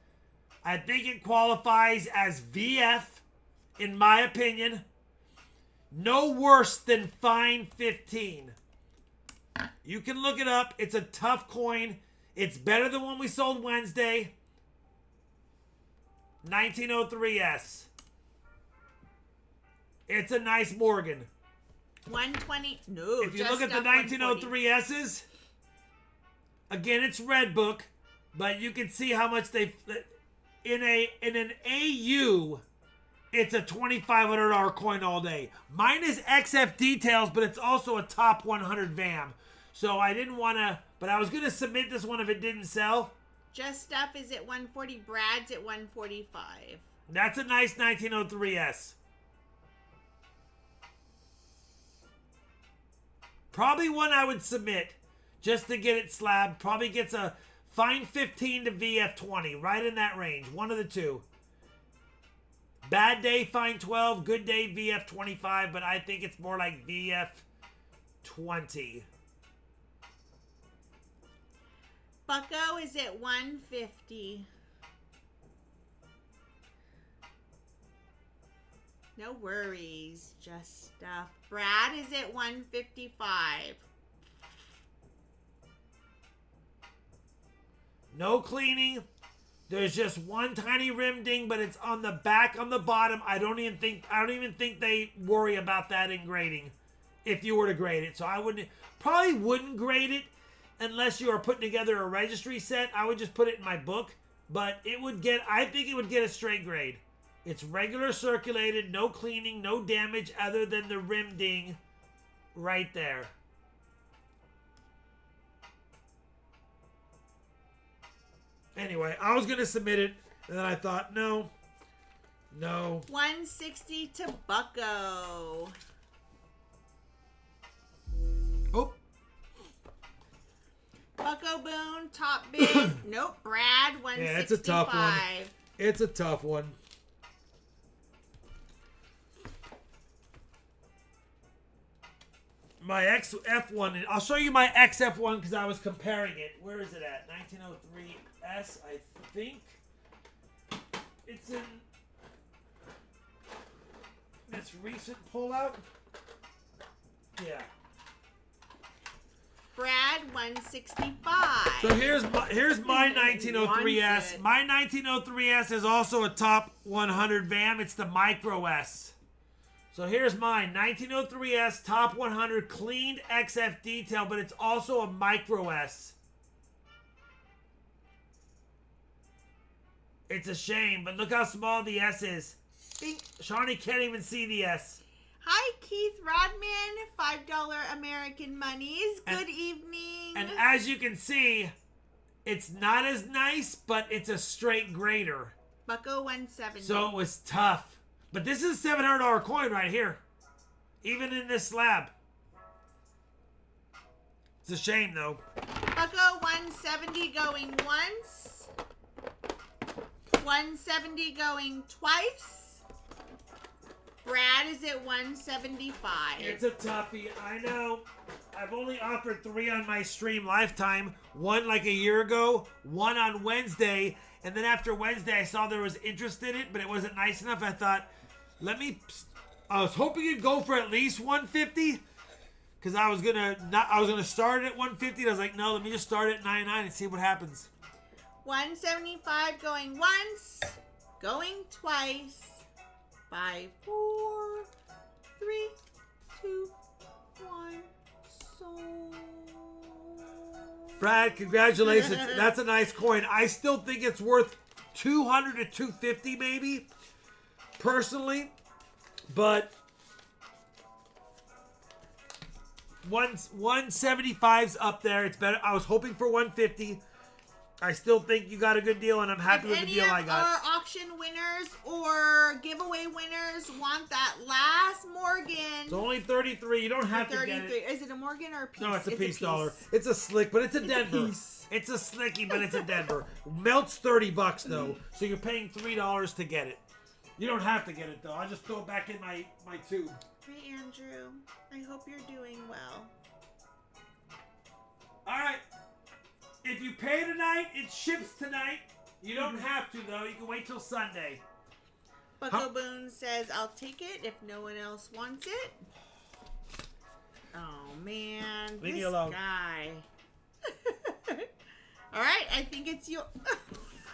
Speaker 1: I think it qualifies as VF, in my opinion. No worse than fine 15. You can look it up. It's a tough coin. It's better than one we sold Wednesday. 1903S. It's a nice Morgan.
Speaker 2: 120. No,
Speaker 1: If you look at the 1903S's, again, it's Red Book, but you can see how much they in an AU. It's a $2,500 coin all day. Mine is XF details, but it's also a top 100 VAM. So I didn't want to, but I was going to submit this one if it didn't sell.
Speaker 2: Just Stuff is at 140. Brad's at 145.
Speaker 1: That's a nice 1903S. Probably one I would submit just to get it slabbed. Probably gets a fine 15 to VF 20, right in that range. One of the two. Bad day, fine 12. Good day, VF 25. But I think it's more like VF 20.
Speaker 2: Bucko is at 150. No worries, Just Stuff. Brad is at 155.
Speaker 1: No cleaning. There's just one tiny rim ding, but it's on the back, on the bottom. I don't even think they worry about that in grading, if you were to grade it. So I probably wouldn't grade it unless you are putting together a registry set. I would just put it in my book, but I think it would get a straight grade. It's regular circulated, no cleaning, no damage other than the rim ding right there. Anyway, I was going to submit it, and then I thought, no.
Speaker 2: 160 to Bucko.
Speaker 1: Oh.
Speaker 2: Bucko Boone, top bid. Nope, Brad, 165.
Speaker 1: Yeah, it's a tough one. It's a tough one. My XF1, I'll show you my XF1 because I was comparing it. Where is it at? 1903S, I think. It's in this recent pullout. Yeah.
Speaker 2: Brad, 165.
Speaker 1: So here's my 1903S. My 1903S is also a top 100 VAM. It's the Micro S. So here's mine, 1903S, top 100, cleaned XF detail, but it's also a Micro S. It's a shame, but look how small the S is. Shawnee can't even see the S.
Speaker 2: Hi, Keith Rodman, $5 American monies. Good evening.
Speaker 1: And as you can see, it's not as nice, but it's a straight grader.
Speaker 2: Bucko 170.
Speaker 1: So it was tough. But this is a $700 coin right here. Even in this slab. It's a shame, though.
Speaker 2: Bucko 170 going once. 170 going twice. Brad is at 175.
Speaker 1: It's a toughie. I know. I've only offered 3 on my stream lifetime. 1 like a year ago. 1 on Wednesday. And then after Wednesday, I saw there was interest in it, but it wasn't nice enough. I thought, I was hoping it'd go for at least 150. Because I was gonna start it at 150. And I was like, no, let me just start it at 99 and see what happens.
Speaker 2: 175 going once. Going twice. 5, 4, 3, 2, 1. Sold.
Speaker 1: Brad, congratulations. That's a nice coin. I still think it's worth 200 to 250 maybe, personally. But 175's up there. It's better. I was hoping for 150. I still think you got a good deal, and I'm happy with the deal I got.
Speaker 2: If any of our auction winners or giveaway winners want that last Morgan.
Speaker 1: It's only 33. You don't have to get it.
Speaker 2: Is it a Morgan or a piece?
Speaker 1: No, it's a piece dollar. It's a slick, but it's a Denver. It's a slicky, but it's a Denver. Melt's $30 though, so you're paying $3 to get it. You don't have to get it though. I'll just throw it back in my tube.
Speaker 2: Hey Andrew, I hope you're doing well.
Speaker 1: All right. If you pay tonight, it ships tonight. You don't have to, though. You can wait till Sunday.
Speaker 2: Bucko Boone says, I'll take it if no one else wants it. Oh, man.
Speaker 1: Leave me alone.
Speaker 2: Guy. All right. I think it's your.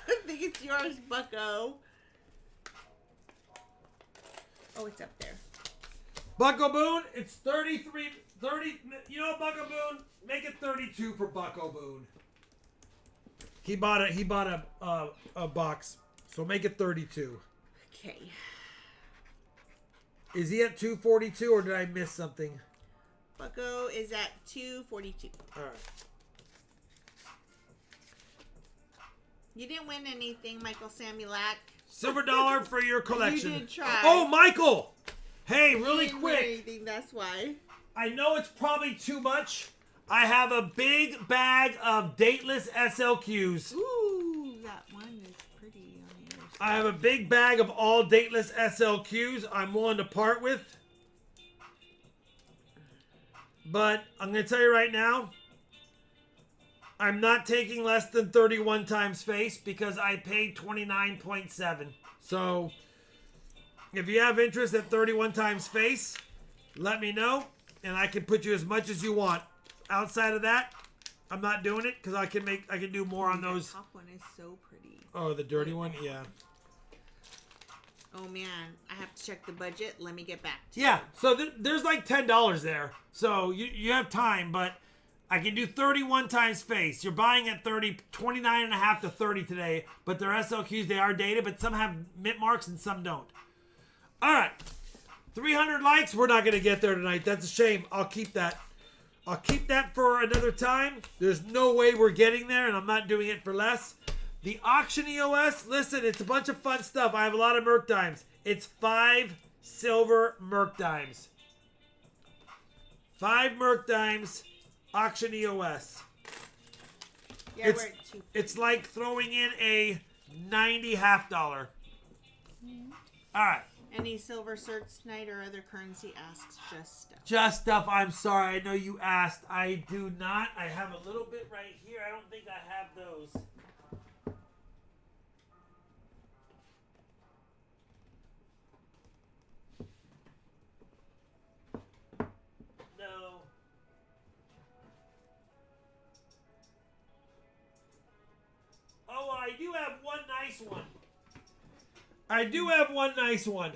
Speaker 2: I think it's yours, Bucko. Oh, it's up there.
Speaker 1: Bucko Boone, it's 30. You know, Bucko Boone, make it 32 for Bucko Boone. He bought a box, so make it 32.
Speaker 2: Okay.
Speaker 1: Is he at 242 or did I miss something?
Speaker 2: Bucko is at 242.
Speaker 1: All right.
Speaker 2: You didn't win anything, Michael Samulak.
Speaker 1: Silver dollar for your collection.
Speaker 2: You did try.
Speaker 1: Oh, Michael! Hey, really
Speaker 2: You didn't win
Speaker 1: quick.
Speaker 2: anything, that's why.
Speaker 1: I know it's probably too much. I have a big bag of dateless SLQs.
Speaker 2: Ooh, that one is pretty on yours.
Speaker 1: I have a big bag of all dateless SLQs I'm willing to part with. But I'm going to tell you right now, I'm not taking less than 31 times face because I paid 29.7. So if you have interest at 31 times face, let me know and I can put you as much as you want. Outside of that, I'm not doing it because I can do more on those.
Speaker 2: The top one is so pretty.
Speaker 1: Oh, the dirty one? Yeah.
Speaker 2: Oh man, I have to check the budget. Let me get back to you.
Speaker 1: Yeah, so there's like $10 there. So you have time, but I can do 31 times face. You're buying at 29.5 to 30 today, but they're SLQs, they are dated, but some have mint marks and some don't. All right, 300 likes, we're not going to get there tonight. That's a shame. I'll keep that. I'll keep that for another time. There's no way we're getting there, and I'm not doing it for less. The auction EOS, listen, it's a bunch of fun stuff. I have a lot of Merc Dimes. It's 5 silver Merc Dimes. 5 Merc Dimes, auction EOS.
Speaker 2: Yeah,
Speaker 1: It's-
Speaker 2: we're at 250.
Speaker 1: It's like throwing in a 90 half dollar. All right.
Speaker 2: Any silver certs tonight or other currency asks just stuff.
Speaker 1: Just stuff. I'm sorry. I know you asked. I do not. I have a little bit right here. I don't think I have those. No. Oh, I do have one nice one. I do have one nice one.